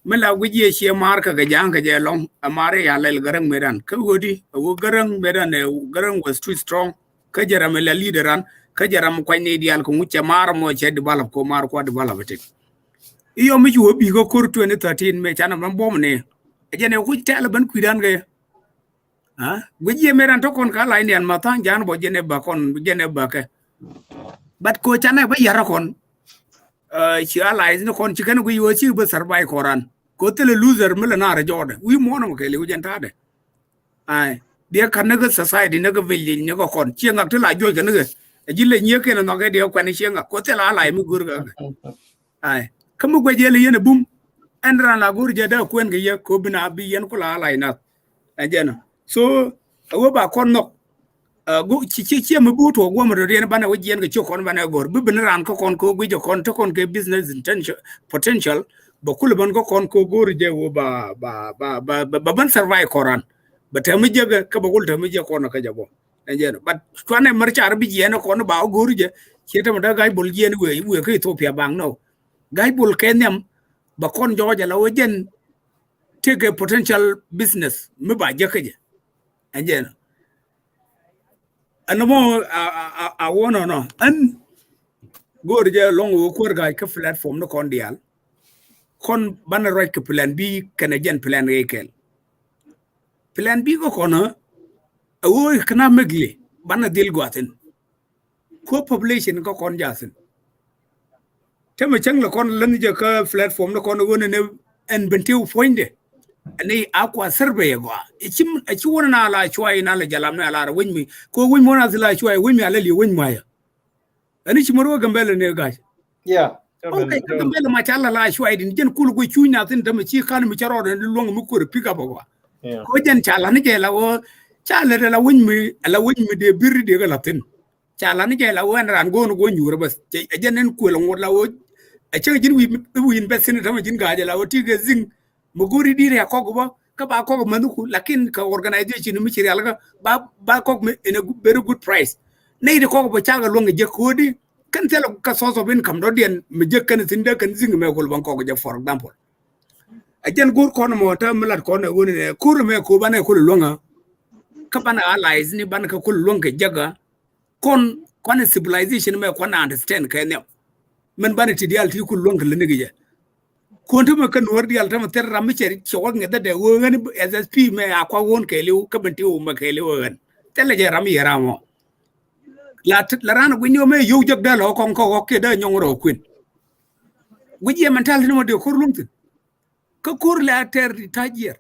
mela wije she marka ga janga je long amare ya lel garang medan ka godi wo garang medan garang was too strong ka jara mela leaderan ka jara mo kwanye dial ko mucha mar mo che develop ko mar ko develop te iyo mi wo bi ko kur 2013 me chana man bom ne ejene ku tele ban kuidan ga wije medan to kon ka line an matan jan bo jene ba kon jene ba ke bat ko chana ba yara kon chi allies no kon chikan ku yo chi ba survive koran ko tele loser mala na ra jode wi mo no ke le ujan tade ai dia kan na society na ga village ne ko kon chi ngak tela joy kan ga jille nye ke no ga dia kan chi ngak ko tela allies mu gur ga ai kamu ko je le yene bum andra la gur je da kwen ga ye ko bina bi yen ko la allies na ajena so wo ba kon no go chi mu buto go mo re bana wajen ga chokon bana gor bi bin ran ko kon ko gwijo kon to kon ke business potential ba kul ban ko kon ko gor je wo ba ban survive koran ba ta mu je ka ba kul ta mu je kon ka jabo enje but twane mar char bi je no kon ba gor je che ta da gai bol je ni we ka Ethiopia bang no gai bol kenyam ba kon jo je la wajen take a potential business mu ba je ka je enje anamo a wono no an gor je long wo kor ga ka platform no kon dial kon ban right ka plan B Canadian plan rekel plan B ko kono wo economically ban dil goten ko population ko kon jasen thế mà chẳng là con lần giờ cái platform nó con nó ne en bentiu foinde ani aqua survey go ichim achuwa na la chwai na la jalam na la win mi ko win mo na la chwai win mi ala li win ma ya ani chimaro gambele ne ga Yeah. okay gambele ma chala la chwai din jen kul go chunya tin dama chi kan mi charo ne long mu ko pick up go ko jen chala ni je la wo chala la win mi de bir de ga latin chala ni je la wo ran go no go nyura bas jen en ko la ngor la wo a che jin wi invest ni dama jin ga je la wo ti ga zing muguri dire ya kogo ba ka ba kogo manuku lakin ka organization mi chiri alga ba kogo in a very good price nei de kogo ba chaga longa je kodi kan telo ka source of income do den mi je kan tinda kan zing me gol ban kogo je for example ajen gur kono mo ta milat kono woni ne kur me ko bane ko longa ka bana allies ni ban ka ko longa jaga kon civilization me kon understand ka ne men bane ti dial ti ko longa le ne ge kontu ma kan wardi alta ma ter ram cheri chawag ngada de wo ngani SSP me akwa won keliu ka benti o ma keliu gan tele je ram yaramo la rana gunyo me yo jog da lo kon ko ke da nyongro kwin guje mental ni mo de kur lumtin ka kur la ter di tajier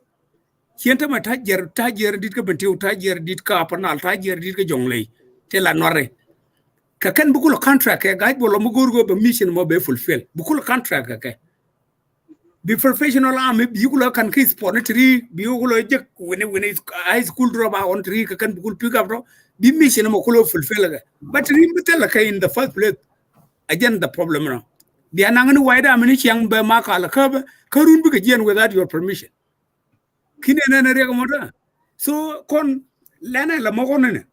sienta ma tajier dit ka benti o tajier dit ka panal tajier dit ka jonglei te la norre ka kan bukul contract ka gaj bolo mo gorgo be mission mo be fulfill bukul contract ka the professional army bigula kan ki sport bigula je when high school drop on tree kan bugul pick up bi mission mo kulo fulfill ga but rimbetel ka in the first place again the problem now dia nangani waida mini chiang be makala ka karun bi gen without your permission kine na re ko mota so kon lana la mo ne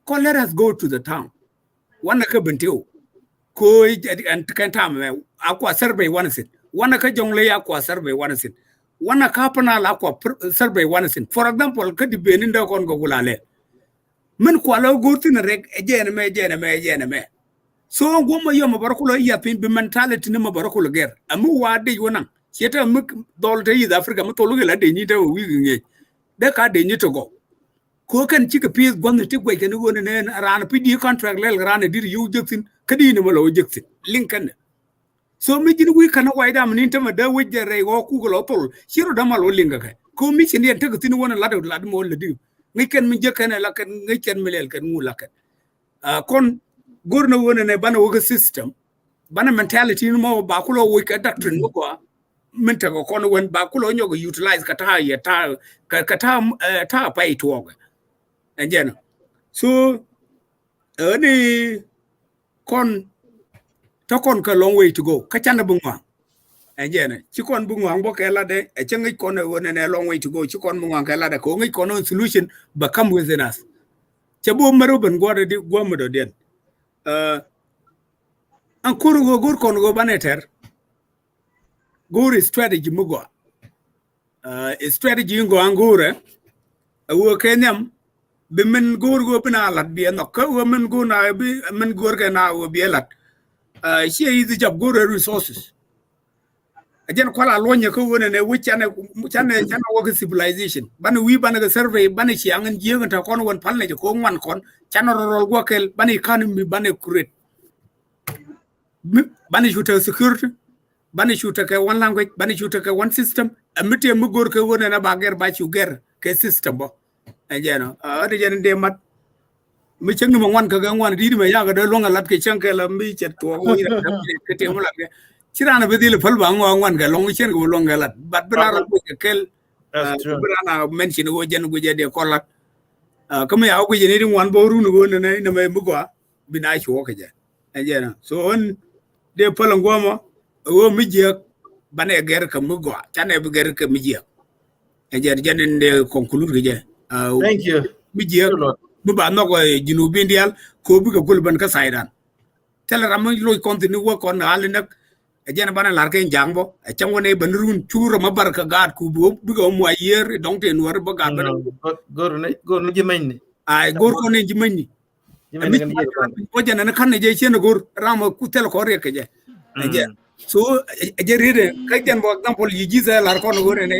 kon let us go to the town wana ka benteo ko and kan tam akwa survey wana sit wana ka jongle ya kwa survey wana sin wana ka pana la kwa survey wana sin for example ka di benin da kon go gulale men kwa la gortin rek ejene me so goma yo ma barakulo ya pin bi mentality ni ma barakulo ger amu wa de wona cheta muk dol te yi africa mo tolu la de ni te wi nge de ka de ni to go ko kan ci ka piece gonne ti gwe ken wona ne ran pidi contract lel ran dir yu jeksin kadi ni mo lo jeksin linkan so mi jini wi kana waida min tama da wajje re go ku go tol shiro da mal wolinga ka ko mi sin yen tag tin wona ladu ladu mo ladi ngi ken mi jekane la kan ngi ken milel kan mu la kan kon gorna wona ne bana woga system bana mentality mo ba ku lo wi ka doctrine mo ko min ta ko kon won ba ku lo nyogo utilize ka ta ya ta ka ta pai to ga enjena so ani kon kon ka long way to go ka chana bungwa ajene ci kon bungwa bo ke la de e chengi kon wona ne long way to go ci kon bungwa ka la de ko ngi kon solution ba come within us ce bo maro ban gore di gomo do den an kuru go gur kon go baneter gur strategy mugo strategy ngo angure wo kenyam be men gur go bina lat bi no ko men go na bi men gur ke na wo bi lat she is the job go resources again kwala lonya ko wona ne wuchane chana wo civilization ban wi ban ga survey ban ci angan jeng ta kon won palne ko ngwan kon chana rol gokel ban economy ban kuret ban juta security ban juta ke one language ban juta ke one system amite mu gor ko wona na ba ger ba ci ger ke system bo ajeno ade jen de mat mi cheng mo ngwan ka ga ngwan di me ya ga de longa lat ke cheng ke la mi chet to wo ira ke te mo la ke chirana be dile fal ba ngwan ga long chen go longa lat bat bra ro ke kel bra na mention go jen go je de ko lat kama ya ko je ni ngwan bo ru no go ne na me bu go bi na chi wo ke je ajena so on de fal ngoma wo mi je bane ger ka mu go chane bu ger ka mi je ajer jen de conclude ge je thank you mi je bu ba no ko jinu bindial ko bu ko ban ka saidan tel ram lo continue wo kon hal nak jen bana lar ke jangbo cham woni ban run chura ma barka gad ku bu ko mo yer donc ten war ba gad gor na jimagne ay gor ko ne jimagne o jen na kan ne je chen gor ram ku tel ko re ke je ajen so je rede ka jen bo example yi jiza lar ko no gore ne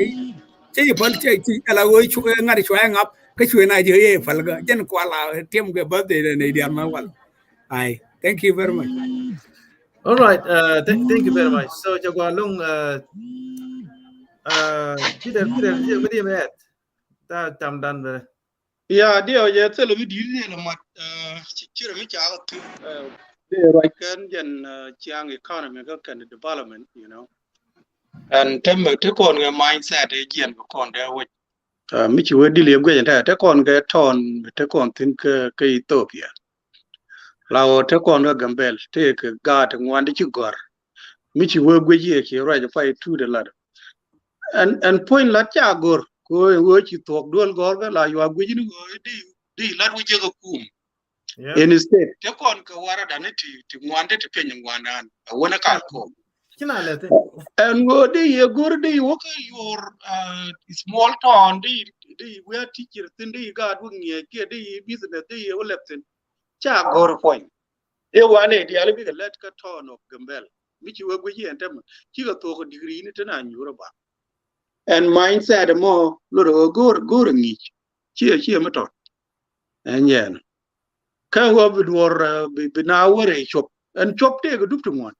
che pal che ala wo chu ngari chu ngap cái chuyện này chơi phải là dân qua là tiêm cái bớt để này đi ăn mà ai thank you very much All right. Thank you very much. So Jagwalung, Peter, what do you mean? Ta tam dan be. Yeah, dia je tele vi di ne mat chira mi cha tu de right kan jan chiang economy ka kan development, you know. And tem te kon ga mindset e gen ko kon da wo mi chi we di le gwe ta te kon ga ton te kon tin ka Ethiopia. Lao te kon ga gambel te ka ga te ngwan di chi gor. Mi chi we gwe ye ki right fight to the ladder. And point la cha gor ko wo chi tok dol gor ga la yo gwe ni go di lad wo je ga kum. Yeah. Instead te kon ka wara da ne ti ngwande te penye ngwanan wona ka ko. Kina lete. And go de go de woka your small town de where teacher thin de God wing ye get de business de ye leptin cha go point e wane di ali bi let ka town of Gambel which you go ye and chi ga to degree ni tana nyuro ba and mindset mo lo go ngi chi ma to and yen kan go bi dor bi na wore chop and chop te go dup to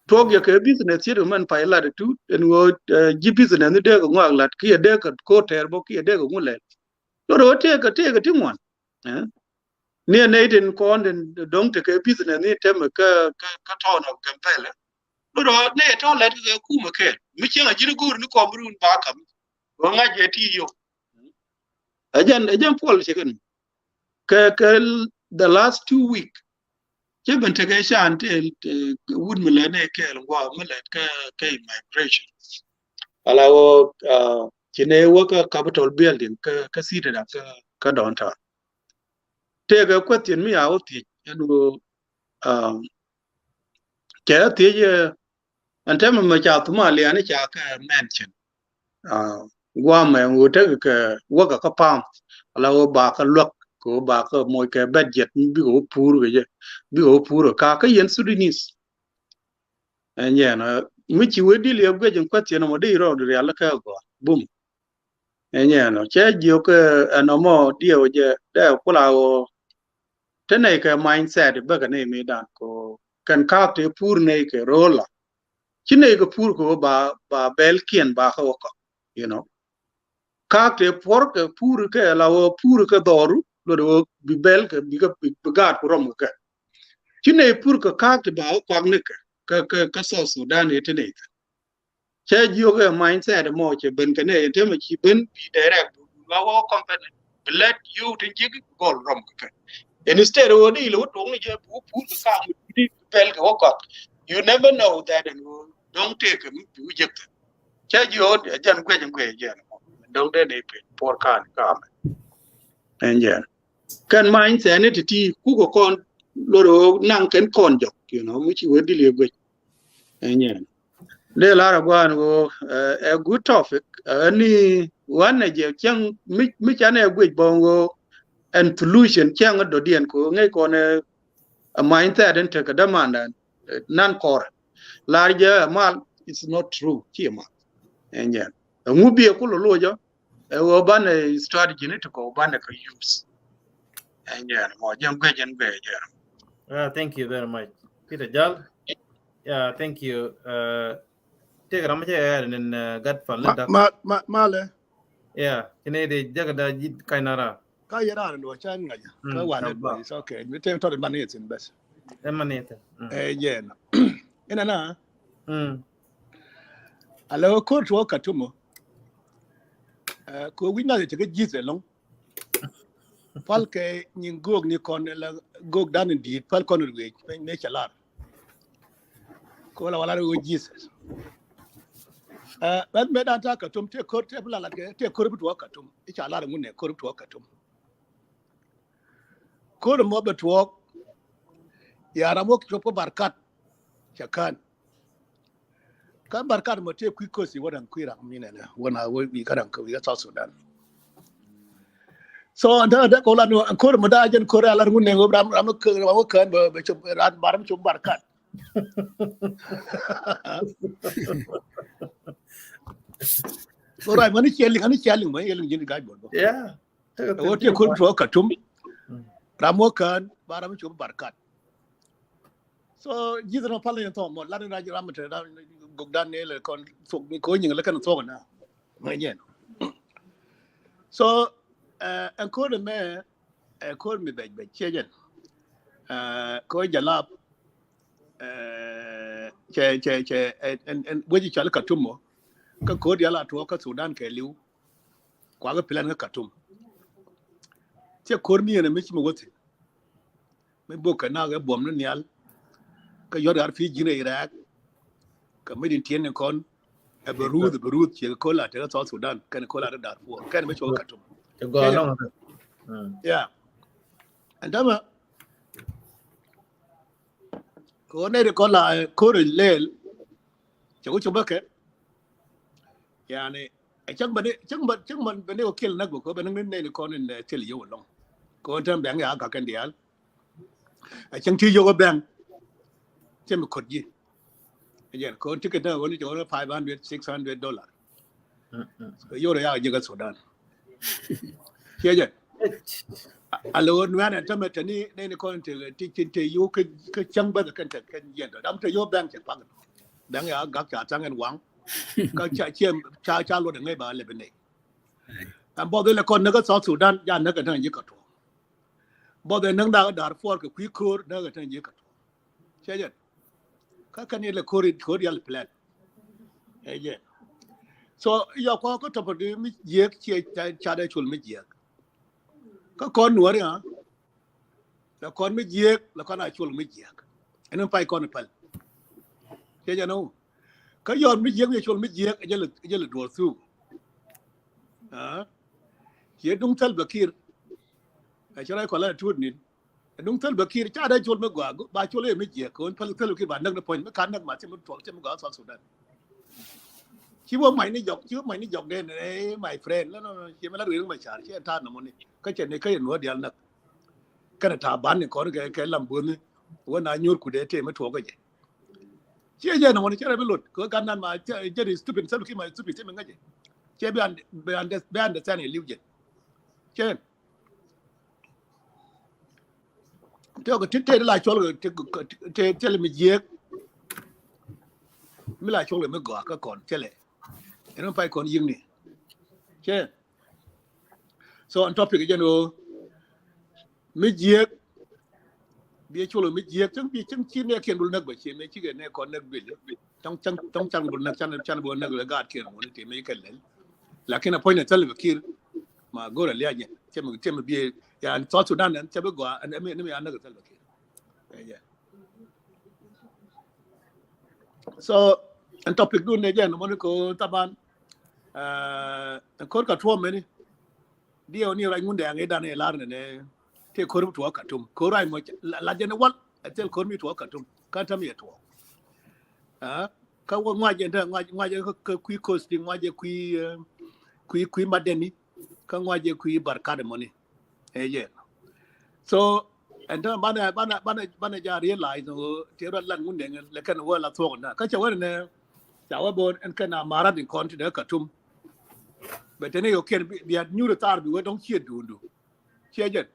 Tog ya ke business yero man pa ila de tu en wo ji business ni de ko ngwa lat ki de ko ter bo ki de ko ngule to ro te ka timon ne ne den ko den dong te ke business ni tem ka ton of campele to ro ne to let ke ku ma ke mi che ji gur ni ko brun ba kam wo nga je ti yo ajan pol che kan ka the last 2 week che ben te ke shan te wood mi le ne ke ngwa mi le ke immigration ala wo chine wo ka capital building ka city da ka downtown te ga question mi awo ti enu ke ti je ante ma cha tu ma le ani cha ka mention gwa me wo te ka wo ka pam ala wo ba ka lok ko ba ka mo ke budget bi go pur ge je bi go pur ka yen sudinis na mi chi we di le gwe jin question mo di ro di ala ka go bum no che jio ke anomo dio je da kula o tene ke mindset ba ka ne me dan ko kan ka te pur ne ke rola chine ke pur ko ba bel kien ba ko ko you know ka te por ke pur ke la o pur ke doru do bi bel ke bi ga ga ko rom ke chine pur ke ka te ba ko ne ka so Sudan ne tene che jio ke mindset mo che ben ke ne te me chi ben bi direct la wo company let you to jig gol rom ke instead of the lo to ngi je pu ka di pel ke ko you never know that and don't take him you je che jio jan gwe je don't de ne pe por kan ka en je kan mindset ne ti ku ko kon lo nang ken kon jok you know mu chi we di le gwe en je le lara gwan go a good topic ni wan je chang mi chane gwe bongo and solution chang do dien ko ngai ko ne a mindset den te ka demanda nan kor large mal it's not true chima enyen ngubi ko lo jo e wo ban strategy ne to ko ban ka use enyen mo jam ga jen be je Thank you very much, Peter Jal. Yeah, thank you. Take a ramaja and got for Linda. Male. Yeah, kene de jagada jit kainara. Ka yara ndo chan ngaja. Ka wane boy. It's okay. We take to the money it's in best. Emanate. Yeah. Ina na. Alo ko to katumo. Ko winna de ke jise long. Pal ke nyin gog ni kon la gog dan ndi pal kon we ne chalar. Ko la wala go jise. Ben me dan ta katum te ko te bla la ke te ko rubu to katum. I chalar ngunne ko rubu to katum. Ko mo be to yara mo ko barkat chakan kan barkat mo te ku ko si wadan kuira mina na wana we kadan ko ya South Sudan so da ko la no ko mo da jen ko ala ngun ne go ram ko kan be chum ran baram chum barkat so right mani chelling mo yelling jin ga bo Yeah, o te ko to katum ramo kan baram chum barkat so jiza no pala to mo la na jira mate da gogdan ne le kon so ko yin le kan so na ngen so en ko de me ko mi be chejen ko jalap che en woji chal katumo ka ko dia la to ka Sudan ke liu kwa ga plan ka katum che ko mi ne mi mo wote me boka na ga bom no nyal ka yor ar fi jine Iraq ka medin tien kon berud che ko la te South Sudan kan ko la Darfur kan me cho katum go long yeah andama ko ne ko la ko lel cho cho bake yani chẳng bận bên đây có kill nát của bên đây này con nên chơi liều long có thêm bèn ya cả cái điều chẳng chỉ vô bèn chơi một cột gì giờ có ticket đó có chỗ $500-600 vô rồi ya giờ Sudan chơi giờ alo nó này trong cái này con chơi vô cái chẳng bận cái gì đó đâm chơi vô bèn chẳng bằng bèn ya gặp trả chẳng anh quăngก็ชาลดngayบาเลยเป็นเองบอกเลยละคนนึกก็ซอสุดานยานนึกกันทั้งยี่กระทงบอกเลยนึกดาร์ฟอร์กับคุยคูร์นึกกันทั้งยี่กระทงใช่ไหมก็คันนี้เลยคูร์ยัลเพลนใช่ไหม so ยาก็ทำพอดีไม่เยอะเชี่ยชาได้ชวนไม่เยอะก็คนหนัวเนี่ยแล้วคนไม่เยอะแล้วคนอาชวนไม่เยอะอันนั้นไปคนไปใช่ไหมนู้ก็ย้อนไม่เยอะไม่ชวนไม่เยอะจะหลุดสู้เขียนดุงทัลบักคีร์ไอ้ชายคนละทุนนินดุงทัลบักคีร์จ้าได้ชวนมากกว่าบาชวนเลยไม่เยอะคนพัลทัลบักคีร์บ้านนักนพลไม่คันนักมาที่มันถ่วงที่มันก่อสอนสุดนั้นคิดว่าใหม่นี่หยอกเด่นไอ้ใหม่เฟรนแล้วนั่นคิดว่าเรื่องไม่ฉาดเชื่อท่านน่ะมันนี่ก็เจนในก็เห็นหัวเดียวนักกันถาบ้านเนี่ยก่อนแกลำบุญนี่ว่านายยูร์กูเดเทไม่ถ่วงก็ยังเชื่อเย็นวันนี้เชื่ออะไรไม่หลุดก็การนั้นมาเชื่อดิสตูปินสรุปที่มาสตูปินใช่ไหมงั้นเชื่อแบนเดซนี่ลิ้วเย็นเชื่อเดี๋ยวก็ทิ้งเทได้หลายช่วงเลยเทเลยไม่เยอะไม่หลายช่วงเลยไม่ก่อก็ก่อนเชื่อเลยเห็นมันไปก่อนยิงนี่เชื่อ so on topic ยังดูไม่เยอะเบี้ยช่วยไม่เยอะจังปีจังชิ้นเนี่ยเขียนบนนักแบบเขียนไม่ชี้กันเนี่ยก่อนนักบิลต้องจังบนนักจันบนนักเลยกาดเขียนมันที่ไม่กันเลยหลักแค่นั้นพอเนี่ยจันเลยแบบคิดมาโกรธเลี้ยเนี่ยเชื่อมันเบี้ยอย่างซอสสุดนั้นเชื่อไม่กว่าอันนี้ไม่อันนั้นก็จันเลยคิดเนี่ย so on topic ดูเนี่ยเนี่ยมันก็ตาบ้านคนกระท่วมไหมนี่เดี๋ยวนี้อะไรงุ่นแดงไอ้ด้านไอ้ลาร์เนี่ยที่คนมีถั่วกระทุ่มคนไรมันหลังจากนั้นวัดเจ้าคนมีถั่วกระทุ่มการทำอย่างถั่วเขาว่าง่ายอย่างเท่าง่ายอย่างเขาคุยโคสติ้งง่ายอย่างคุยมาเดนี่เขาง่ายอย่างคุยบาร์คาเดมันนี่เฮ้ย so อันนั้นบ้านจะเรียนหลายตัวที่เราลังงุ่นแดงแล้วกันว่าเราท่วงนะก็จะว่าเนี่ยจะว่าบนอันกันมาราดิคอนที่เด็กกระทุ่มแบบนี้โอเคเบียดยูโรตาร์บีว่าต้องเชี่ยดูเชี่ยยัน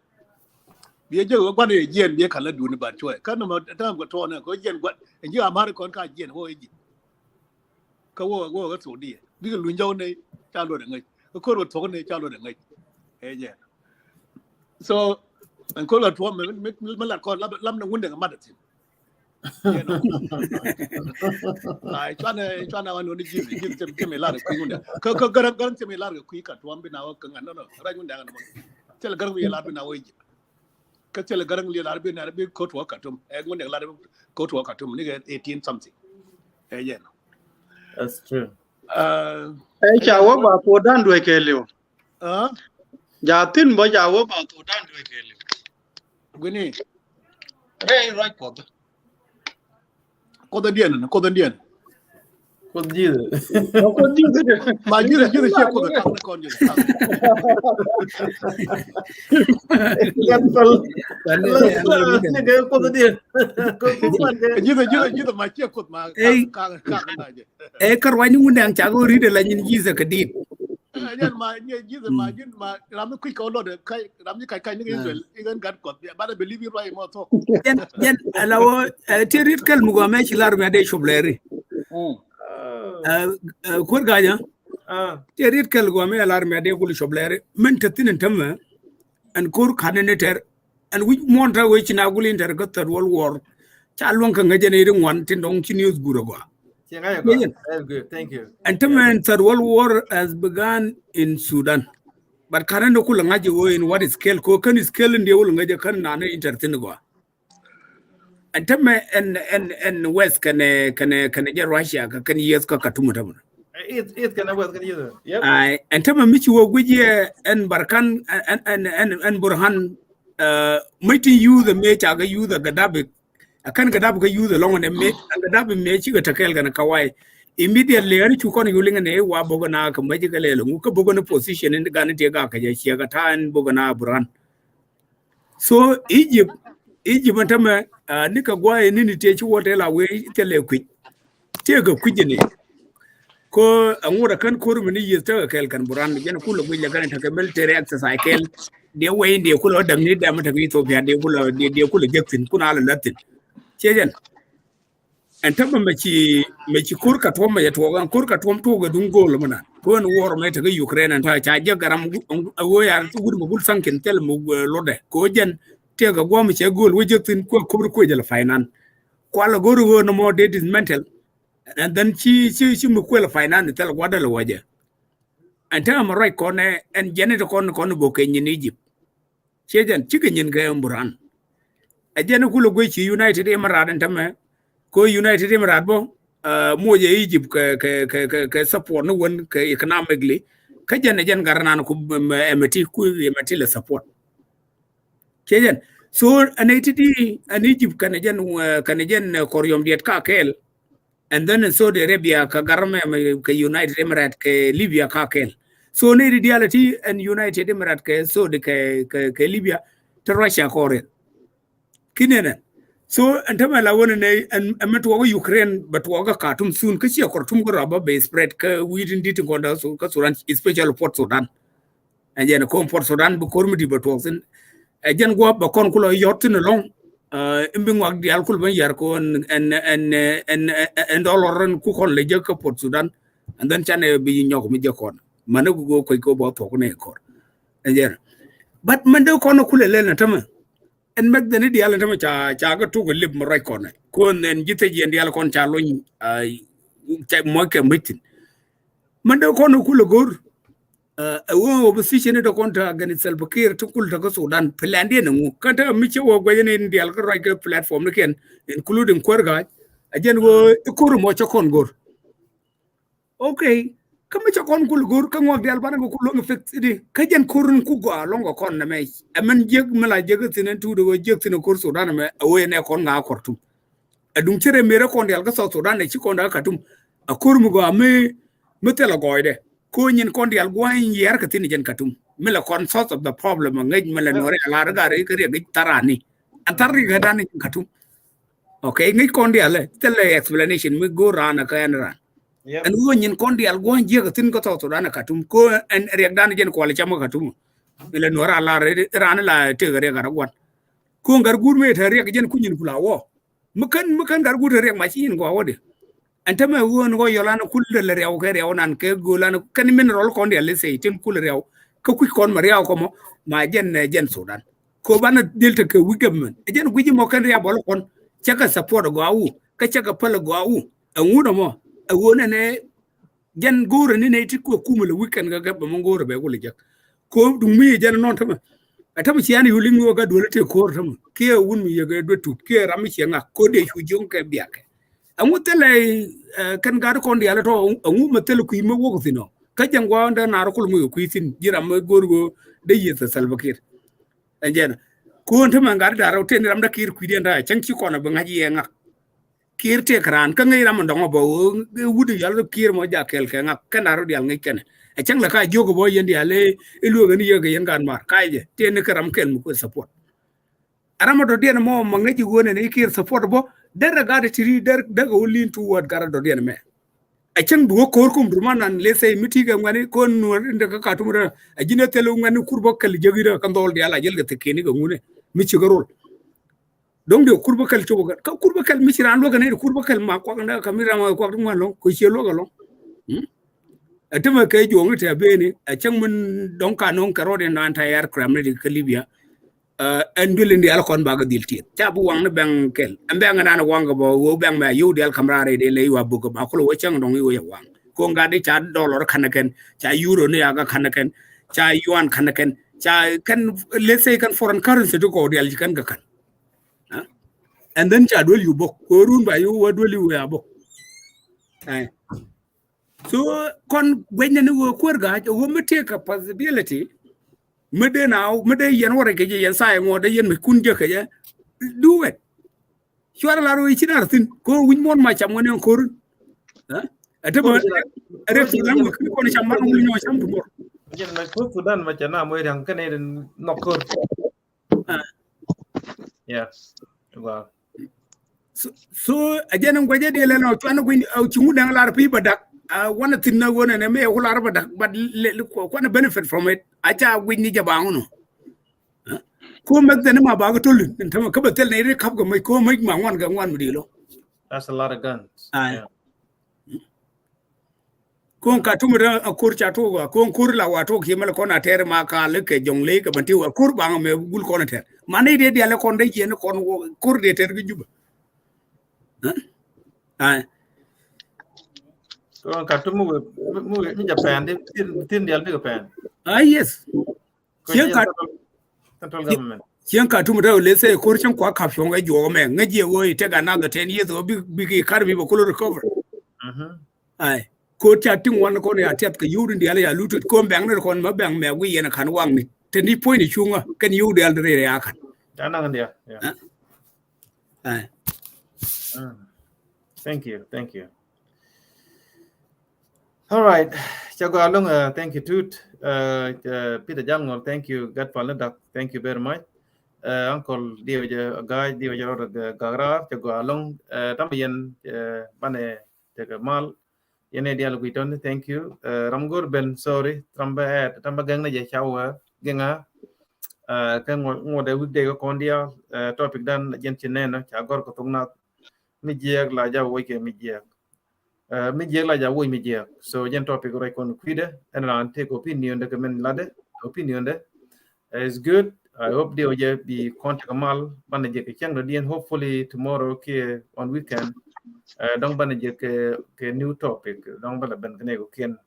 เบียดเยอะกว่านี้เย็นเบียดขันแล้วดูในบ้านช่วยกันมาถ้ามันก็ทอนเนี่ยก็เย็นกว่าอย่างที่อามาริคอนก็เย็นโว้ยก็ว่าก็สูดดีนี่ก็ลุนเจ้าในเจ้าหลวงยังไงก็คนรถทอนในเจ้าหลวงยังไงเฮ้ย so มันคนรถทอนมันหลักก่อนรับน้ำเงินเดือนมาดัดสิไอ้ชวนเอาวันนู้นยิ้มจะไม่ลาดคุยกันเดียวก็กระจะไม่ลาดคุยกันทวมเป็นเอากังอันนั้นอะไรกันเดียวกันหมดเจ้ากระไม่ลาดเป็นเอาไว้ก็เจ้ากระไม่ลาดเป็นอะไรเป็นโคตรหัวกัดทุ่มเงินเดือนลาดโคตรหัวกัดทุ่มนี่ก็18 something เฮ้ย that's true ไอ้เจ้าว่าบาตัวด้านด้วยเกลียวอย่าทิ้งบ่อย่าว่าบาตัวด้านด้วยเกลียวกูนี่เฮ้ยไรกดKodan dia. Kod jid. Kod jid. Ma jid sia kod kan kon jid. Kan pal. Ni ke kod dia. Jid ma sia kod ma kan na je. Karwani ngundang chago ride la nyin jiza kadit. Yan ma jiz ma jin ma ram ku ko lo de kai ram ni kai ni Israel igan gat ko ba da believe you right mo to. yen alawo terit kal mugo me ci lar me de shobleri kur gaja terit kal go me lar me de kul shobleri men tatinin tamma an kur kanene ter an wi monta we ci na gulin ter ko ter wol wor cha lon ka ngajene ri wan tin dong ci news guro go That's good. Thank you. and tamen third world war has begun in Sudan. But current kula ngaji wo in what is scale ko kan scale ndi wul ngaji kan na na intertin go. And tamen and west kan je Russia ka kan yes ka katumu tamu. It can work can you. Yep. Ai and tamen michi wo guji and Barkan and Burhan mighty you the me cha ga you the Gaddafi akan Gaddafi ga you the long and me Gaddafi me chi ga takel ga na kawai immediately ani chukon yuling ne wa bogana ka maji ka lelo ngu ka bogana position in ga ne te ga ka je chi ga tan bogana Burhan. So Egypt matama ni ka gwaye ni te chi wote la we te le kwi te ga kwijine ko angura kan koru mini yesta kel kan Burhan jen kula gwi ga ta ka military exercise kel de way de kula da ni da mata Ethiopia de kula jektin kuna ala latin chejen en tamba machi kurka tom ya to gan kurka tom to ga dungol mana ko en war me ta ga Ukraine ta cha je garam wo ya gudu mo bul sankin tel mo lode ko jen te ga gom che gol wujektin ko kubur ko jala finan ko ala goru go no more date is mental and then she mo ko la finan tel gwada la waje and ta am right ko ne en jenet ko bo ke ni Egypt chejen chikin ga Burhan a jen ku lo go chi United Emirates tama ko United Emirates bo mo je Egypt ka support no won ka economically ka jen garana ko emeti le support kejen so an Egypt kan jen koryom diet ka kel and then Saudi Arabia ka garme ka United Emirates ka Libya ka kel so ne reality and United Emirates ka Saudi ka Libya to Russia kore kinene so antama la wona ne ameto wa Ukraine but wa ga Khartoum soon ka ci Khartoum go raba be spread ka within dit gonda so ka Sudan special Port Sudan and jen ko Port Sudan bu kormiti ba to sen jen go ba kon kulo yotin long imbi ngwak di alkul ban yar ko and oloran ku kon le jek Port Sudan and then chane bi nyok mi jekon managu go ko bo to ko ne ko and jen but man do kono kule lena tama en meg deni di ala tama cha ga to go lib mo ray kono ko nen jite ji ndi ala kon cha loñ cha mo ke mitin man do kono kule gor wo opposition do konta ganit Salva-Kiir to kul to Sudan pelande ngu kata mi che wo go yene ndi ala ko ray platform ken including korga ajen wo ikuru mo cha kon gor okay kama cha kon kul gor ka ngok dial bana ko lo ngefek di ka jen kurun ku go longo kon na me amen jeg mala jeg tinen tu do jeg tinen kur Sudan me awe ne kon nga kortum adum chere mere kon dial ka Sudan ne ci kon da katum akur mu go me metela goide ko nyin kon dial go yer ka tin jen katum mela kon source of the problem ngej mela nore ala ga re ka re tarani antarri ga dan katum okay ngi kon dial tele explanation me go rana ka enran and wo nyin kon dial go je ka tin ko to Sudan katum ko en rek dan jen ko le chama katum mela nore ala re rana la te ga re ga wan ko ngar gur me ta rek jen kunyin kula wo mukan ngar gur rek ma ci go wode antama won go yolana kulle le rew ke rew nan ke golana kan min rol kon de sey tin kulle rew ko ku kon ma rew ko mo ma jen Sudan ko bana delta ke wigam jen guji mo kan rew bol kon chaka support go awu ka chaka pala go awu angudo mo awona ne jen gore ne ti ko kumule weekend ga mo gore be gole jak ko dum mi jen non tama atama ci yani yulingo ga dole te ko tama ke wun mi yega do tut ke rami ci nga ko de hujjon ke biake amutele kan gar kon diala to amu matel ku yimo wo sino ka jangwa nda na rokul mu ku tin jiram gorgo de yesa Salva-Kiir ajena ko onta mangar da rawte ni ramda kir ku denda canci ko na bangaji nga kir te kran ka ngai ram ndongo bo wudu yalla kir mo jakel ke nga kan aro dial ngai ken a cang la ka jogo bo yendi ale elu ga ni yega yengan mar kaije te ne karam ken mu ko support arama do den mo mangaji wona ne kir support bo der ga da tiri der daga wulin tuwat gara do den me a chang duo kor kum rumanan le say miti ga ngani ko nur inda ka katumura a jina telu ngani kurba kal jagira kan dol dia la jel ga tekeni ga ngune mi ci garol donc de kurba kal to ga kurba kal mi ci ran lo ga ne kurba kal ma ko ga kamira ma ko dum lo ko ci lo ga lo atama kay jonga ta bene a chang mun donc ka non karode nan ta yar kramne de Libya andul ndi alkon baga dilti tabu wang na bang kel ambe ngana na wang bo wo bang ma yu del kamrare de le wa bugo ba ko wo chang dong yo wang ko ngade cha dollar kanaken cha euro ne aga kanaken cha yuan kanaken cha kan let's say kan foreign currency to ko del kan ga kan and then cha dol yu bok ko run ba yu wa dol yu ya bok so kon gwenya ni wo kurga wo mete ka possibility mede now mede yen wore ke yen sai mo de yen me kunje ke ya do it shwara la ro ichi nartin ko win mon ma cham ngone ko ha ate ba re sudan ko ni cham ma ngul nyo cham tumor jen na ko sudan ma chana mo yang kane nokor yeah wow so ajena ngwaje de le no twan ko au chingu dang la pi badak wana tinna wona ne me ko la badak but ko na benefit from it acha winni jaba ngono ko mek de ma ba ga tolun tama ka batel ne re kap ga mai ko mai ma ngwan ga ngwan mi lo that's a lot of guns yeah ko ka tumura akur cha to ga ko kur la wa to ki mala ko na ter ma ka le ke jong le ka banti wa kur ba me gul ko na ter mane de de le kon de je ne kon kur de ter gi juba ko ka tumu mi Japan de tin dial mi Japan yes central government Chiang ka tumu da le sai ko cin kwa kafin ga jo me ngaje wo ite ga na ga 10 years bi kar bi ko recover ai ko ta tin won ko ya tet ka yurin dial ya lutu ko bang ne ko ma bang me wi yana kan wang ni te ni point chunga kan yu dial de ya kan ana ngan dia ai thank you all right chago along thank you too Peter Jangol thank you God for that thank you very much uncle dio guy dio jaro gagra chago along tamayen bane te mal yene dial guiton thank you ramgor ben sorry tamba gang na je chawa genga kan ngode weekday ko kondia topic dan jen chinena chagor ko tungna mi jiak la ja wo ke mi jiak la ja wo mi jiak so jen topic right kon kwide and ran take opinion de men lade opinion de is good I hope they will be contact mal ban je ke chang dien hopefully tomorrow ke on weekend dong ban je ke new topic dong ban ben ne ko ken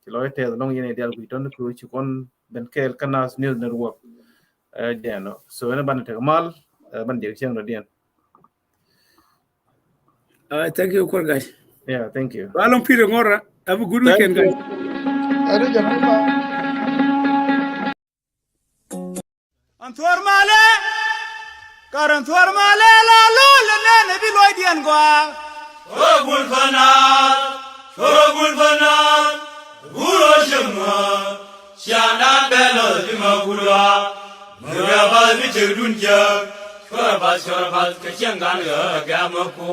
ti loy te dong yene dial guiton ko ci kon ben kel kanas news network jeno so ene ban te mal ban je chang dien thank you guys yeah thank you balon Peter ngora have a good weekend guys Antuar male, karan tuar male la lula ne bi loy dien gwa. Shorogul fanal, guro shemma, shana belo di magura. Mura ba mi chedun ja, shora ba ke chengan ga mako.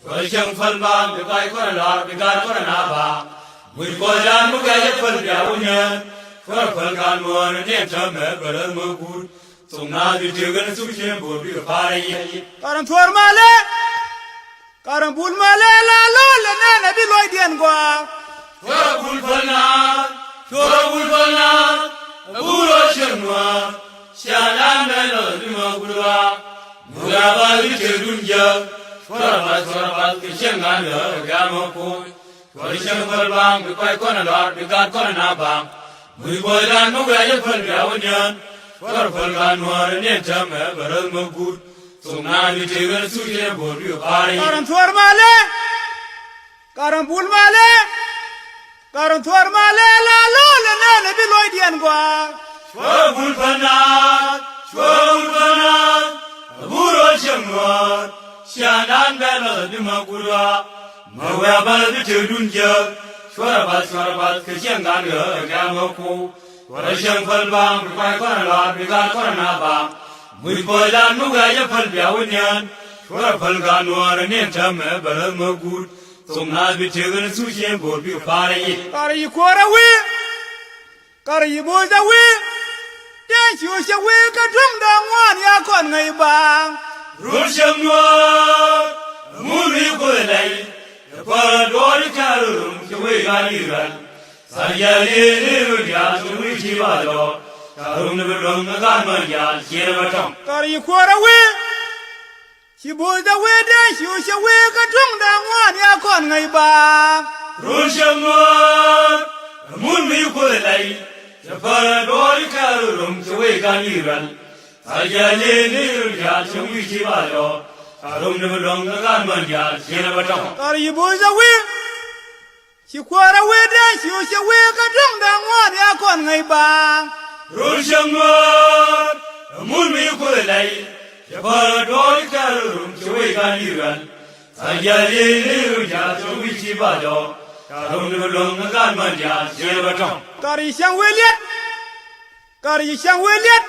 Shor sheng fal ba bi kai ko la bi gar ko na ba. Mui ko jan mu ga ye fal ya unya. Shor fal gan mo ne tam me bel mo gur. Sungna di tegan suchen bo bi pare ye. Karan tuar male, karan bul male la lula ne bi loy dien gwa. Shorogul fanal, guro shemma, shana belo di magura. Mura ba di chedun ja, shora ba ke chengan ga mo ko. Shor sheng fal bang bi kai ko na lar bi gar ko na bang. Mui boy dan mo ga ye fal ga wonyan. Shor fal gan war ne tam baral mo gut. Sungna di tegan suchen bo bi pare. Karan tuar male, karan bul male. Karan tuar male la lula ne bi loy dien gwa. Shorogul fanal, guro shemma, shanan belo di magura. Mawa bal di chedun ja, shora ba ke chengan ga mako. Shor sheng fal bang bi kai ko na la bi gar ko na ba. Mui ko dan mu ga ye fal bia wonyan. Shor fal gan war ne tam baral mo gut. song na bi tegen su chen bo bi pa re Kari kora we, kari boja we, dan chu sha we ka dum da ngwan ya kon ngai bang. ro sham no mu ri ko lai pa do ri ka ru ke we ga ni ran sa ya le le ru ya su wi chi ba lo ka ru ne ro ga ma ya che ba tong Kari kora we, chi boja we dan chu sha we ka dum da ngwan ya kon ngai bang. ro sham no mu ri ko lai pa do ri ka ru ke we ga ni ran sa ya le le ru ya su wi chi ba lo ka ru ne ro ga ma ya che ba tong Kari boja we, chi kora we dan chu sha we ka dum da ngwan ya kon ngai bang. Roshamar, Mummy Kulay, Japara Dori Karum, Chuekan Iran, Ayali, Yachi Bado, Karum Long Ganmanja, Jebaton. Kari shang we liet, kari shang we liet,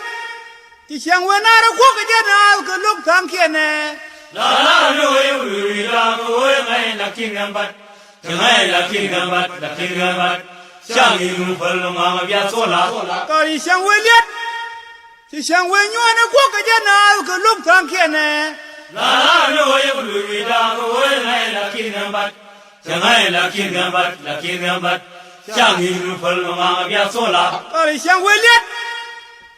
ti shang we na ra ko ka jana ka luk tham kiene. La no, you are la king and but, tonight la king and but, the king and but, Shang you for Mama Biasola. Kari shang we liet, ti shang we nyu na ko ka jana ka luk tham kiene. La no, you are la king and but, tonight la king and but, the king and but, Shang you for Mama Biasola. Kari shang we liet,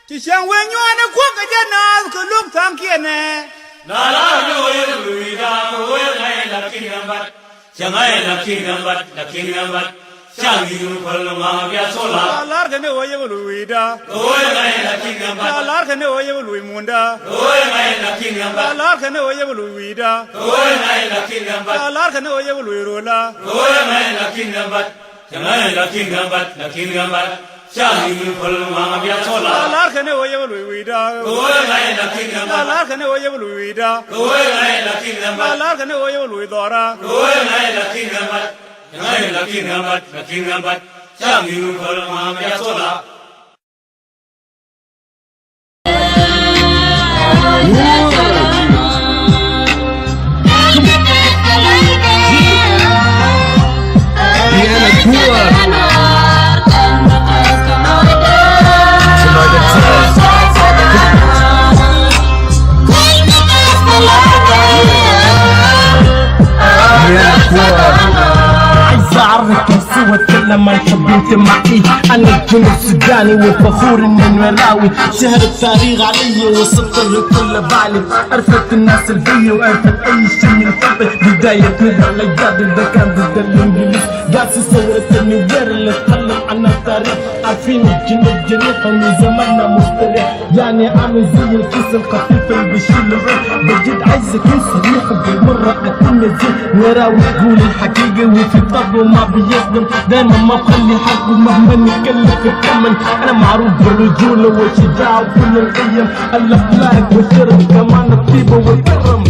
ti shang we nyu na ko ka jana ka luk tham kiene. La no, you are la king and but, tonight la king and but, the king and but, Shang you for Mama Biasola. Lar ka ne o ye lu ida. La king and but, Lar ka ne o ye lu munda. la king and but, Lar ka ne o ye lu ida. la king and but, Lar ka ne o ye lu rola. la king and but, la king and but, the king and but, Shang you for Mama Biasola. Lar ka ne o ye lu ida. La king and but, Lar ka ne o ye lu ida. la king and but, Lar ka ne o ye lu dora. la king and but, la king and but, the king and but, Shang you for Mama Biasola. عايز اعرف كيف سوت لما انت معي انا الجن السوداني وفخور اني ملاوي شهر التاريخ علي وصلت لكل بالي عرفت الناس البي وعرفت اي شيء من قبل بداية نظر الاجداد اذا كان ضد الانجليز قاسي صورة النوير اللي تكلم عن التاريخ عارفين الجن الجريح ومن زماننا مستريح يعني عامل زي الكيس الخفيف اللي بيشيل الروح بجد عايز اكون صريح وبالمرة اكون نزيه وراوي تقول الحقيقة وفي طب وما بيظلم دايما ما بخلي حقه مهما نكلف الثمن انا معروف بالرجولة والشجاعة وكل القيم الاخلاق والشرف كمان الطيبة والكرم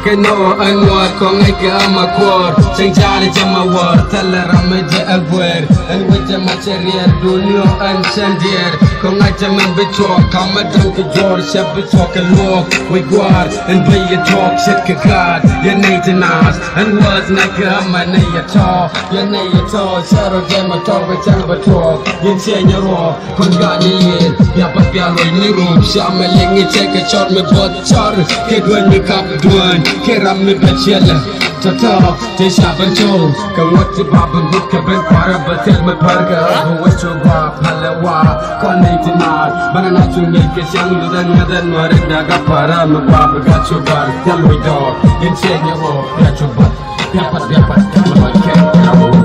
Keno anwar kong ay kamakwar Sing jari jamawar Tala ramaja agwer An waja macharier Dunyo an chandier Kong ay jaman bitwak Kamadang kajor Siya bitwak alwak Wigwar An baya talk Shit kakad Yan ay tinas An was na kama na yato Yan ay yato Sharo jama talk Wajang batwak Yan siya nyaro Kong gani yin Yapat pialoy ni room Siya malingi check a chor me bot chor Kedwan me kap dwan Keram mi bachela Tata Tesha bancho Kawati baban buka ben para batel me parga Wacho ba palawa Kone tinar Banana chungi ke siang ludan ngadan Marinda ga para me baba gacho bar Telwi dog Insenyo Yacho bat Yapat Yapat Yapat Yapat